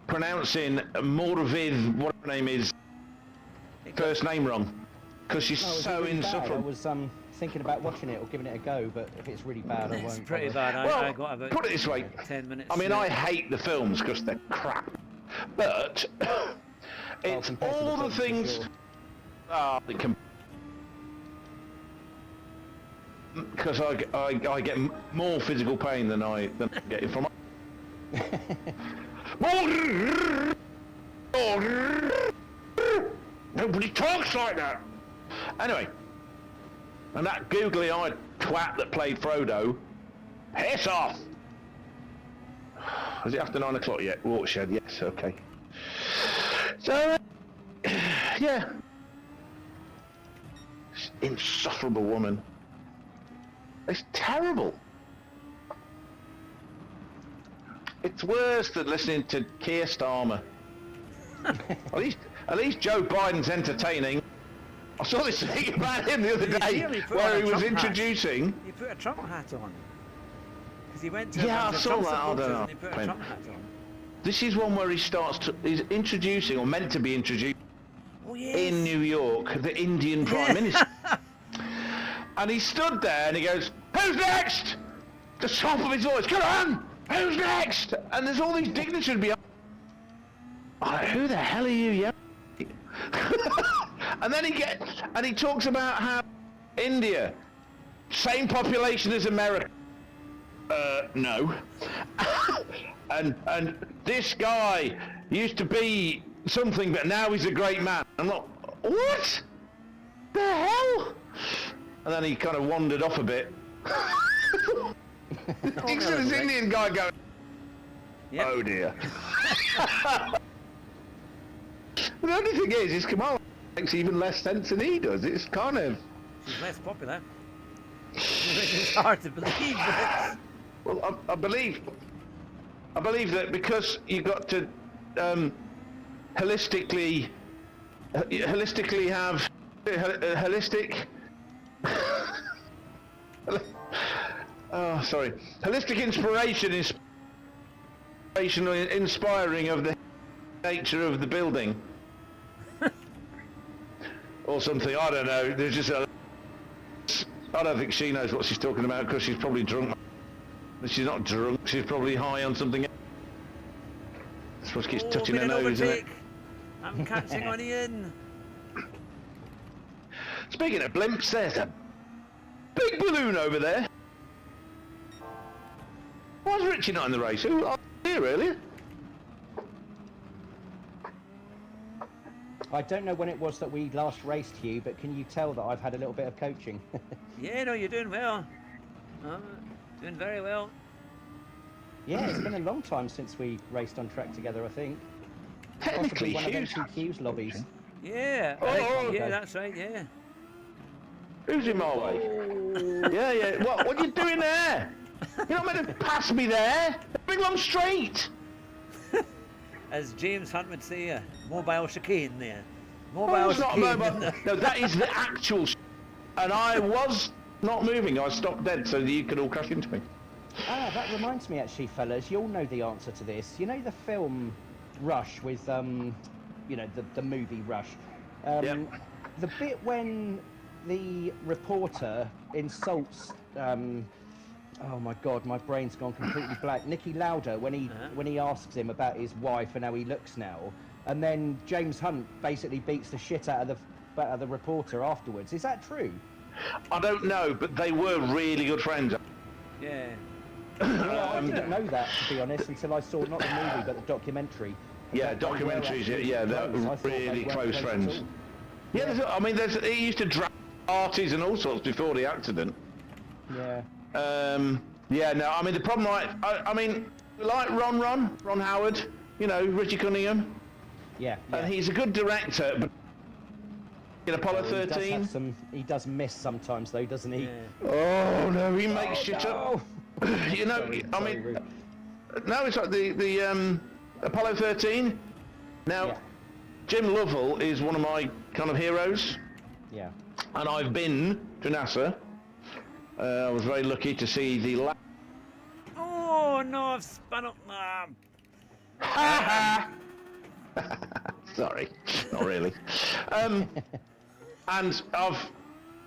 pronouncing Morvid, what her name is, first name wrong, because she's so
really
insufferable.
I was thinking about watching it or giving it a go, but if it's really bad, I won't.
It's pretty
bother.
bad.
Well,
I got about
put it this way.
10 minutes.
I mean, I hate the films because they're crap, but it's
compared to the
all the
films,
things.
for sure.
Because I get more physical pain than I get from. Nobody talks like that. Anyway, and that googly-eyed twat that played Frodo, piss off. Is it after 9 o'clock yet? Watershed, yes, okay. So, yeah. Insufferable woman. It's terrible. It's worse than listening to Keir Starmer. At least Joe Biden's entertaining. I saw this thing about him the other day where he was introducing.
He put a Trump hat on. Because he went to
Yeah, I saw that. I don't know.
and he put a Trump hat on.
This is one where he's introducing, or meant to be introduced,
Oh, yes.
in New York, the Indian Prime Minister. And he stood there and he goes, "Who's next?" The top of his voice, "Come on, who's next?" And there's all these dignitaries behind. I'm like, who the hell are you, yeah? And then he talks about how India, same population as America. No. and this guy used to be something, but now he's a great man. I'm like, what the hell? And then he kind of wandered off a bit. You see this Indian guy going,
Yep.
oh dear. The only thing is Kamala makes even less sense than he does. It's kind of...
She's less popular. It's hard to believe, but...
Well, I believe I believe that because you got to holistically have holistic. Oh, sorry. Holistic inspiration is inspiring of the nature of the building, or something. I don't know. There's just a. I don't think she knows what she's talking about because she's probably drunk. But she's not drunk. She's probably high on something. That's what keeps touching her nose, isn't it?
I'm catching on Ian.
Speaking of blimps, there's a big balloon over there. Why was Richie not in the race? Who was here earlier?
I don't know when it was that we last raced, Hugh, but can you tell that I've had a little bit of coaching?
Yeah, no, you're doing well. Doing very well.
Yeah, it's been a long time since we raced on track together, I think.
Technically,
Possibly one of
Hugh's
MCQ's lobbies.
Yeah.
Oh,
yeah,
okay.
that's right. Yeah.
Who's in my way? Yeah, yeah. What are you doing there? You're not meant to pass me there. Bring along straight.
As James Hunt would say, mobile chicane there.
Oh,
Mobile
it's not
chicane.
mobile. No, that is the actual. And I was not moving. I stopped dead so that you could all crash into me.
Ah, that reminds me actually, fellas, you'll know the answer to this. You know the film Rush with, you know, the movie Rush?
Yep.
The bit when the reporter insults, oh my God, my brain's gone completely blank. Nicky Lauda, when he asks him about his wife and how he looks now, and then James Hunt basically beats the shit out of the reporter afterwards. Is that true?
I don't know, but they were really good friends.
Yeah.
Yeah, I didn't know that, to be honest, until I saw not the movie but the documentary.
Yeah,
They were
documentaries.
actually
Yeah, they're
close. I thought they
really
weren't
close
at
friends.
all.
Yeah, I mean, he used to drag parties and all sorts before the accident.
Yeah.
Yeah, no, I mean, the problem, I mean, like Ron Howard, you know, Richie Cunningham,
Yeah.
and he's a good director, but in Apollo
He does
13,
have he does miss sometimes, though, doesn't he?
Yeah.
oh no, he makes shit up. You know,
Sorry,
I
sorry,
mean,
Ruth.
no, it's like the Apollo 13. Now,
Yeah.
Jim Lovell is one of my kind of heroes,
Yeah.
and I've been to NASA. I was very lucky to see the
Oh no, I've spun up. Ah.
Sorry, not really. And I've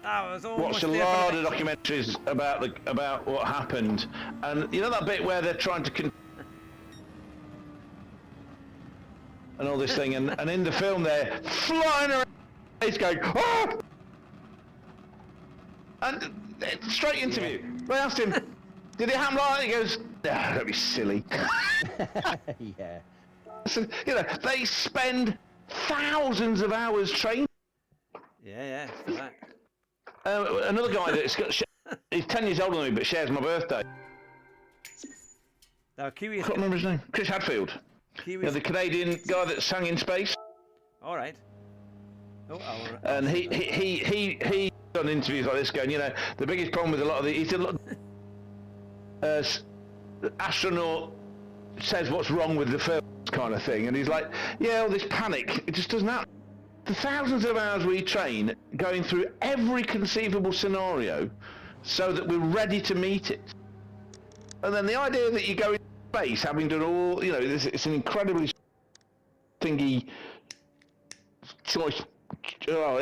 I was almost
watched a
there for
lot
the
of documentaries about what happened, and you know that bit where they're trying to and all this thing, and in the film they're flying around, he's going, oh! And straight interview. They asked him, did it happen like that? He goes, nah, don't be silly.
Yeah.
So, you know, they spend thousands of hours training.
Yeah, for that.
Another guy that's got, he's 10 years older than me, but shares my birthday.
Now, Kiwi
I can't remember his name. Chris Hadfield.
Kiwi.
Yeah, the Canadian guy that sang in space.
All right. Oh,
And he done interviews like this going, you know, the biggest problem with a lot of he said, look, astronaut says what's wrong with the film kind of thing, and he's like, yeah, all this panic, it just doesn't happen. The thousands of hours we train going through every conceivable scenario so that we're ready to meet it. And then the idea that you go into space having done all, you know, it's an incredibly thingy choice,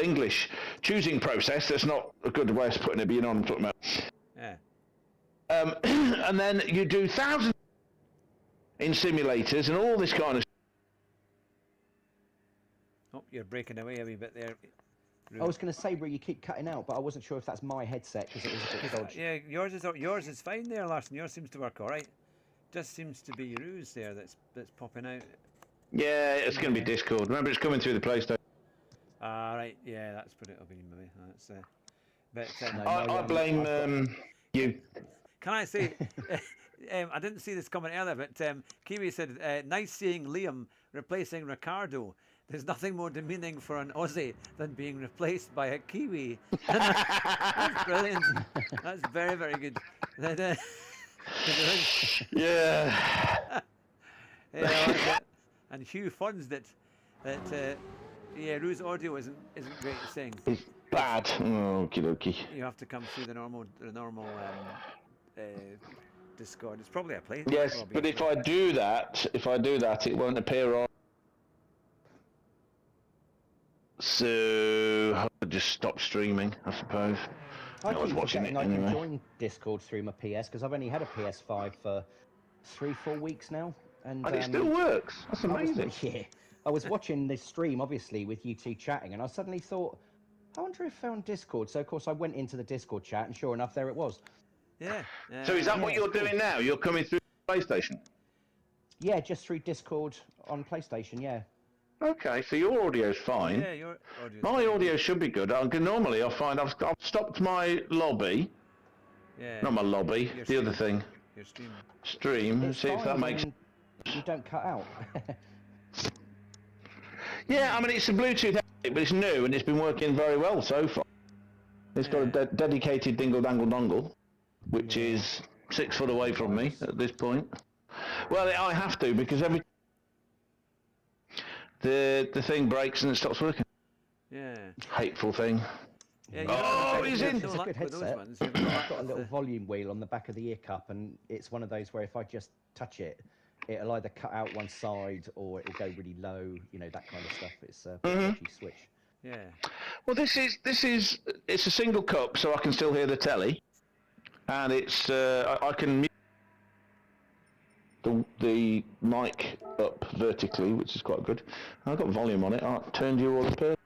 English choosing process. That's not a good way of putting it, but you know what I'm talking about.
yeah.
And then you do thousands in simulators and all this kind of.
Oh, you're breaking away a wee bit there.
I was going to say where you keep cutting out, but I wasn't sure if that's my headset because it was a bit dodgy.
Yeah, yours is fine there, Larson. Yours seems to work all right. Just seems to be your ooze there that's popping out.
Yeah, it's going to be Discord. Remember, it's coming through the PlayStation.
Ah, right. Yeah, that's what it'll be, maybe. That's. But
No,
I blame you.
can I say? I didn't see this comment earlier, but Kiwi said, "Nice seeing Liam replacing Ricardo. There's nothing more demeaning for an Aussie than being replaced by a Kiwi." That's brilliant. That's very, very good.
Yeah.
You know, and Hugh funds that yeah, Rue's audio isn't great at saying.
It's bad. Okie dokie.
You have to come through the normal Discord. It's probably a place.
Yes, but if I do that, it won't appear on. So I'll just stop streaming, I suppose.
I
was
keep
watching it
forgetting I
anyway.
can join Discord through my PS because I've only had a PS5 for 3-4 weeks now, and
it still works. That's amazing.
I was watching this stream, obviously, with you two chatting, and I suddenly thought, I wonder if I found Discord. So of course I went into the Discord chat, and sure enough, there it was.
Yeah.
So is that what you're doing now? You're coming through PlayStation?
Yeah, just through Discord on PlayStation. Yeah.
Okay, so your audio's fine.
Yeah, your audio.
My audio should be good. Normally, I find I've stopped my lobby.
Yeah.
Not my lobby. The other thing.
Your stream.
Stream.
It's
See if that
fine
makes.
when you don't cut out.
Yeah, I mean it's a Bluetooth headset, but it's new and it's been working very well so far. It's got a dedicated dingle dangle dongle, which is 6 foot away from me at this point. Well, I have to because the thing breaks and it stops working.
Yeah.
Hateful thing.
Yeah,
he's in.
It's a good headset. I've got a little volume wheel on the back of the ear cup, and it's one of those where if I just touch it, it'll either cut out one side or it'll go really low. You know, that kind of stuff. It's a dodgy switch.
Yeah.
Well, it's a single cup, so I can still hear the telly, and it's I can mute the mic up vertically, which is quite good. I've got volume on it. I turned you all up.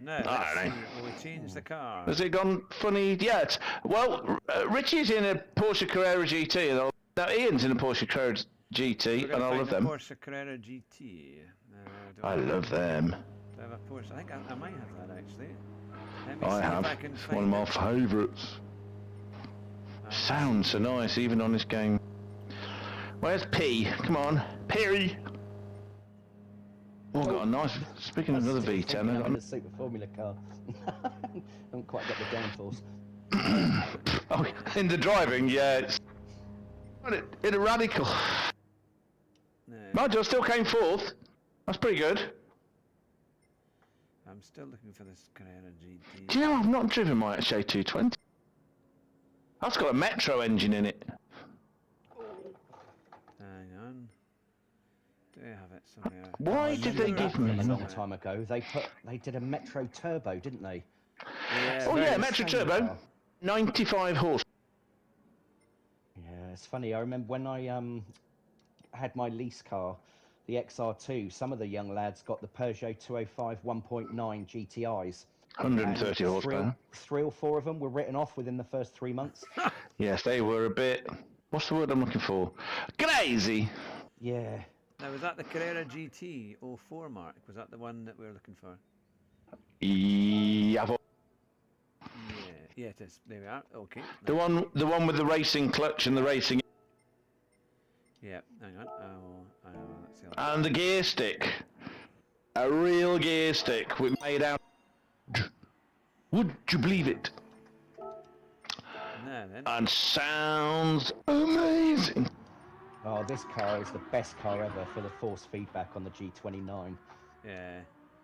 No,
I don't know.
will we change the car?
Has it gone funny yet? Well, Richie's in a Porsche Carrera GT, and Ian's in a Porsche Carrera GT, and I love them.
Porsche Carrera GT.
I love them.
Do I have a Porsche? I think I might have that actually.
I have. It's one of my favourites. Sounds so nice, even on this game. Where's P? Come on, Perry. Oh, got a nice. Speaking of another V10, I got
a Super Formula car. Don't quite get the downforce.
Oh, in the driving, yeah. It's in a radical.
No.
Nigel still came fourth. That's pretty good.
I'm still looking for this Carrera GT.
Do you know I've not driven my HA220? That's got a Metro engine in it.
Hang on. Do I have it somewhere?
Why did they give me
a long time ago? They did a Metro Turbo, didn't they?
Yeah,
oh yeah, Metro Turbo, 95 horse.
Yeah, it's funny. I remember when I had my lease car, the XR2. Some of the young lads got the Peugeot 205 1.9 GTIs.
130 horsepower.
Three or four of them were written off within the first 3 months.
Yes, they were a bit. What's the word I'm looking for? Crazy.
Yeah.
Now, was that the Carrera GT 04 mark? Was that the one that we were looking for?
Yeah.
Yeah, it is. There we are. Okay.
The one with the racing clutch and the racing.
Yeah, hang on. Let's see.
And the gear stick. A real gear stick made out. Would you believe it?
No, then.
And sounds amazing.
Oh, this car is the best car ever for the force feedback on the G29.
Yeah.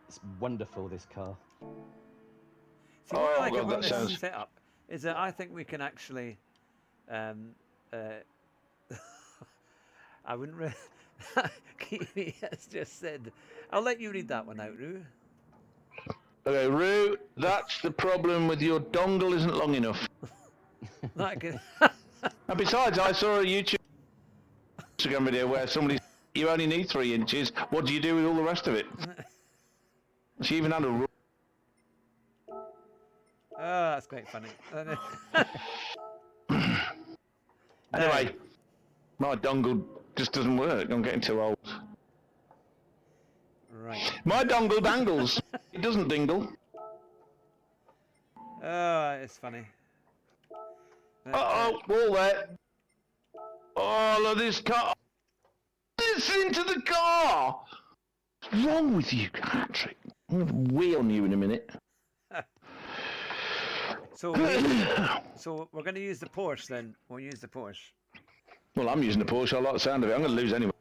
It's wonderful, this car.
See, what I like
God,
about
that
this
sounds-
setup is that I think we can actually, I wouldn't really, Kiwi has just said, I'll let you read that one out, Roo.
Okay, Roo, that's the problem with your dongle isn't long enough.
That can,
And besides, I saw a YouTube Instagram video where somebody you only need 3 inches. What do you do with all the rest of it? She even had a rule.
oh, that's quite funny.
Anyway, my dongle just doesn't work. I'm getting too old.
Right.
My dongle dangles. It doesn't dingle.
Oh, it's funny.
Uh-oh, wall there. Oh, look at this car. Listen to the car. What's wrong with you, Patrick? I'm going to wheel on you in a minute.
So we're going to use the Porsche then. We'll use the Porsche.
Well, I'm using the Porsche. I like the sound of it. I'm going to lose anyway.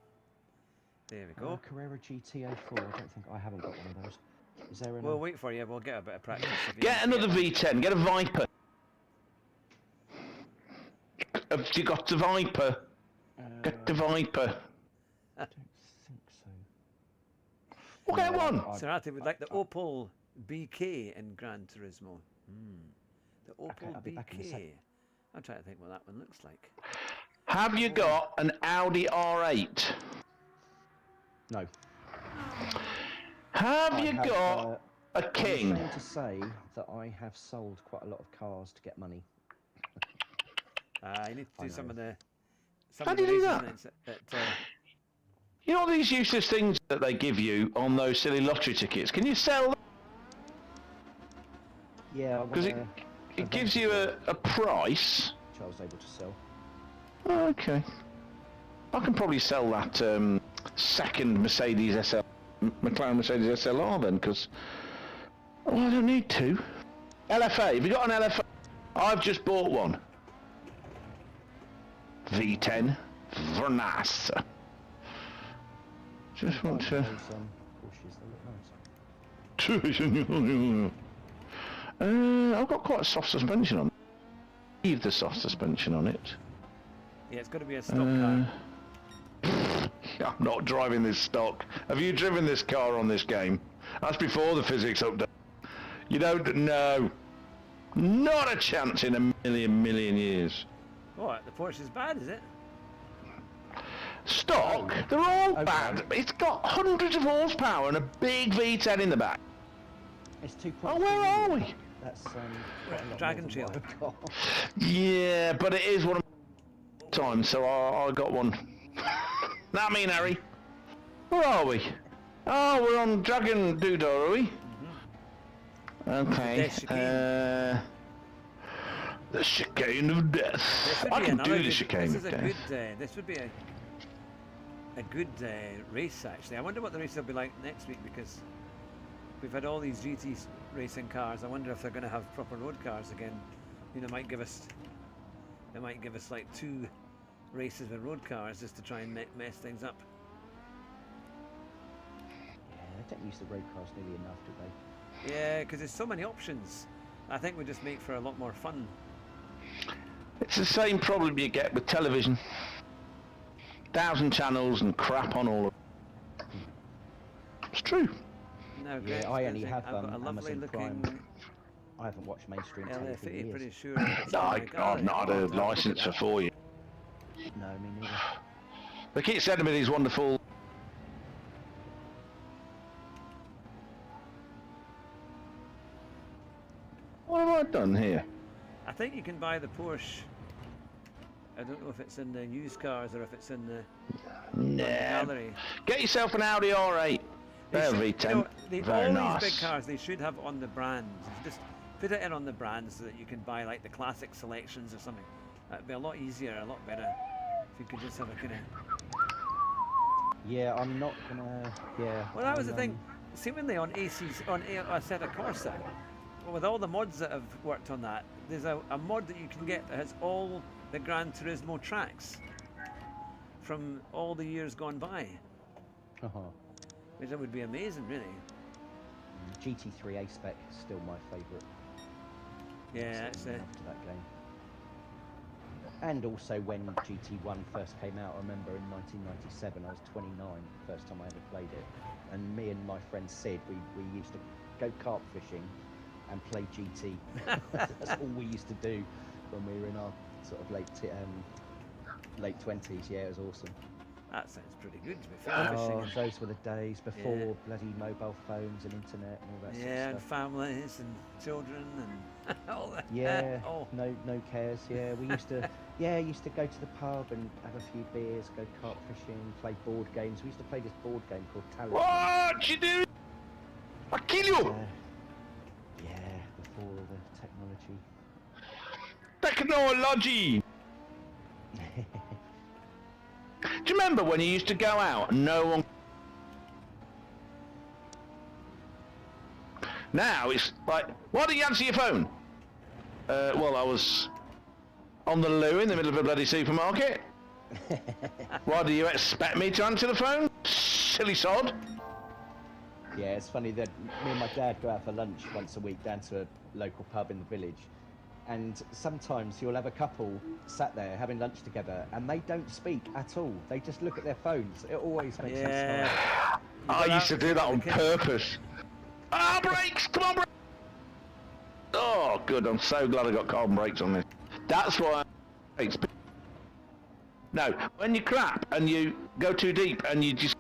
There we go.
Carrera GTA4. I don't think I haven't got one of those. Is there
We'll wait for you. We'll get a bit of practice. if you
Get
want to
another
get
V10. Get a Viper. Have you got the Viper? Get the Viper.
I don't think so.
We'll get one.
one. Serati would like the Opel BK in Gran Turismo. The Opel
I'll be back in a sec.
BK. I'm trying to think what that one looks like.
Have you got an Audi R8?
No.
Have
I
you
have,
got a
I'm
King?
ashamed to say that I have sold quite a lot of cars to get money.
You need to
I
do some
know.
of the.
How do you do that?
At,
You know these useless things that they give you on those silly lottery tickets? Can you sell them?
Yeah, I
Because
want
it gives you a price.
which I was able to sell.
Okay. I can probably sell that second Mercedes SL, McLaren Mercedes SLR then, because I don't need to. LFA. Have you got an LFA? I've just bought one. V10 Vernas. Just want to.
Those, Porsches, they look nice.
I've got quite a soft suspension on it. Leave the soft suspension on it.
yeah, it's got to be a stock car.
I'm not driving this stock. Have you driven this car on this game? That's before the physics update. You don't know. Not a chance in a million years.
What? The Porsche is bad, is it?
Stock, they're all
Okay.
bad. It's got hundreds of horsepower and a big V10 in the back.
It's 2.2.
Oh, where are we?
That's quite a lot
Dragon
more
Trail.
than what I've got.
Yeah, but it is one of my times, so I got one. That mean, Harry? Where are we? Oh, we're on Dragon Doodah, are we? Okay. The chicane of death.
This would
I
be
can
another
do the
good-
chicane
This
of
is a
death.
good. This would be a good race actually. I wonder what the race will be like next week because we've had all these GT racing cars. I wonder if they're going to have proper road cars again. You know, they might give us like 2 races with road cars just to try and mess things up.
Yeah, they don't use the road cars nearly enough, do they?
Yeah, because there's so many options. I think we just make for a lot more fun.
It's the same problem you get with television. 1,000 channels and crap on all of it. It's true.
Now,
Yeah,
Greg's
I only
busy.
have,
I've got a lovely
Amazon
looking
Prime. I haven't watched mainstream telly for
LFA.
years.
Pretty sure. it's
No,
on my
I've
gallery.
not had a
Oh, look at
license for
that.
4 years.
No, me neither.
They keep sending me these wonderful. What have I done here?
I think you can buy the Porsche. I don't know if it's in the used cars or if it's in the
Nah.
gallery.
Get yourself an Audi R8.
They
There,
should-
V10.
you know,
Very
all
nice.
these big cars, they should have on the brands. Just put it in on the brands so that you can buy like the classic selections or something. That'd be a lot easier, a lot better if you could just have a kind of.
Yeah, I'm not gonna. Yeah.
Well, that was the
I'll,
thing. Seemingly on AC's on Assetto Corsa, with all the mods that have worked on that, there's a mod that you can get that has all the Gran Turismo tracks from all the years gone by,
Uh-huh.
which would be amazing, really.
GT3 A spec is still my favourite.
Yeah, it's
Absolutely loved that game. And also when GT1 first came out, I remember in 1997, I was 29, the first time I ever played it. And me and my friend Sid, we used to go carp fishing and play GT. That's all we used to do when we were in our sort of late 20s. Yeah, it was awesome.
that sounds pretty good to be fair.
Oh,
Fishing
those were the days before
Yeah.
bloody mobile phones and internet and all that
and,
sort
yeah,
of
and
stuff.
families and children and all that.
Yeah,
Oh,
no cares. Yeah, we used to go to the pub and have a few beers, go carp fishing, play board games. We used to play this board game called Talisman.
What you do? I kill you!
Yeah, before all the technology.
Technology! Do you remember when you used to go out and no one... Now it's like, why didn't you answer your phone? Well, I was on the loo in the middle of a bloody supermarket. Why do you expect me to answer the phone? Silly sod.
Yeah, it's funny that me and my dad go out for lunch once a week down to a local pub in the village. And sometimes you'll have a couple sat there having lunch together and they don't speak at all. They just look at their phones. It always makes me smile.
I used to do that on purpose. Ah, brakes! Come on, brakes! Oh, good. I'm so glad I got carbon brakes on this. That's why brakes. No, when you crap and you go too deep and you just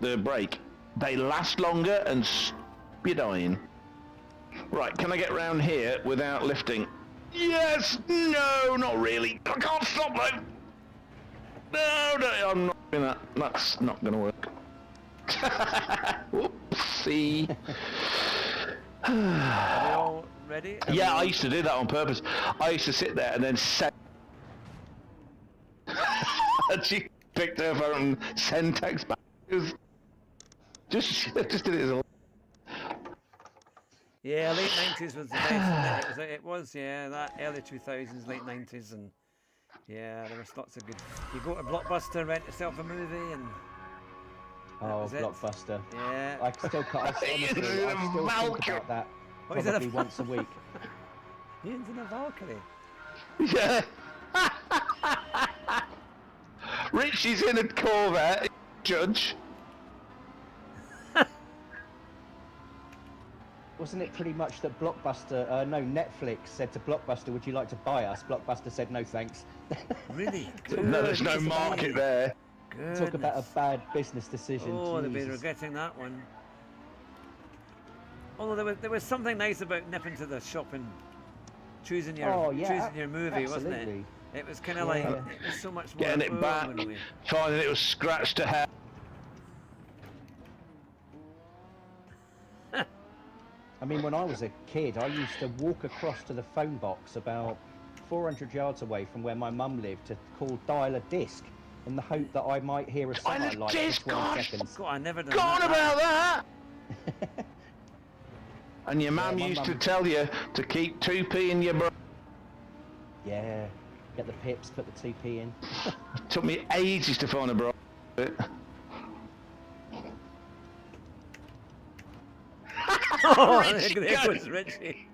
the brake, they last longer and you're dying. Right, can I get round here without lifting? Yes! No, not really. I can't stop though. No, I'm not doing that. That's not going to work. Whoopsie.
Are we all ready?
Yeah, I used to do that on purpose. I used to sit there and then send. And she picked her phone and send text back. It was just did it as a.
Yeah, late 90s was the best. It was, yeah, that early 2000s, late 90s, and yeah, there was lots of good. You go to Blockbuster, rent yourself a movie, and
Oh,
was it.
Blockbuster.
yeah.
I still can't, honestly, I still think about that
What is it,
probably once a week.
Ian's in a Valkyrie.
Yeah. Richie's in a Corvette, Judge.
Wasn't it pretty much that Blockbuster, no, Netflix said to Blockbuster, would you like to buy us? Blockbuster said, no thanks.
Really?
No, there's no
Good.
market there.
Talk about a
Goodness.
bad business decision.
Oh, they'll be
Jesus.
regretting that one. Although there was something nice about nipping to the shop and choosing your movie, wasn't it?
absolutely.
It was kind of like,
Yeah.
it was so much more.
Getting it back,
anyway.
finding it was scratched to hell.
I mean, when I was a kid, I used to walk across to the phone box about 400 yards away from where my mum lived to dial a disc in the hope that I might hear a song I
Dial a
liked for
disc,
20
gosh!
seconds.
God, I never done
Go on
that.
about that! And your mum
my
used to
mum-
tell you to keep 2p in your bra.
Yeah, get the pips, put the 2p in.
Took me ages to find a bra.
Oh,
Rich
there
goes.
goes Richie.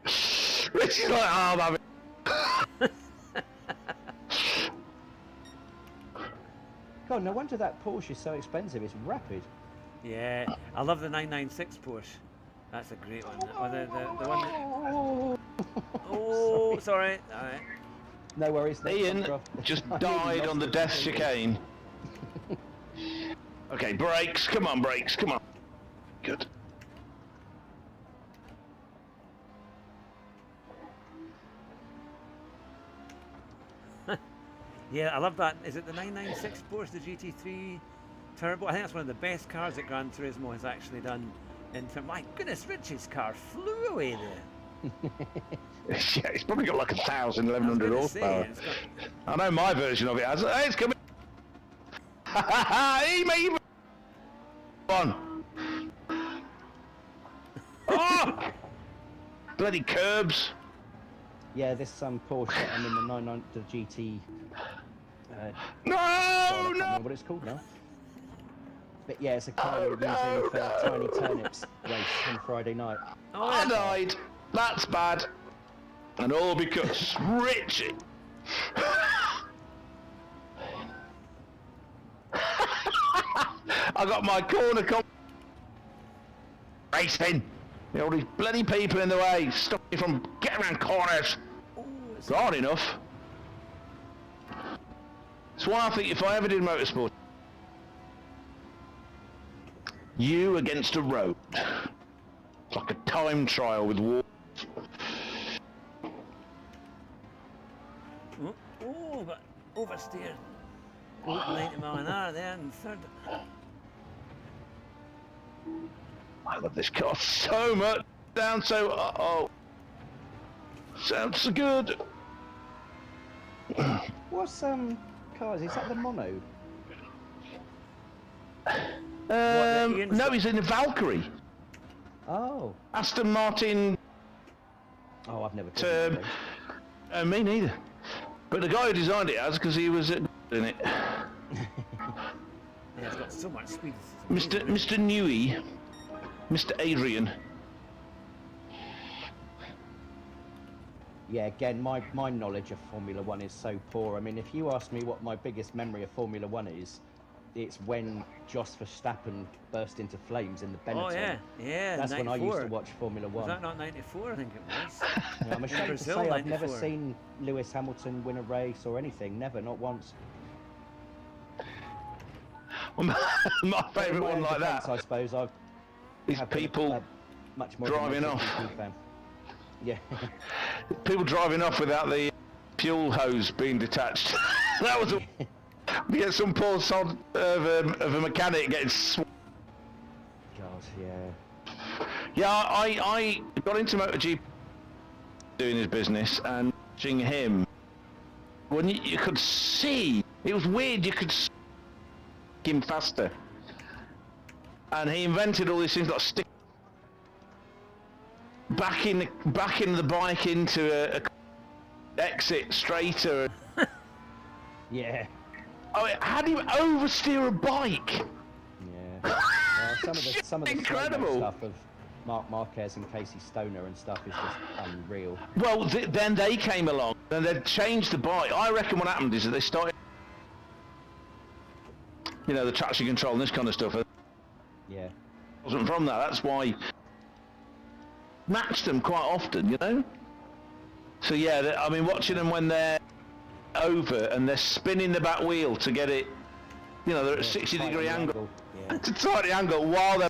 Richie's like, oh, baby.
God, no wonder that Porsche is so expensive. It's rapid.
Yeah, I love the 996 Porsche. That's a great one. Or the one that... Oh, sorry. All right.
No worries. no
Ian
bugger off.
just
I nearly
died
lost
on the
it.
death chicane. Okay, brakes. Come on, brakes. Come on. Good.
Yeah, I love that. Is it the 996 Porsche, the GT3 Turbo? I think that's one of the best cars that Gran Turismo has actually done. My goodness, Richie's car flew away there.
Yeah, it's probably got like 1,000, 1,100
I was gonna
horsepower.
say, it's got-
I know my version of it has. Hey, it's coming. Hey, mate. Come on. Oh! Bloody curbs.
Yeah, this Porsche. I'm in the 99, the GT.
No,
God, I can't
no.
remember what it's called now. But yeah, it's a car
Oh,
we're using for Tiny Turnips race on Friday night.
Oh,
I
yeah.
died. That's bad. And all because Richie. I got my corner racing. All these bloody people in the way, stop me from getting around corners.
Oh, it's
God enough. That's why I think if I ever did motorsport, you against a road. It's like a time trial with war.
Oh, but oversteered. 90 mile an hour there in third.
I love this car so much. Sounds so sounds so good.
What's cars? Is that the mono?
No, he's in a Valkyrie.
Oh.
Aston Martin.
Oh, I've never driven one of those.
Me neither. But the guy who designed it has, because he was at in it.
Yeah, it's got so much speed.
Mr. Newey, Mr. Adrian.
Yeah, again, my knowledge of Formula One is so poor. I mean, if you ask me what my biggest memory of Formula One is, it's when Jos Verstappen burst into flames in the Benetton.
Oh yeah, yeah.
That's
94.
when I used to watch Formula One.
Was that not 94? I think it was.
Yeah, I'm ashamed to
Brazil,
say I've
94.
never seen Lewis Hamilton win a race or anything. Never, not once.
My favourite
In my
one
own
like
defence,
that
I suppose I've
is
have been
people
a much more
driving
of a
off.
GP fan. Yeah.
People driving off without the fuel hose being detached. That was we get some poor sod of a mechanic getting
God, yeah.
Yeah, I got into MotoGP doing his business and watching him. When you could see, it was weird, you could see him faster. And he invented all these things like stick backing the bike into a exit straighter.
Yeah.
Oh, how do you oversteer a bike?
Yeah. Some of the
Incredible.
slow-mo stuff of Mark Marquez and Casey Stoner and stuff is just unreal.
Well, then they came along and they changed the bike. I reckon what happened is that they started, you know, the traction control and this kind of stuff.
Yeah.
It wasn't from that. That's why matched them quite often, you know. So yeah, I mean, watching them when they're over and they're spinning the back wheel to get it, you know, they're at a 60-degree angle.
Yeah.
To tight the angle while they're.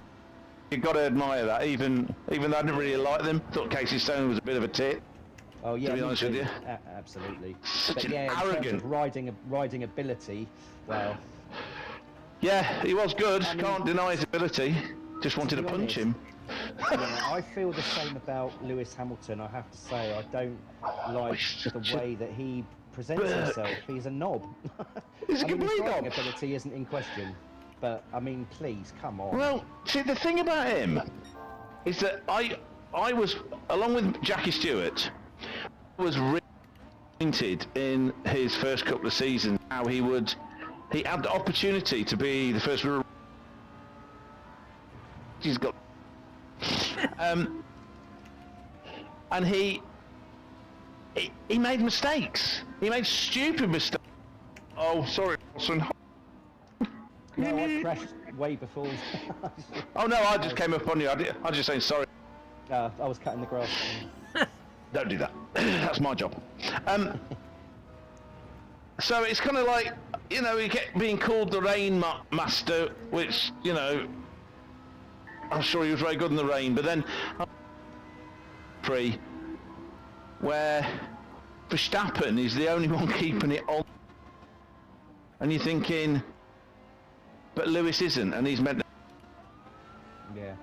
You've got to admire that. Even though I didn't really like them, thought Casey Stoner was a bit of a tit.
Oh yeah,
to be honest with you.
Absolutely.
Such
But
an
yeah, in terms
arrogant.
of riding ability, well,
Yeah, he was good.
I mean,
Can't deny his ability. Just wanted to
be
punch
honest,
him.
yeah, I feel the same about Lewis Hamilton. I have to say, I don't like the way that he presents himself. He's a knob.
He's a
I mean, his
complete
driving
knob.
ability isn't in question, but I mean, please, come on.
Well, see, the thing about him is that I was, along with Jackie Stewart, was really disappointed in his first couple of seasons how he had the opportunity to be the first. He's got, and he made mistakes. He made stupid mistakes. Oh, sorry, Wilson.
No, I crashed way before.
Oh no, I just came up on you. I was just saying sorry.
I was cutting the grass.
Don't do that. That's my job. So it's kind of like, you know, you get being called the rain master, which, you know, I'm sure he was very good in the rain, but then where Verstappen is the only one keeping it on, and you're thinking, but Lewis isn't, and he's meant to.
Yeah.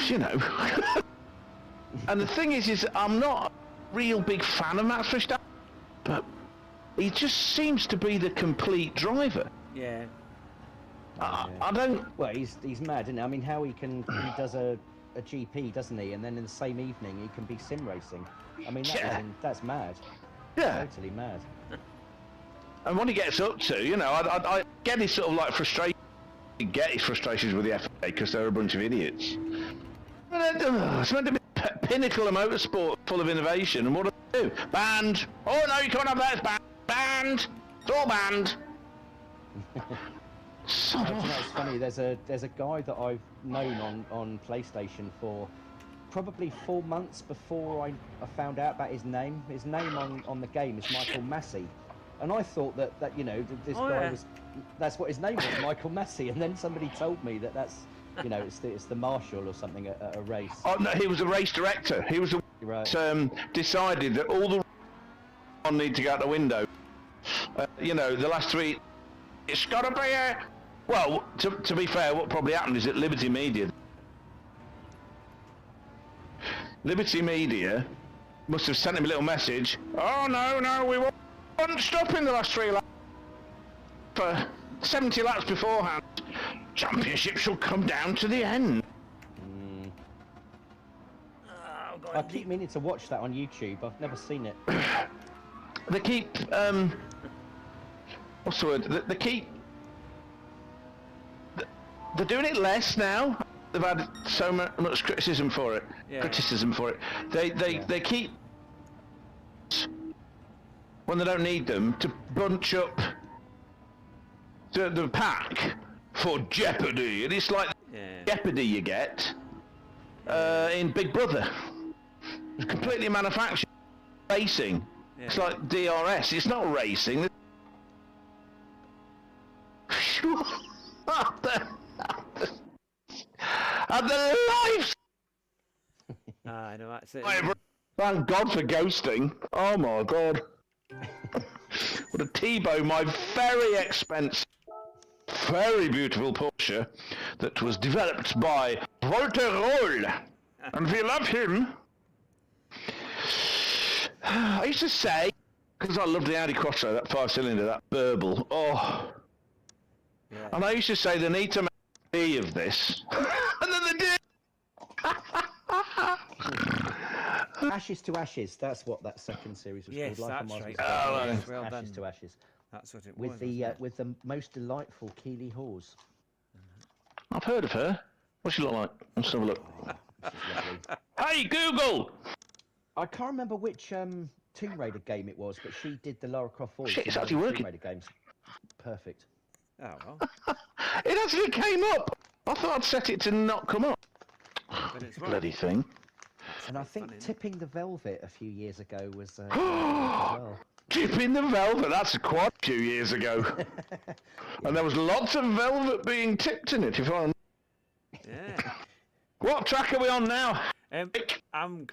You know. And the thing is I'm not a real big fan of Max Verstappen, but he just seems to be the complete driver.
Yeah.
I don't.
Well, he's mad, isn't he? I mean, how he does a GP, doesn't he? And then in the same evening, he can be sim racing. I mean, that's mad.
Yeah.
Totally mad.
And what he gets up to, you know, I get his sort of like frustration. I get his frustrations with the FA because they're a bunch of idiots. It's meant to be the pinnacle of motorsport, full of innovation, and what do they do? Banned. Oh no, you can't have that. It's banned. Banned. It's all banned. So
You know, it's funny. There's a guy that I've known on PlayStation for probably 4 months before I found out about his name. His name on the game is Michael Massey, and I thought that you know this guy was, that's what his name was, Michael Massey, and then somebody told me that's, you know, it's the marshal or something at a race.
Oh no, he was a race director. He was the
Right.
decided that all the on need to go out the window. You know, the last three. It's got to be a. Well, to be fair, what probably happened is that Liberty Media must have sent him a little message. Oh no, we won't stop in the last 3 laps. For 70 laps beforehand, championship shall come down to the end.
Oh, God.
I keep meaning to watch that on YouTube. I've never seen it.
they keep what's the word? They keep. They're doing it less now. They've had so much criticism for it. They keep when they don't need them to bunch up the pack for Jeopardy, and it's like Jeopardy you get in Big Brother. It's completely manufactured racing. Yeah. It's like DRS. It's not racing. And the lives.
I know that's it.
Thank God for ghosting. Oh my God. What a T-bone my very expensive, very beautiful Porsche that was developed by Walter Roll, and we love him. I used to say, because I loved the Audi Quattro, that 5-cylinder, that burble. Oh. Yeah. And I used to say they need to make a B of this, and then they did.
Ashes to Ashes. That's what that second series was called. Life
that's right.
Well Ashes to Ashes.
That's what it
with
was.
With the most delightful Keeley Hawes.
I've heard of her. What's she look like? Let's have a look. Hey Google!
I can't remember which Tomb Raider game it was, but she did the Lara Croft voice.
Shit, it's actually working.
Tomb Raider games. Perfect.
Oh well.
It actually came up. I thought I'd set it to not come up.
But it's
bloody thing.
And I think Tipping the Velvet a few years ago was as well.
Tipping the Velvet, that's quite a few years ago. Yeah. And there was lots of velvet being tipped in it, if I...
Yeah.
What track are we on now?
I'm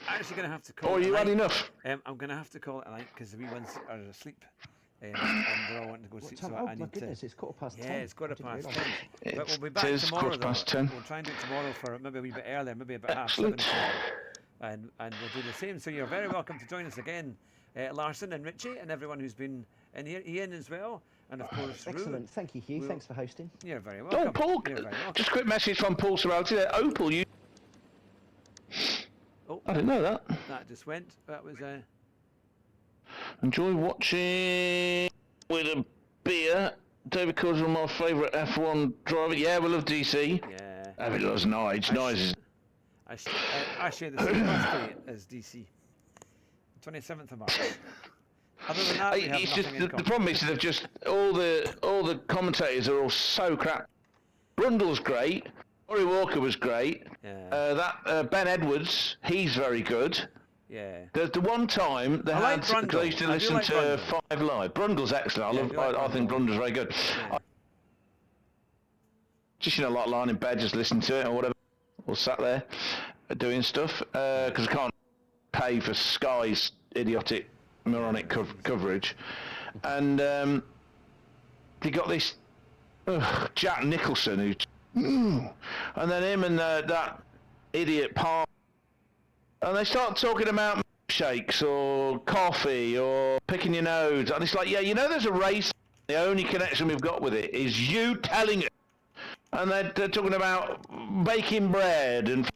actually going to have to call
it. Oh, you had enough?
I'm going to have to call it a night because the wee ones are asleep. And they're all wanting to go sleep. So
my goodness, it's 10:15.
Yeah, it's 10:15. But we'll be back tomorrow, though. We'll try and do it tomorrow for maybe a wee bit earlier, maybe about 7:30. And we'll do the same. So you're very welcome to join us again, Larson and Richie, and everyone who's been in here, Ian as well, and of course
excellent.
Rue.
Thank you, Hugh. Thanks for hosting.
You're very welcome.
Oh, Paul! Just a quick message from Paul Sorrelty there. Opal, you.
Oh,
I didn't know that.
That just went. That was
Enjoy watching with a beer. David calls one of my favourite F1 driver. Yeah, we love DC.
Yeah.
David loves Nige. Nige is.
I share the same birthday as DC. 27th of March. Other than that,
it's just the problem is they've just all the commentators are all so crap. Brundle's great. Murray Walker was great.
Yeah.
Ben Edwards, he's very good.
Yeah.
There's the one time they I used to listen to
Brundle.
5 Live. Brundle's excellent. I think Brundle's very good.
Yeah.
Just like lying in bed, just listening to it or whatever, or sat there doing stuff because I can't pay for Sky's idiotic moronic coverage, and you got this Jack Nicholson who. And then him and that idiot Palmer, and they start talking about milkshakes or coffee or picking your nose, and it's like, yeah, there's a race. The only connection we've got with it is you telling it, and they're talking about baking bread, and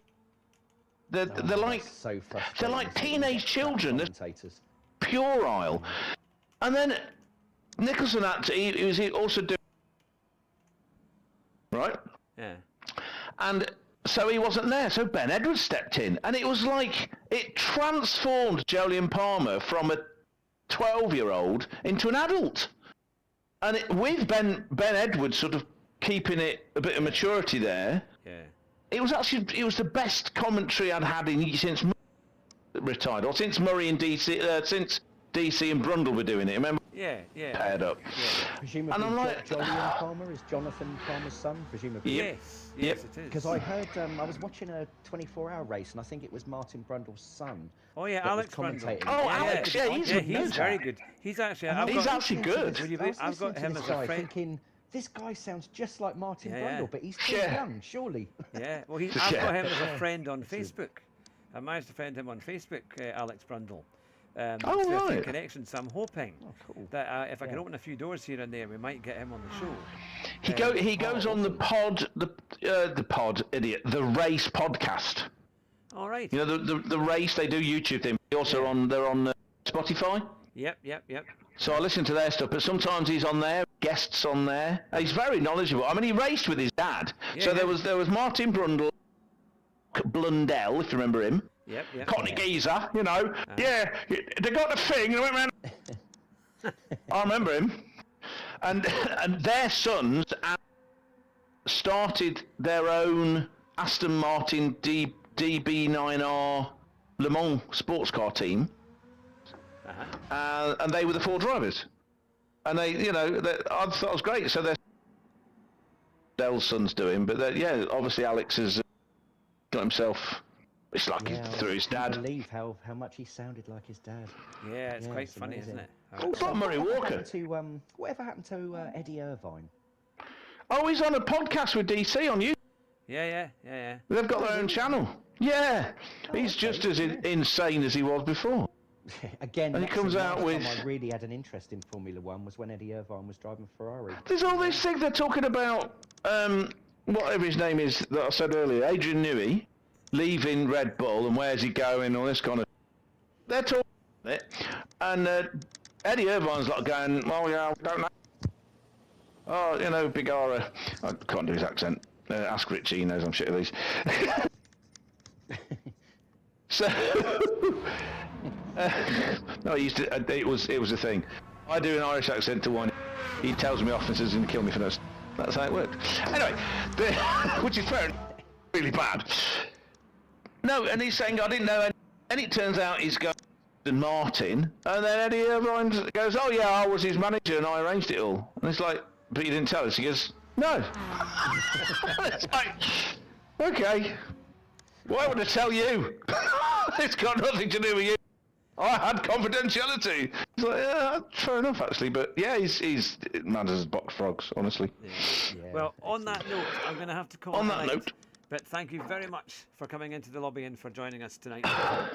they're like
so
they're like teenage children. They're puerile, and then Nicholson he was also doing right.
Yeah.
And so he wasn't there, so Ben Edwards stepped in, and it was like it transformed Jolyon Palmer from a 12-year-old into an adult, and with Ben Edwards sort of keeping it a bit of maturity there.
Yeah.
It was the best commentary I'd had since retired, or since Murray and DC, since DC and Brundle were doing it. Remember?
Yeah.
Paired up.
Yeah.
Presumably,
and I'm like,
Jolyon Palmer is Jonathan Palmer's son, presumably.
Yes, it is.
Because I heard, I was watching a 24-hour race, and I think it was Martin Brundle's son.
Oh yeah, Alex Brundle.
Oh, Alex, yeah,
he's very good. He's actually,
he's actually good.
I've got him as a friend.
Thinking, this guy sounds just like Martin Brundle, but he's too young, surely.
Yeah, well, I've got him as a friend on Facebook. I managed to friend him on Facebook, Alex Brundle.
Right.
Connection, so I'm hoping that if I can open a few doors here and there, we might get him on the show.
He goes on the race podcast.
All right.
The race, they do YouTube thing. They're on Spotify.
Yep.
So I listen to their stuff, but sometimes he's on there, guests on there. He's very knowledgeable. I mean, he raced with his dad.
Yeah,
So
yeah.
there was Martin Blundell, if you remember him.
Yep.
Cockney geezer, you know. Yeah, they got the thing and went round. I remember him. And their sons started their own Aston Martin DB9R Le Mans sports car team. And they were the 4 drivers. And they, you know, I thought it was great. So they're Dell's sons doing, but yeah, obviously Alex has got himself. It's like through his dad.
I can't believe how much he sounded like his dad.
Yeah, it's quite
it's
funny,
amazing.
isn't it?
It's like Murray Walker.
Whatever happened to Eddie Irvine?
Oh, he's on a podcast with DC on YouTube.
Yeah.
They've got their own channel. Yeah, he's just as insane as he was before.
Again,
And he comes out
last
with-
time I really had an interest in Formula One was when Eddie Irvine was driving Ferrari.
There's all these things they're talking about. Whatever his name is that I said earlier, Adrian Newey, leaving Red Bull and where's he going, all this kind of. They're talking about it, and Eddie Irvine's like going, well, yeah, I don't know. Oh, you know, Bigara. I can't do his accent. Ask Richie, he knows I'm shit at these. So, no, he used to. It was a thing. I do an Irish accent to one. He tells me off and says he's going to kill me for this. That's how it worked. Anyway, which is fair, really bad. No, and he's saying I didn't know, and it turns out he's going to Martin, and then Eddie Irvine goes, oh yeah, I was his manager and I arranged it all. And it's like, but you didn't tell us. He goes, no. It's like, okay. Why would I tell you? It's got nothing to do with you. I had confidentiality. It's like, yeah, fair enough, actually. But yeah, he's mad as box frogs, honestly.
Yeah,
Well, on that note, I'm going to have to call
On
it
that
a night.
note.
But thank you very much for coming into the lobby and for joining us tonight,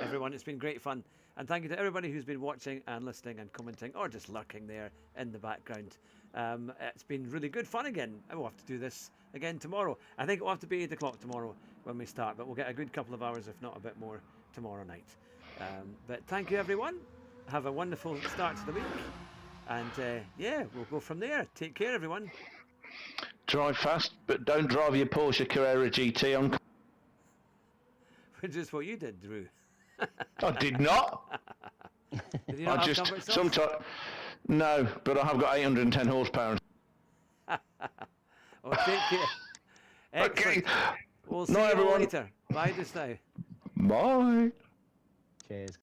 everyone. It's been great fun. And thank you to everybody who's been watching and listening and commenting or just lurking there in the background. It's been really good fun again. I will have to do this again tomorrow. I think it will have to be 8 o'clock tomorrow when we start, but we'll get a good couple of hours, if not a bit more, tomorrow night. But thank you, everyone. Have a wonderful start to the week. And yeah, we'll go from there. Take care, everyone.
Drive fast, but don't drive your Porsche Carrera GT on.
Which is what you did, Drew.
I did not.
Did you not
I
have
just
comfort self?
sometimes. No, but I have got 810 horsepower.
Oh, take care. Excellent.
Okay.
We'll see
Night,
you all
everyone.
later. Bye just now.
Bye.
Cheers.